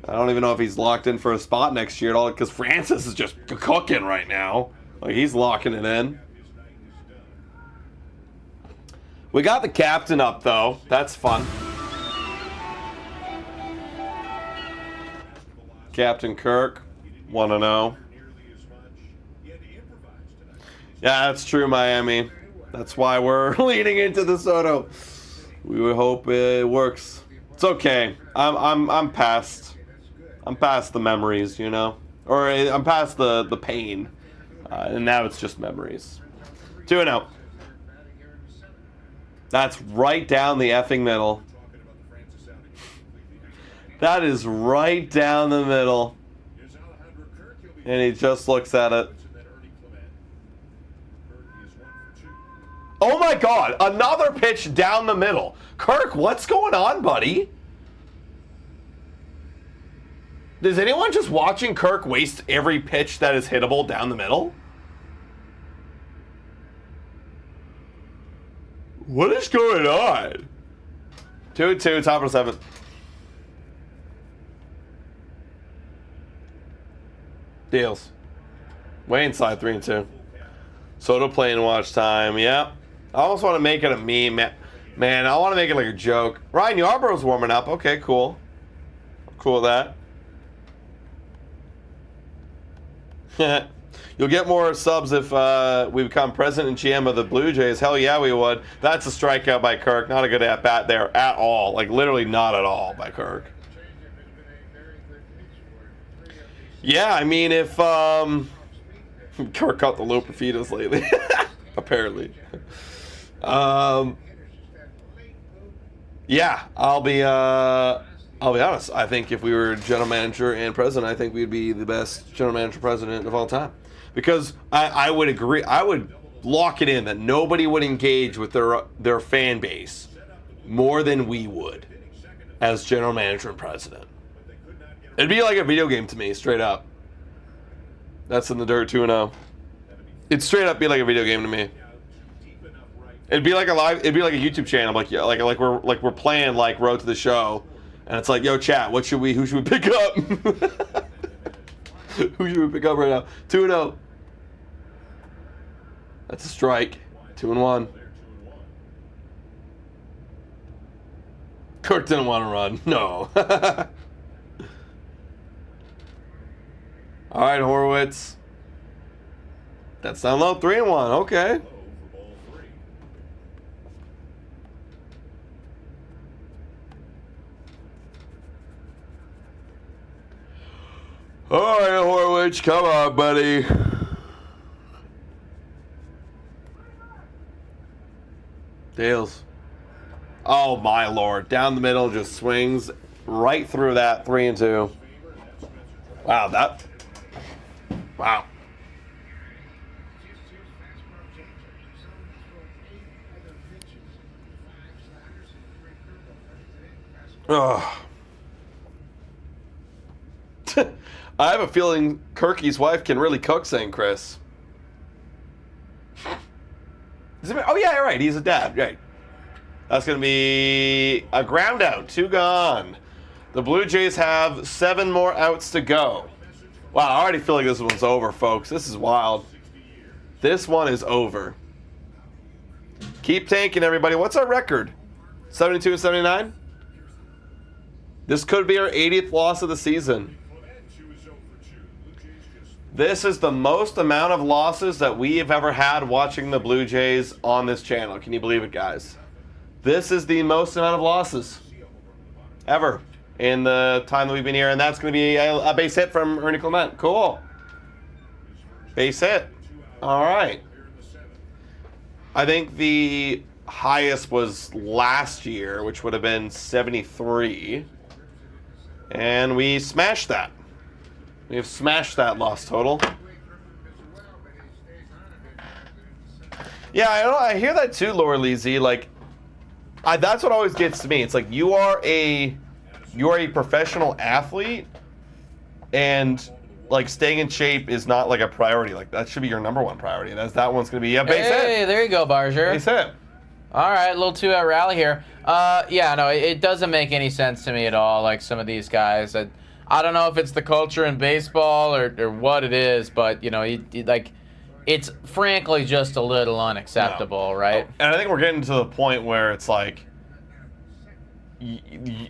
I don't even know if he's locked in for a spot next year at all. Because Francis is just cooking right now. Like, he's locking it in. We got the captain up, though. That's fun. Captain Kirk, 1-0. Yeah, that's true, Miami. That's why we're leading into the Soto. We would hope it works. It's okay. I'm past the memories, or I'm past the pain, and now it's just memories. 2-0. That's right down the effing middle. That is right down the middle. And he just looks at it. Oh my God, another pitch down the middle. Kirk, what's going on, buddy? Is anyone just watching Kirk waste every pitch that is hittable down the middle? What is going on? 2-2, top of the 7th. Deals. Way inside 3-2. Soda playing watch time. Yep. I almost want to make it a meme. Man, I want to make it like a joke. Ryan Yarborough's warming up. Okay, cool. I'm cool with that. You'll get more subs if we become president and GM of the Blue Jays. Hell yeah, we would. That's a strikeout by Kirk. Not a good at-bat there at all. Like, literally not at all by Kirk. Yeah, I mean, if Kirk caught the low Perfidas lately, apparently. Yeah, I'll be honest. I think if we were general manager and president, I think we'd be the best general manager president of all time. Because I would agree. I would lock it in that nobody would engage with their fan base more than we would as general manager and president. It'd be like a video game to me, straight up. That's in the dirt 2-0. It'd straight up be like a video game to me. It'd be like a YouTube channel, like we're playing like Road to the Show, and it's like, yo, chat, who should we pick up? Who should we pick up right now? 2-0. That's a strike. 2-1. Kirk didn't want to run. No. All right, Horowitz. That's down low. 3-1. Okay. All right, Horowitz, come on, buddy. Dales. Oh, my Lord. Down the middle, just swings right through that. 3-2. Wow, wow. Ugh. I have a feeling Kirky's wife can really cook, saying Chris. Oh, yeah, right. He's a dad. Right. That's going to be a ground out. 2 gone. The Blue Jays have 7 more outs to go. Wow, I already feel like this one's over, folks. This is wild. This one is over. Keep tanking, everybody. What's our record? 72 and 79? This could be our 80th loss of the season. This is the most amount of losses that we have ever had watching the Blue Jays on this channel. Can you believe it, guys? This is the most amount of losses ever in the time that we've been here, and that's going to be a base hit from Ernie Clement. Cool. Base hit. All right. I think the highest was last year, which would have been 73, and we smashed that. We have smashed that loss total. Yeah, I hear that too, Laura Leezy. Like, that's what always gets to me. It's like you are a professional athlete, and like staying in shape is not like a priority. Like that should be your number 1 priority. That one's gonna be a base hit. Hey, there you go, Barger. Base hit. All right, a little 2-out rally here. Yeah, no, it doesn't make any sense to me at all. Like some of these guys, I don't know if it's the culture in baseball or what it is, but you know, it's frankly just a little unacceptable, right? And I think we're getting to the point where it's like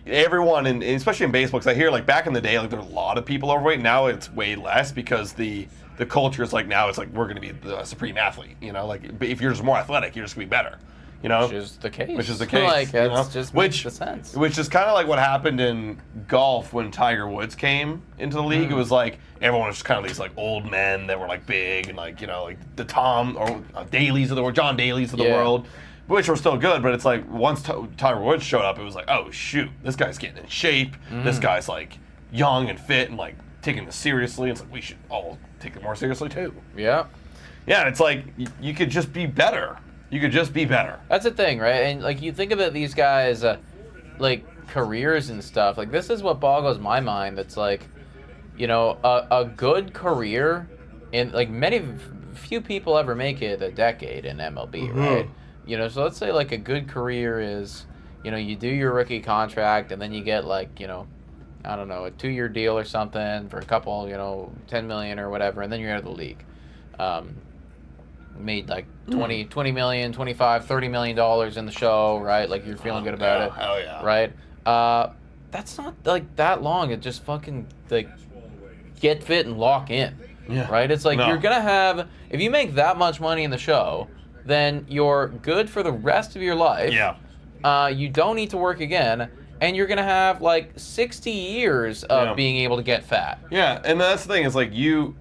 everyone, and especially in baseball, because I hear like back in the day, like there were a lot of people overweight. Now it's way less because the culture is like now it's like we're going to be the supreme athlete. You know, like if you're just more athletic, you're just going to be better. You know, which is the case. you Like know? just makes the sense. Which is kind of like what happened in golf when Tiger Woods came into the league. It was like everyone was just kind of these like old men that were like big and like, you know, like the Tom or Dailies of the world, John Dailies of the world. which were still good, but it's like once Tiger Woods showed up, it was like, oh shoot, this guy's getting in shape. This guy's like young and fit and like taking this seriously. It's like we should all take it more seriously too. Yeah. Yeah, it's like you could just be better. You could just be better. That's the thing, right? And like you think about these guys, like careers and stuff. Like this is what boggles my mind. That's like, a good career, in like few people ever make it a decade in MLB, right? So let's say like a good career is, you do your rookie contract and then you get like, I don't know, a 2-year deal or something for a couple, $10 million or whatever, and then you're out of the league. Made like 20 million, 25, $30 million in the show, right? Like you're feeling good about it. Hell yeah. Right? That's not like that long. It just fucking like get fit and lock in. Yeah. Right? It's like you're going to have, if you make that much money in the show, then you're good for the rest of your life. Yeah. You don't need to work again, and you're going to have like 60 years of being able to get fat. Yeah, and that's the thing, is like you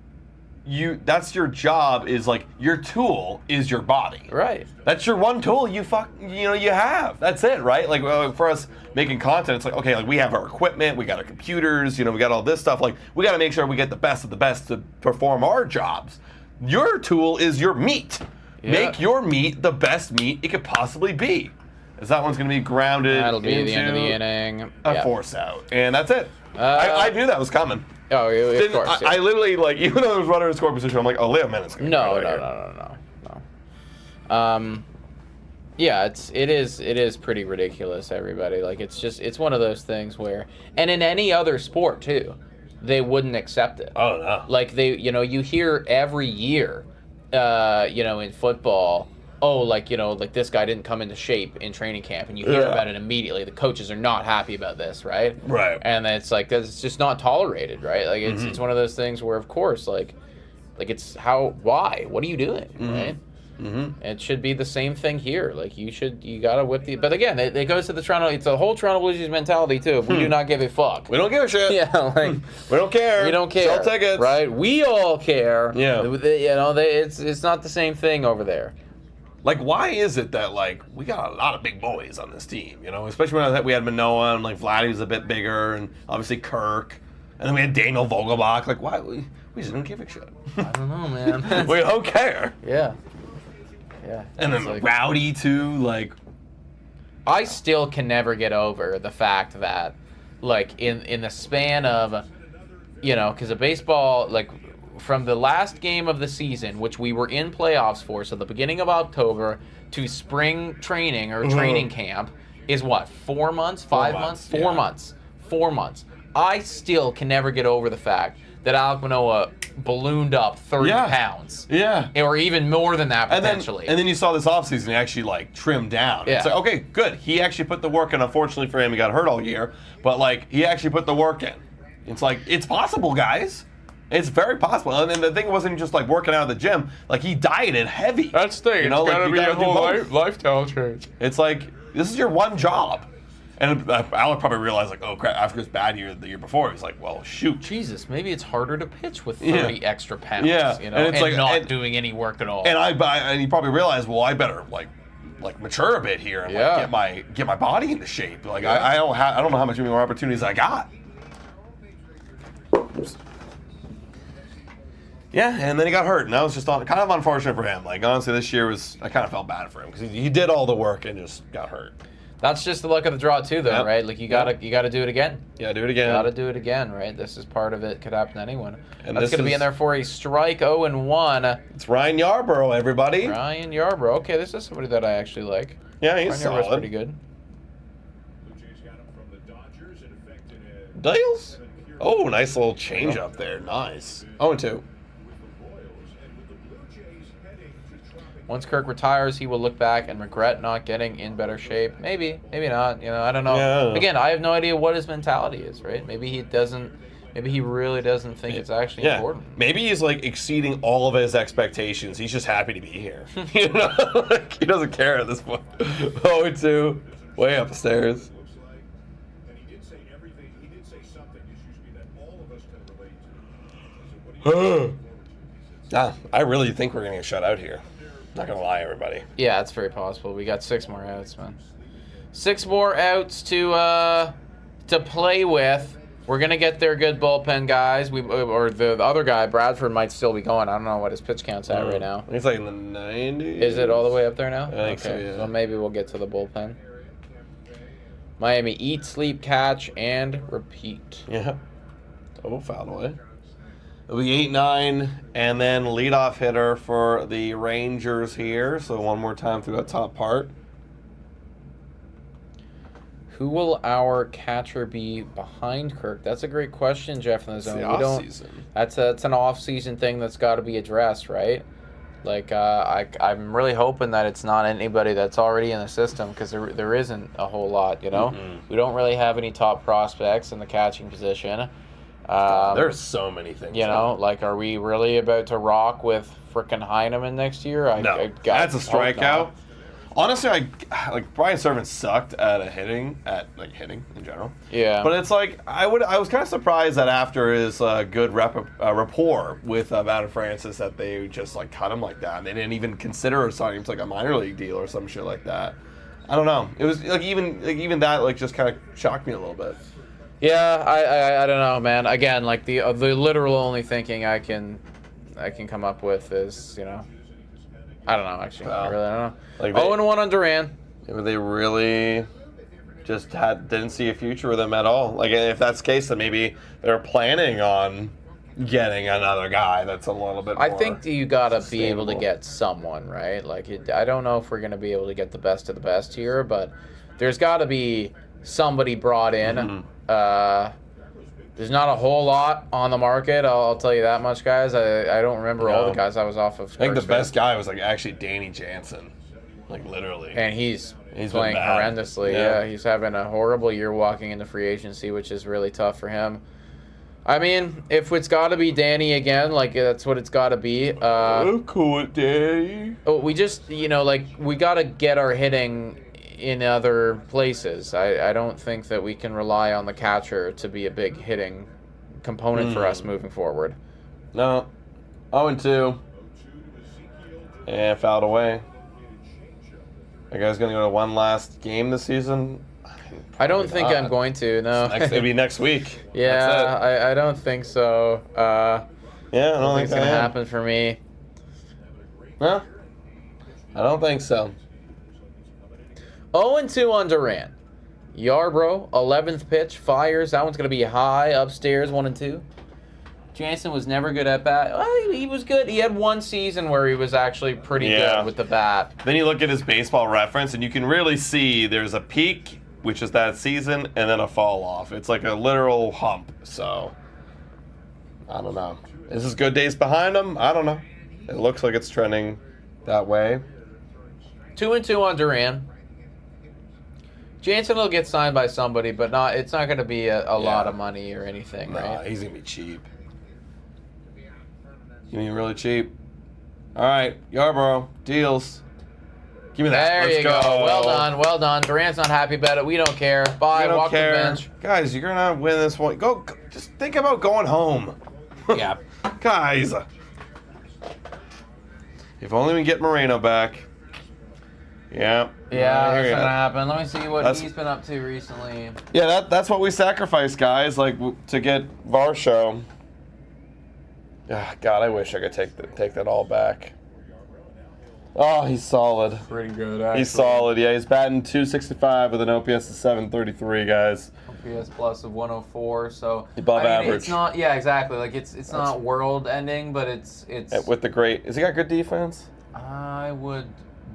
that's your job, is like your tool is your body. Right. That's your one tool you have. That's it, right? Like for us making content, it's like, okay, like we have our equipment, we got our computers, we got all this stuff. Like we got to make sure we get the best of the best to perform our jobs. Your tool is your meat. Yeah. Make your meat the best meat it could possibly be. As that one's going to be grounded That'll be into the end of the inning. a force out. And that's it. I knew that was coming. Oh, of course. I literally, like, even though it was runner in score position, I'm like, oh, Leo Menon's going to No. Yeah, it is pretty ridiculous, everybody. Like, it's one of those things where, and in any other sport, too, they wouldn't accept it. Oh, no. Like, you hear every year, in football, like this guy didn't come into shape in training camp, and you hear about it immediately. The coaches are not happy about this, right? Right. And it's like, it's just not tolerated, right? Like, it's one of those things where, of course, like it's why? What are you doing, right? Mm-hmm. It should be the same thing here. Like, you gotta whip but again, it goes to it's the whole Toronto Blue Jays mentality, too. We do not give a fuck. We don't give a shit. Yeah, like, we don't care. We don't care. Sell tickets. Right? We all care. Yeah. It's not the same thing over there. Like, why is it that, like, we got a lot of big boys on this team, Especially when we had Manoah, and, like, Vladdy was a bit bigger, and obviously Kirk, and then we had Daniel Vogelbach. Like, why? We just don't give a shit. I don't know, man. We don't care. Yeah. Yeah. And then like, Rowdy, too, like... I still can never get over the fact that, like, in the span of, because of baseball, like... From the last game of the season, which we were in playoffs for, so the beginning of October, to spring training or training camp, is what, 4 months? 5 months? 4 months. 4 months. I still can never get over the fact that Alek Manoah ballooned up 30 pounds. Yeah. Or even more than that, potentially. And then you saw this offseason, he actually, like, trimmed down. Yeah. It's like, okay, good. He actually put the work in. Unfortunately for him, he got hurt all year. But, like, he actually put the work in. It's like, it's possible, guys. It's very possible. And then the thing wasn't just like working out at the gym. Like, he dieted heavy. That's the thing. It's gotta be a whole lifestyle change. It's like, this is your one job. And Alec probably realized, like, oh crap, after his bad year the year before, he's like, well, shoot. Jesus, maybe it's harder to pitch with 30 extra pounds. Yeah. And it's not doing any work at all. And he probably realized, well, I better like mature a bit here and like, get my body into shape. Like, I don't know how much more opportunities I got. Oops. Yeah, and then he got hurt, and that was just kind of unfortunate for him. Like, honestly, this year I kind of felt bad for him because he did all the work and just got hurt. That's just the luck of the draw too, though, right? Like, you gotta do it again. Yeah, do it again. You gotta do it again, right? This is part of it. Could happen to anyone. And that's gonna be in there for a strike 0-1. It's Ryan Yarbrough, everybody. Ryan Yarbrough. Okay, this is somebody that I actually like. Yeah, he's solid. Ryan Yarbrough's pretty good. Dales? Oh, nice little change up there. Nice. 0-2. Once Kirk retires, he will look back and regret not getting in better shape. Maybe, maybe not. I don't know. Yeah. Again, I have no idea what his mentality is, right? Maybe he really doesn't think it's actually important. Maybe he's like exceeding all of his expectations. He's just happy to be here. Like, he doesn't care at this point. 0-2, way upstairs. I really think we're gonna get shut out here. Not gonna lie, everybody. Yeah, it's very possible. We got 6 more outs, man. 6 more outs to play with. We're gonna get their good bullpen guys. Or the other guy, Bradford, might still be going. I don't know what his pitch count's at right now. He's like in the 90s. Is it all the way up there now? I think so, yeah. So maybe we'll get to the bullpen. Miami, eat, sleep, catch, and repeat. Yeah. Oh, fouled away. It'll be 8-9, and then leadoff hitter for the Rangers here. So one more time through that top part. Who will our catcher be behind Kirk? That's a great question, Jeff in the zone. It's the off-season. That's an off-season thing that's got to be addressed, right? Like, I'm really hoping that it's not anybody that's already in the system, because there isn't a whole lot, you know? We don't really have any top prospects in the catching position. There's so many things. You know, like, are we really about to rock with frickin' Heineman next year? No, that's a strikeout. Honestly, like Brian Servant sucked at hitting in general. Yeah. But it's like I was kind of surprised that after his good rapport with Adam Francis that they just like cut him like that. And they didn't even consider signing him to like a minor league deal or some shit like that. I don't know. It was like even that like just kind of shocked me a little bit. Yeah, I don't know, man. Again, like the literal only thinking I can come up with is, you know, I don't know, actually. I really don't know. Like 0-1 on Duran. They really just didn't see a future with him at all. Like, if that's the case, then maybe they're planning on getting another guy that's a little bit more I think you got to be able to sustainable. get someone, right? Like, I don't know if we're going to be able to get the best of the best here, but there's got to be somebody brought in. There's not a whole lot on the market, I'll tell you that much, guys. I don't remember all the guys I was off of. I think the best guy was like actually Danny Jansen, like literally. And he's been playing bad. horrendously. Yeah, he's having a horrible year walking into free agency, which is really tough for him. I mean, if it's got to be Danny again, like that's what it's got to be. I'm cool with Danny. We just, you know, like we got to get our hitting in other places. I don't think that we can rely on the catcher to be a big hitting component for us moving forward. No. 0-2. And fouled away. Are you guys going to go to one last game this season? I don't think I'm going to, no. It'll be next week. Yeah, That's it. I don't think so. Yeah, I don't think it's going to happen for me. No, I don't think so. 0-2 on Durant. Yarbrough, 11th pitch, fires. That one's going to be high, upstairs, 1-2. Jansen was never good at bat. Well, he was good. He had one season where he was actually pretty good with the bat. Then you look at his baseball reference, and you can really see there's a peak, which is that season, and then a fall off. It's like a literal hump. So, I don't know. Is this good days behind him? I don't know. It looks like it's trending that way. 2-2 on Durant. Jansen will get signed by somebody, but it's not going to be a lot of money or anything, right? He's going to be cheap. You mean really cheap? All right, Yarbrough, deals. Give me that. There Let's you go. Well done. Durant's not happy about it. We don't care. Bye. Walk the bench. Guys, you're going to win this one. Go. Just think about going home. Yeah. Guys. If only we get Moreno back. Yeah. Yeah, that's gonna happen. Let me see what he's been up to recently. Yeah, that's what we sacrifice, guys. Like to get Varsho. God, I wish I could take that all back. Oh, he's solid. Pretty good, actually. He's solid. Yeah, he's batting .265 with an OPS of .733, guys. OPS plus of 104, so above average. It's not. Yeah, exactly. Like it's not world ending, but it's. With the great. Has he got good defense? I would.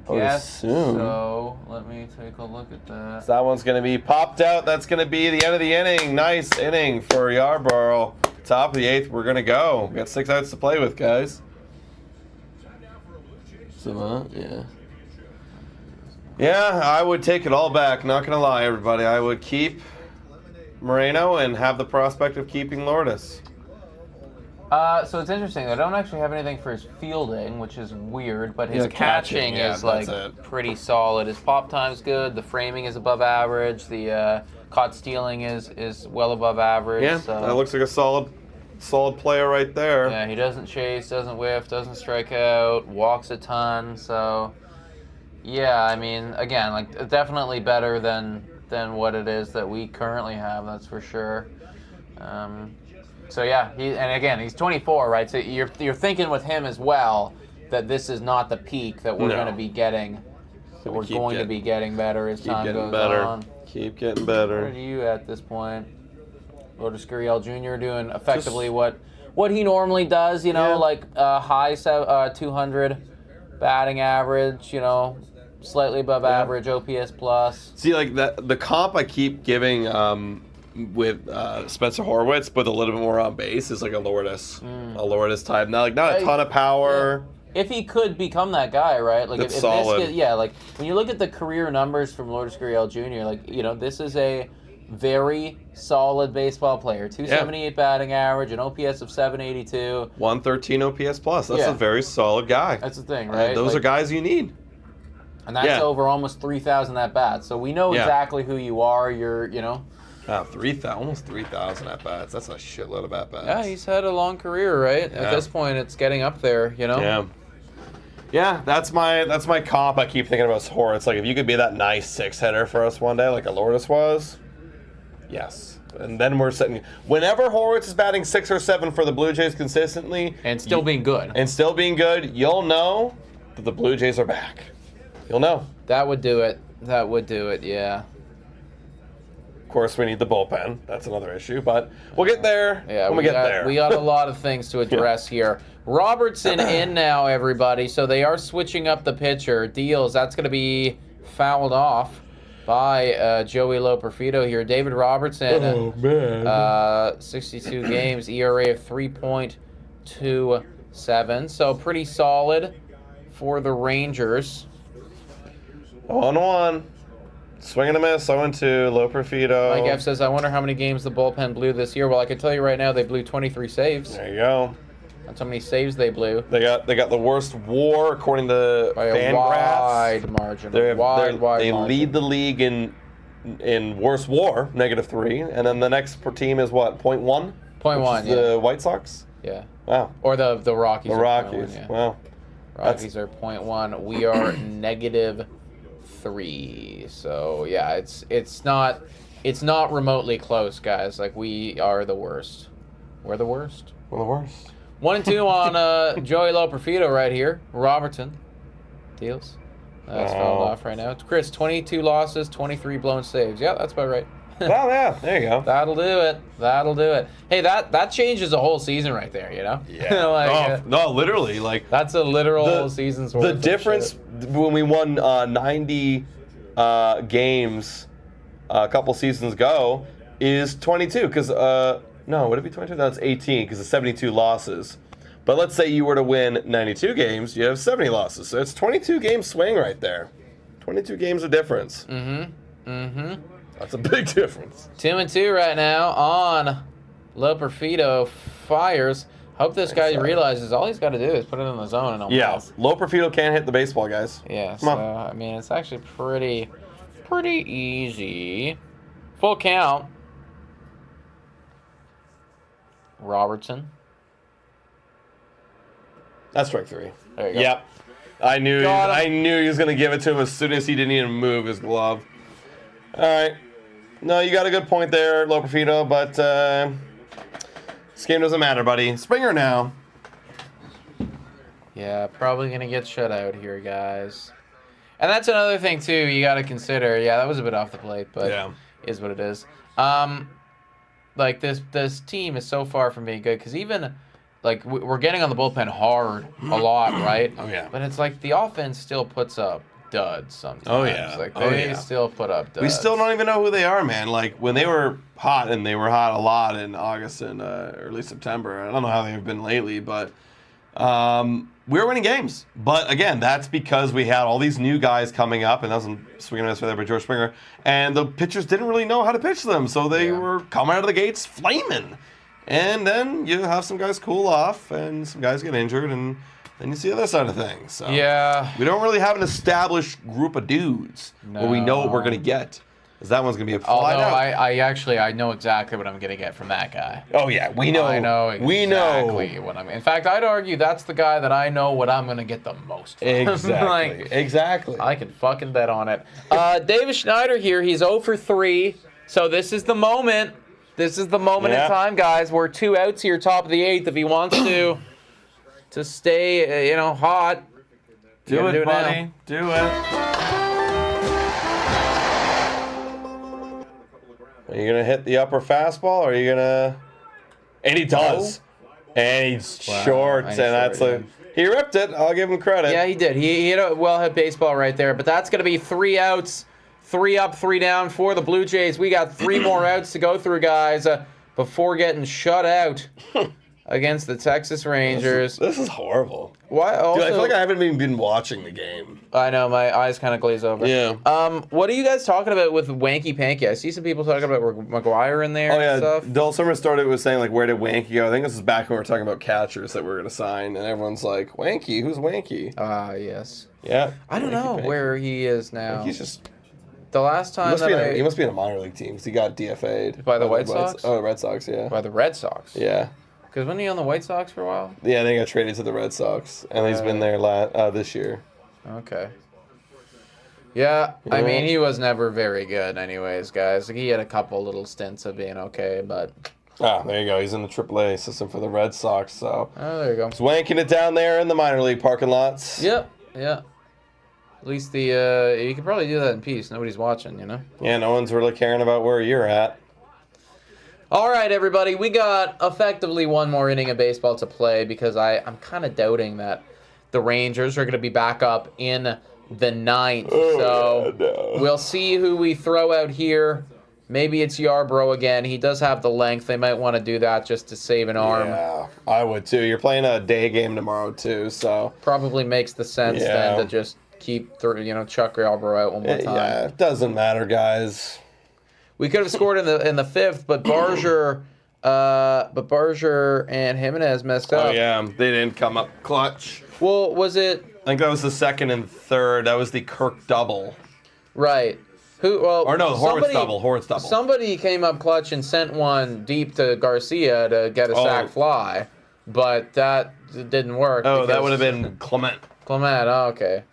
I would assume. So let me take a look at that. So that one's going to be popped out. That's going to be the end of the inning. Nice inning for Yarbrough. Top of the 8th, we're going to go. We got 6 outs to play with, guys. So, yeah. Yeah, I would take it all back. Not going to lie, everybody. I would keep Moreno and have the prospect of keeping Lourdes. So it's interesting. I don't actually have anything for his fielding, which is weird, but his catching is like pretty solid. His pop time's good. The framing is above average. The caught stealing is well above average. Yeah, so. that looks like a solid solid player right there. Yeah, he doesn't chase, doesn't whiff, doesn't strike out, walks a ton. So, yeah, I mean, again, like definitely better than what it is that we currently have. That's for sure. So yeah, and again, he's 24, right? So you're thinking with him as well that this is not the peak that we're going to be getting. That we're going to be getting better as time goes on. Keep getting better. Where are you at this point? Lourdes Gurriel Jr. doing effectively what he normally does, you know, like high 200 batting average, you know, slightly above average OPS plus. See, like the comp I keep giving with Spencer Horwitz, but a little bit more on base is like a Lourdes type. Not a ton of power. If he could become that guy, right? Like if solid. This like when you look at the career numbers from Lourdes Gurriel Jr., like, you know, this is a very solid baseball player. 278 batting average, an OPS of 782. 113 OPS plus. That's a very solid guy. That's the thing, right? Those are guys you need. And that's over almost 3,000 at bats. So we know exactly who you are. You're, you know. Almost 3,000 at bats. That's a shitload of at bats. Yeah, he's had a long career, right? Yeah. At this point, it's getting up there, you know. Yeah. Yeah, that's my comp. I keep thinking about Horwitz. Like, if you could be that nice 6-hitter for us one day, like a Lourdes was, yes. And then we're sitting. Whenever Horwitz is batting 6 or 7 for the Blue Jays consistently, and still being good, you'll know that the Blue Jays are back. You'll know. That would do it. Yeah. Of course, we need the bullpen. That's another issue, but we'll get there when we get there. We got a lot of things to address here. Robertson in now, everybody. So they are switching up the pitcher. Deals. That's going to be fouled off by Joey Loperfido here. David Robertson. Oh, man. 62 games, ERA of 3.27. So pretty solid for the Rangers. 1-1. Swing and a miss, 0-2, Loperfido. Mike F says, I wonder how many games the bullpen blew this year. Well, I can tell you right now, they blew 23 saves. There you go. That's how many saves they blew. They got the worst WAR according to by a wide margin. Wide They margin. lead the league in worst WAR, -3, and then the next team is what, 0.1? 0.1, yeah. The White Sox. Yeah. Wow. Or the Rockies. The Rockies. 0.1, yeah. Wow. Rockies are 0.1. We are -3. So yeah, it's not remotely close, guys. Like, we are the worst. We're the worst. We're the worst. 1-2 on Joey Loperfido right here. Robertson. Deals. That's fouled off right now. It's Chris, 22 losses, 23 blown saves. Yeah, that's about right. Well, yeah, there you go. That'll do it. Hey, that changes a whole season right there, you know? Yeah. Like, no, literally. Like, that's a literal season's worth. The difference when we won 90 games a couple seasons ago is 22. Because, no, would it be 22? That's 18 because of 72 losses. But let's say you were to win 92 games, you have 70 losses. So it's 22 game swing right there. 22 games of difference. That's a big difference. 2-2 right now on Loperfido. Fires. Hope this guy realizes all he's got to do is put it in the zone and almost. Yeah, Loperfido can't hit the baseball, guys. Yeah, so, I mean, it's actually pretty easy. Full count. Robertson. That's strike 3. There you go. Yep. I knew he was going to give it to him as soon as he didn't even move his glove. All right. No, you got a good point there, Loperfido, but this game doesn't matter, buddy. Springer now. Yeah, probably going to get shut out here, guys. And that's another thing, too, you got to consider. Yeah, that was a bit off the plate, but is what it is. Like, this team is so far from being good, because even, like, we're getting on the bullpen hard a lot, right? Oh, yeah. But it's like the offense still puts up duds sometimes. Oh, yeah. Like, they still put up duds. We still don't even know who they are, man. Like, when they were hot, and they were hot a lot in August and early September, I don't know how they've been lately, but we were winning games. But, again, that's because we had all these new guys coming up, and that was a swinging miss right there by George Springer, and the pitchers didn't really know how to pitch them, so they were coming out of the gates flaming. And then you have some guys cool off, and some guys get injured, and then you see the other side of things. So yeah. we don't really have an established group of dudes where we know what we're going to get. Because that one's going to be a Although fly out. I know exactly what I'm going to get from that guy. Oh, yeah. We know. I know exactly what I'm. In fact, I'd argue that's the guy that I know what I'm going to get the most from. Exactly. Exactly. I can fucking bet on it. David Schneider here. He's 0 for 3. So this is the moment. This is the moment in time, guys. We're 2 outs here, top of the 8th. If he wants to stay, hot. Do it, buddy. Do it. Are you going to hit the upper fastball, or are you going to... And he does. And he's short, and that's he ripped it. I'll give him credit. Yeah, he did. He hit a well-hit baseball right there. But that's going to be 3 outs. 3 up, 3 down for the Blue Jays. We got 3 more outs to go through, guys, before getting shut out against the Texas Rangers. This is horrible. Why? Also, dude, I feel like I haven't even been watching the game. I know, my eyes kind of glaze over. Yeah. What are you guys talking about with Wanky Panky? I see some people talking about McGuire in there. Oh yeah. And stuff. Dulcimer started with saying like, where did Wanky go? I think this is back when we were talking about catchers that we were gonna sign, and everyone's like, Wanky, who's Wanky? Yes. Yeah. I don't know where he is now. He's just. The last time he must be in a minor league team because he got DFA'd by the White Sox. Red Sox, yeah. By the Red Sox. Yeah. Because wasn't he on the White Sox for a while? Yeah, they got traded to the Red Sox, and he's been there this year. Okay. Yeah, I mean, he was never very good anyways, guys. He had a couple little stints of being okay, but... Ah, there you go. He's in the AAA system for the Red Sox, so... Oh, there you go. He's wanking it down there in the minor league parking lots. Yep, yeah. At least you can probably do that in peace. Nobody's watching, Yeah, no one's really caring about where you're at. All right, everybody. We got effectively 1 more inning of baseball to play because I'm kind of doubting that the Rangers are going to be back up in the 9th. We'll see who we throw out here. Maybe it's Yarbrough again. He does have the length. They might want to do that just to save an arm. Yeah, I would too. You're playing a day game tomorrow too, so... Probably makes the sense then to just... keep chuck Yarbrough out one more time. Yeah, it doesn't matter, guys. We could have scored in the 5th, but Barger and Jimenez messed up. Oh yeah, they didn't come up clutch. Well, was it? I think that was the 2nd and 3rd. That was the Kirk double. Right. Who? Well, or no, Horwitz double. Somebody came up clutch and sent one deep to Garcia to get a sac fly, but that didn't work. Oh, that would have been Clement. Clement. Oh, okay.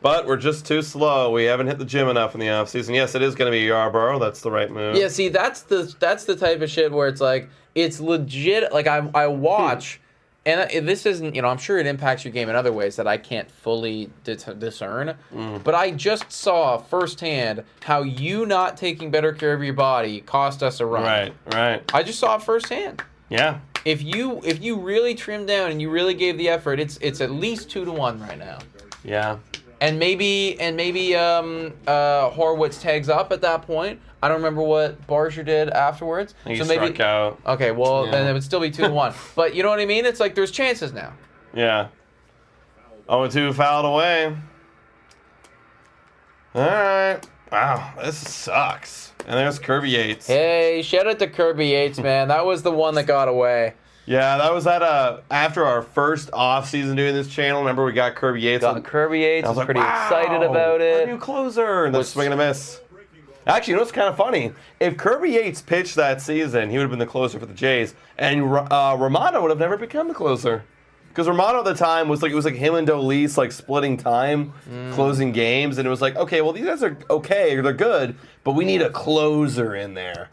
But we're just too slow. We haven't hit the gym enough in the offseason. Yes, it is going to be Yarbrough. That's the right move. Yeah, see, that's the type of shit where it's like, it's legit. Like, I watch, and this isn't, I'm sure it impacts your game in other ways that I can't fully discern. But I just saw firsthand how you not taking better care of your body cost us a run. Right. I just saw it firsthand. Yeah. If you really trimmed down and you really gave the effort, it's at least 2-1 right now. Yeah. And maybe Horwitz tags up at that point. I don't remember what Barger did afterwards. He struck out. Okay, well then it would still be 2-1. But you know what I mean? It's like there's chances now. Yeah. 0-2 fouled away. All right. Wow, this sucks. And there's Kirby Yates. Hey, shout out to Kirby Yates, man. That was the one that got away. Yeah, that was after our first off-season doing this channel. Remember, we got Kirby Yates. Kirby Yates. I was pretty excited about it. Our new closer. And then swing and a miss. Actually, you know what's kind of funny? If Kirby Yates pitched that season, he would have been the closer for the Jays. And Romano would have never become the closer. Because Romano at the time was like, it was like him and Dolis like splitting time, closing games. And it was like, okay, well, these guys are okay, they're good, but we need a closer in there.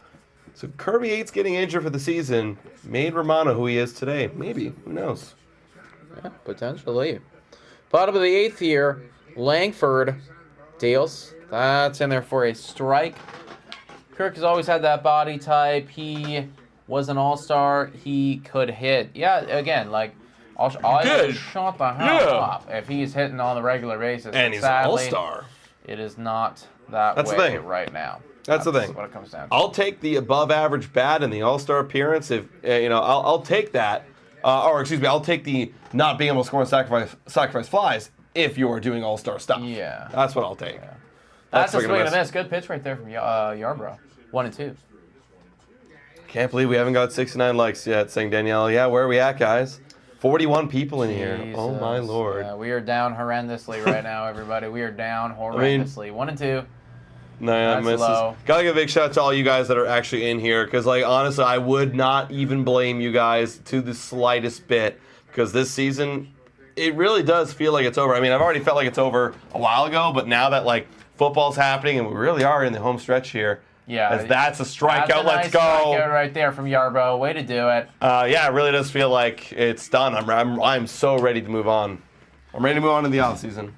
So Kirby Yates getting injured for the season made Romano who he is today. Maybe. Who knows? Yeah, potentially. Bottom of the 8th here, Langford deals. That's in there for a strike. Kirk has always had that body type. He was an all-star. He could hit. Yeah, again, like, I'll shut the hell up if he's hitting on a regular basis. And he's an all-star. It is not that way right now. That's the thing. What it comes down to. I'll take the above-average bat and the all-star appearance. If I'll take that. I'll take the not being able to score and sacrifice flies if you're doing all-star stuff. Yeah. That's what I'll take. Yeah. That's a swing and a miss. Good pitch right there from Yarbrough. 1-2. Can't believe we haven't got 69 likes yet, saying Danielle. Yeah, where are we at, guys? 41 people in here. Oh, my Lord. Yeah, we are down horrendously right now, everybody. We are down horrendously. 1-2. 9 misses. low. Gotta give a big shout out to all you guys that are actually in here, because like honestly, I would not even blame you guys to the slightest bit, because this season, it really does feel like it's over. I mean, I've already felt like it's over a while ago, but now that like football's happening and we really are in the home stretch here, Yeah, that's a strikeout. That's a Let's nice go. strikeout right there from Yarbo. Way to do it. Yeah, it really does feel like it's done. I'm so ready to move on. I'm ready to move on to the off season.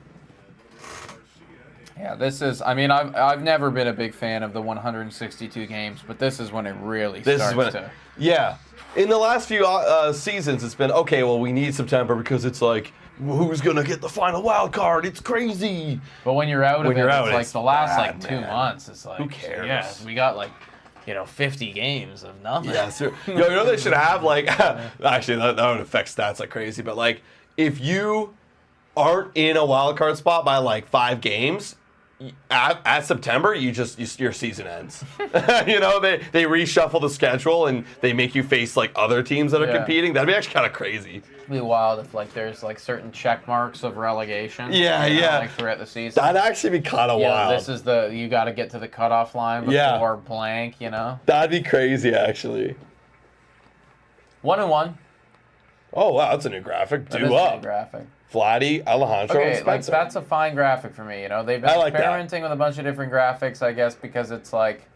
Yeah, this is. I mean, I've never been a big fan of the 162 games, but this is when it really starts to. Yeah, in the last few seasons, it's been okay. Well, we need September because it's like, who's gonna get the final wild card? It's crazy. But when you're out of it, out, it's like the last bad, like 2 months. It's like, who cares? Yeah, we got like, 50 games of nothing. Yeah, so, you know they should have like. Actually, that would affect stats like crazy. But like, if you aren't in a wild card spot by like 5 games. At September, your season ends. They reshuffle the schedule and they make you face like other teams that are competing. That'd be actually kind of crazy. It'd be wild if like there's like certain check marks of relegation. Yeah. Like throughout the season. That'd actually be kind of wild. This is you got to get to the cutoff line before blank. That'd be crazy, actually. 1-1. Oh wow, that's a new graphic. That is Do a up. new graphic. Vladdy, Alejandro, Okay, and Spencer. that's a fine graphic for me. They've been experimenting with a bunch of different graphics, I guess, because it's like,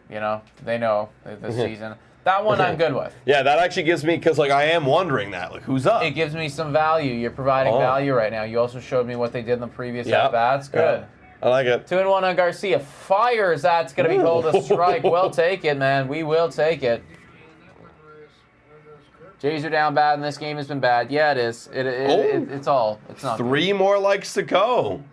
they know this season. That one I'm good with. Yeah, that actually gives me, because like I am wondering that, like who's up? It gives me some value. You're providing value right now. You also showed me what they did in the previous at-bats. Good. I like it. 2-1 on Garcia. Fires. That's going to be called a strike. We'll take it, man. We will take it. Jays are down bad, and this game has been bad. Yeah, it is. It's not 3 more likes to go.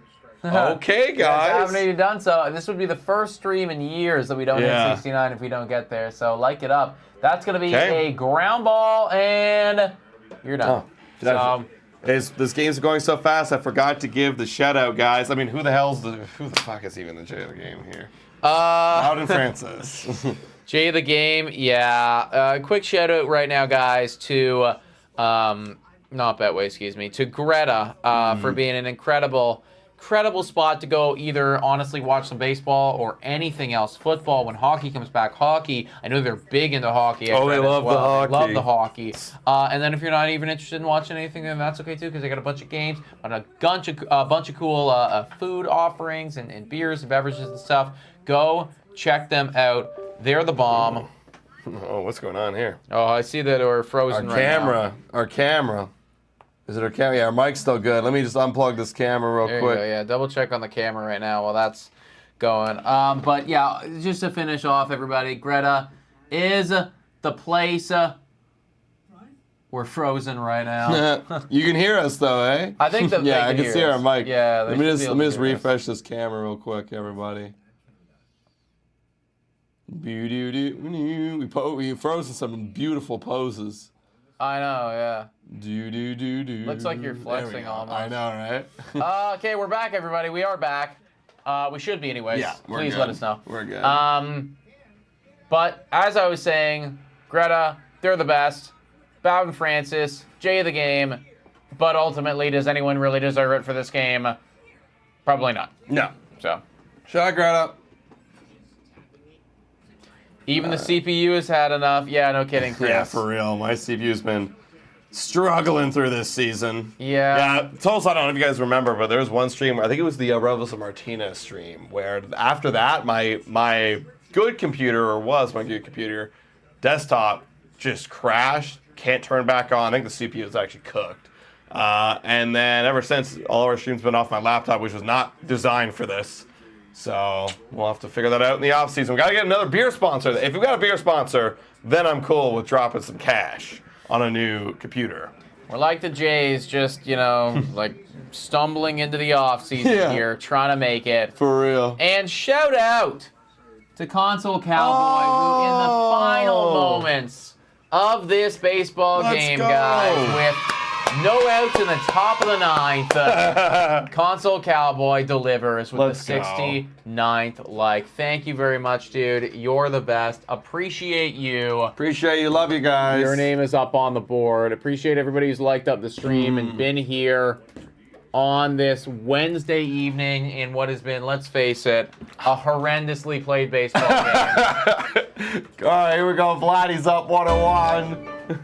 Okay, guys. Haven't even done so. This would be the first stream in years that we don't hit 69 if we don't get there. So like it up. That's going to be a ground ball, and you're done. This game's going so fast, I forgot to give the shout out, guys. I mean, who the fuck is even the J of the game here? Bowden Francis. J of the game, quick shout out right now, guys, to not Betway, excuse me, to Greta for being an incredible spot to go either honestly watch some baseball or anything else. Football, when hockey comes back, hockey. I know they're big into hockey. They love the hockey. They love the hockey. And then if you're not even interested in watching anything, then that's okay too, because they got a bunch of games, and a bunch of cool food offerings and beers and beverages and stuff. Go check them out. They're the bomb. Oh, what's going on here? Oh, I see that we're frozen right now. Our camera. Is it our camera? Yeah, our mic's still good. Let me just unplug this camera real quick. Go, yeah, double check on the camera right now while that's going. But yeah, just to finish off, everybody, Greta is the place. We're frozen right now. You can hear us though, eh? I think that I can see our mic. Yeah. Let me just refresh this camera real quick, everybody. We froze in some beautiful poses. I know, yeah. Do. Looks like you're flexing almost. I know, right? Okay, we're back, everybody. We are back. We should be, anyways. Yeah, Please good. let us know. We're good. But as I was saying, Greta, they're the best. Bowden Francis, J of the game. But ultimately, does anyone really deserve it for this game? Probably not. No. So. Shout out, Greta. Even the CPU has had enough. Yeah, no kidding, Chris. Yeah, for real. My CPU's been struggling through this season. Yeah. Tulsa, I don't know if you guys remember, but there was one stream where I think it was the Rebels of Martinez stream, where after that, my good computer, desktop, just crashed, can't turn back on. I think the CPU is actually cooked. And then ever since, all our streams been off my laptop, which was not designed for this. So we'll have to figure that out in the off season. We gotta get another beer sponsor. If we've got a beer sponsor, then I'm cool with dropping some cash on a new computer. We're like the Jays, just like stumbling into the off season here, trying to make it For real. And shout out to Console Cowboy, who in the final moments of this baseball game, guys, with no outs in the top of the ninth, Console Cowboy delivers with the 69th like. Thank you very much, dude. You're the best. Appreciate you. Appreciate you. Love you guys. Your name is up on the board. Appreciate everybody who's liked up the stream and been here. on this Wednesday evening in what has been, let's face it, a horrendously played baseball game. All right, here we go. Vladdy's up 101.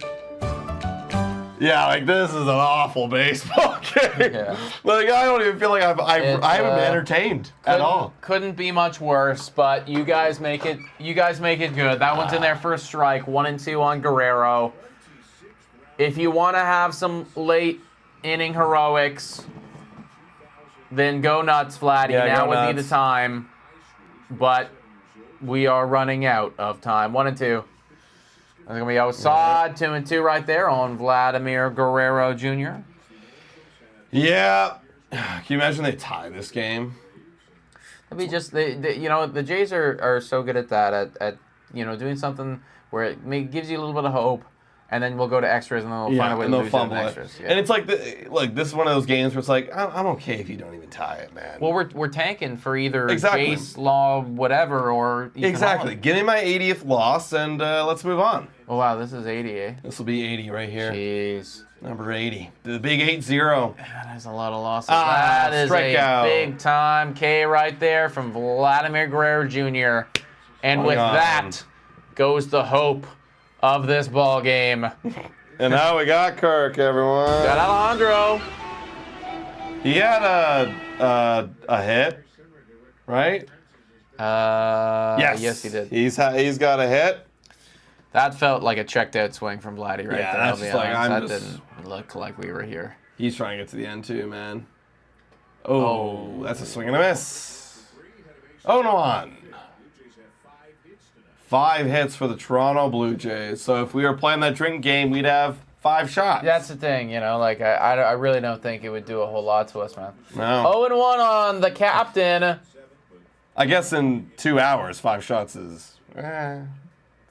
Yeah, like this is an awful baseball game. Yeah. Like I don't even feel like I haven't been entertained at all. Couldn't be much worse, but you guys make it. You guys make it good. That one's in there for a strike. 1-2 on Guerrero. If you want to have some late inning heroics, then go nuts, Vladdy. Yeah, now go would nuts. be the time. But we are running out of time. 1-2. That's going to be outside. 2-2 right there on Vladimir Guerrero Jr. Yeah. Can you imagine they tie this game? It'd be just, the Jays are so good at that, at doing something where it gives you a little bit of hope, and then we'll go to extras, and then they'll find a way to lose it in extras. Yeah. And it's like, this is one of those games where it's like, I'm okay if you don't even tie it, man. Well, we're tanking for either Exactly. Jace, Law, whatever, or Ethan Exactly. Holland. Give me my 80th loss, and let's move on. Oh, wow, this is 80, eh? This will be 80 right here. Jeez. Number 80. The big 8-0. That is a lot of losses. Ah, that is strikeout. a big-time K right there from Vladimir Guerrero Jr. And with that goes the hope of this ball game. And now we got Kirk, everyone. Got Alejandro. He had a hit, right? Yes, he did. He's got a hit. That felt like a checked out swing from Vladdy right Yeah, there. that's just like, that didn't look like we were here. He's trying to get to the end too, man. Oh, that's a swing and a miss. 0-1. 5 hits for the Toronto Blue Jays. So if we were playing that drink game, we'd have 5 shots. That's the thing, I really don't think it would do a whole lot to us, man. No. 0-1 on the captain. I guess in 2 hours, 5 shots is... it's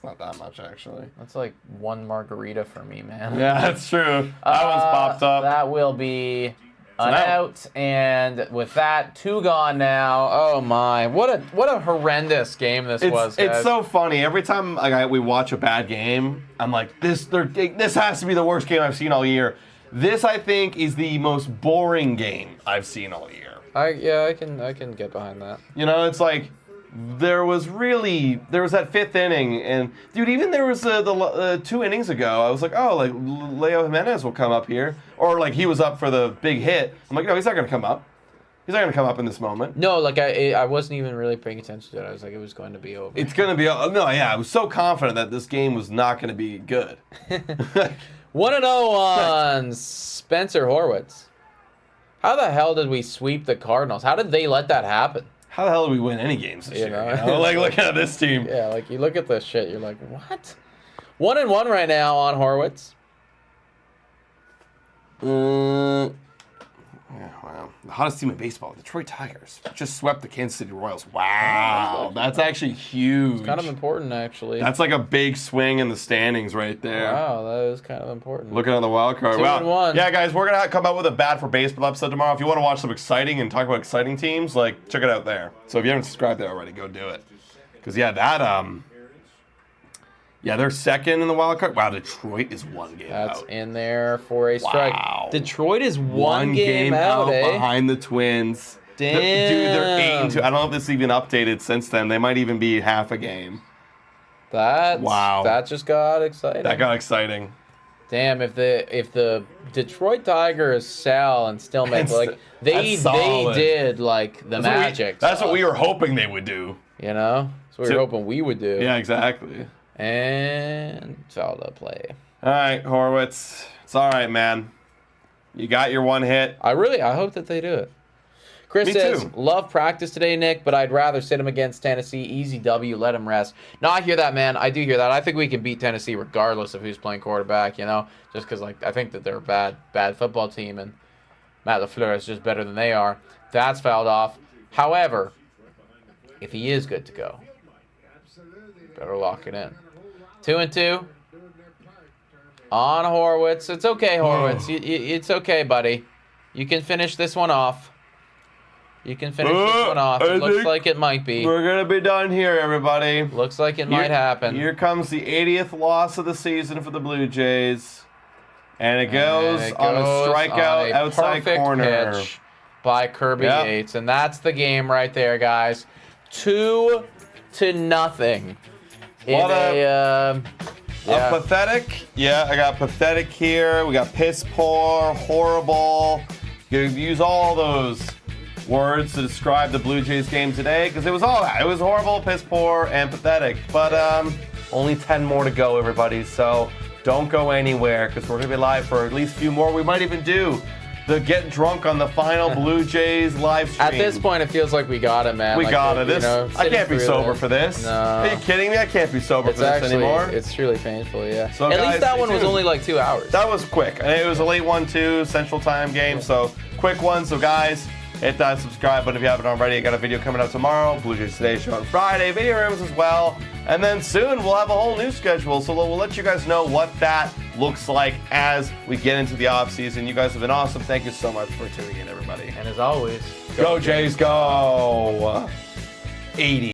not that much, actually. That's like one margarita for me, man. Yeah, that's true. That one's popped up. That will be an out. out, and with that, 2 gone now. Oh my, what a horrendous game this was, guys. It's so funny. Every time we watch a bad game, I'm like, this has to be the worst game I've seen all year. This, I think, is the most boring game I've seen all year. I can get behind that. It's like there was that 5th inning, and dude, even there was the 2 innings ago, I was like, oh, like Leo Jimenez will come up here, or like he was up for the big hit. I'm like, no, he's not gonna come up. He's not gonna come up in this moment. No, like I wasn't even really paying attention to it. I was like, it was going to be over. It's gonna be I was so confident that this game was not gonna be good. 1-0 on Spencer Horwitz. How the hell did we sweep the Cardinals? How did they let that happen? How the hell did we win any games this year? Like, look at this team. Yeah, like you look at this shit, you're like, what? 1-1 right now on Horwitz. Yeah, wow. The hottest team in baseball, Detroit Tigers, just swept the Kansas City Royals. Wow, that's actually huge. It's kind of important, actually. That's like a big swing in the standings right there. Wow, that is kind of important. Looking at the wild card. 2-1. Yeah, guys, we're gonna come out with a Bad for Baseball episode tomorrow. If you want to watch some exciting and talk about exciting teams, like check it out there. So if you haven't subscribed there already, go do it. Because they're second in the wild card. Wow, Detroit is 1 game out. That's in there for a strike. Wow. Detroit is one game out, behind the Twins. Damn. Dude, they're 8-2. I don't know if this is even updated since then. They might even be half a game. Wow. That just got exciting. That got exciting. Damn, if the Detroit Tigers sell and still make they did like the Magic. That's what we were hoping they would do. That's what we were hoping we would do. Yeah, exactly. And foul to play. All right, Horwitz. It's all right, man. You got your 1 hit. I hope that they do it. Chris Me says, too. love practice today, Nick, but I'd rather sit him against Tennessee. Easy W, let him rest. No, I hear that, man. I do hear that. I think we can beat Tennessee regardless of who's playing quarterback, just because I think that they're a bad football team, and Matt LaFleur is just better than they are. That's fouled off. However, if he is good to go, better lock it in. 2-2 on Horwitz. It's okay, Horwitz. It's okay, buddy. You can finish this one off. It looks like it might be. We're going to be done here, everybody. Looks like it might happen. Here comes the 80th loss of the season for the Blue Jays. And it goes on a strikeout outside corner. Pitch by Kirby Yates. And that's the game right there, guys. 2-0. What a pathetic. Yeah, I got pathetic here. We got piss poor, horrible. You can use all those words to describe the Blue Jays game today because it was all that. It was horrible, piss poor, and pathetic. But only 10 more to go, everybody. So don't go anywhere because we're going to be live for at least a few more. We might even do the Get Drunk on the Final Blue Jays live stream. At this point, it feels like we got it, man. We got it. I can't be sober for this. No. Are you kidding me? I can't be sober for this anymore. It's truly painful, yeah. So at guys, least that one stay was tuned. only like 2 hours. That was quick. And it was a late one, too, Central Time game. So quick one. So, guys, hit that subscribe button if you haven't already. I got a video coming out tomorrow. Blue Jays Today show on Friday. Video rooms as well. And then soon we'll have a whole new schedule. So we'll let you guys know what that looks like as we get into the off season. You guys have been awesome. Thank you so much for tuning in, everybody. And as always, Go Jays, go! 80.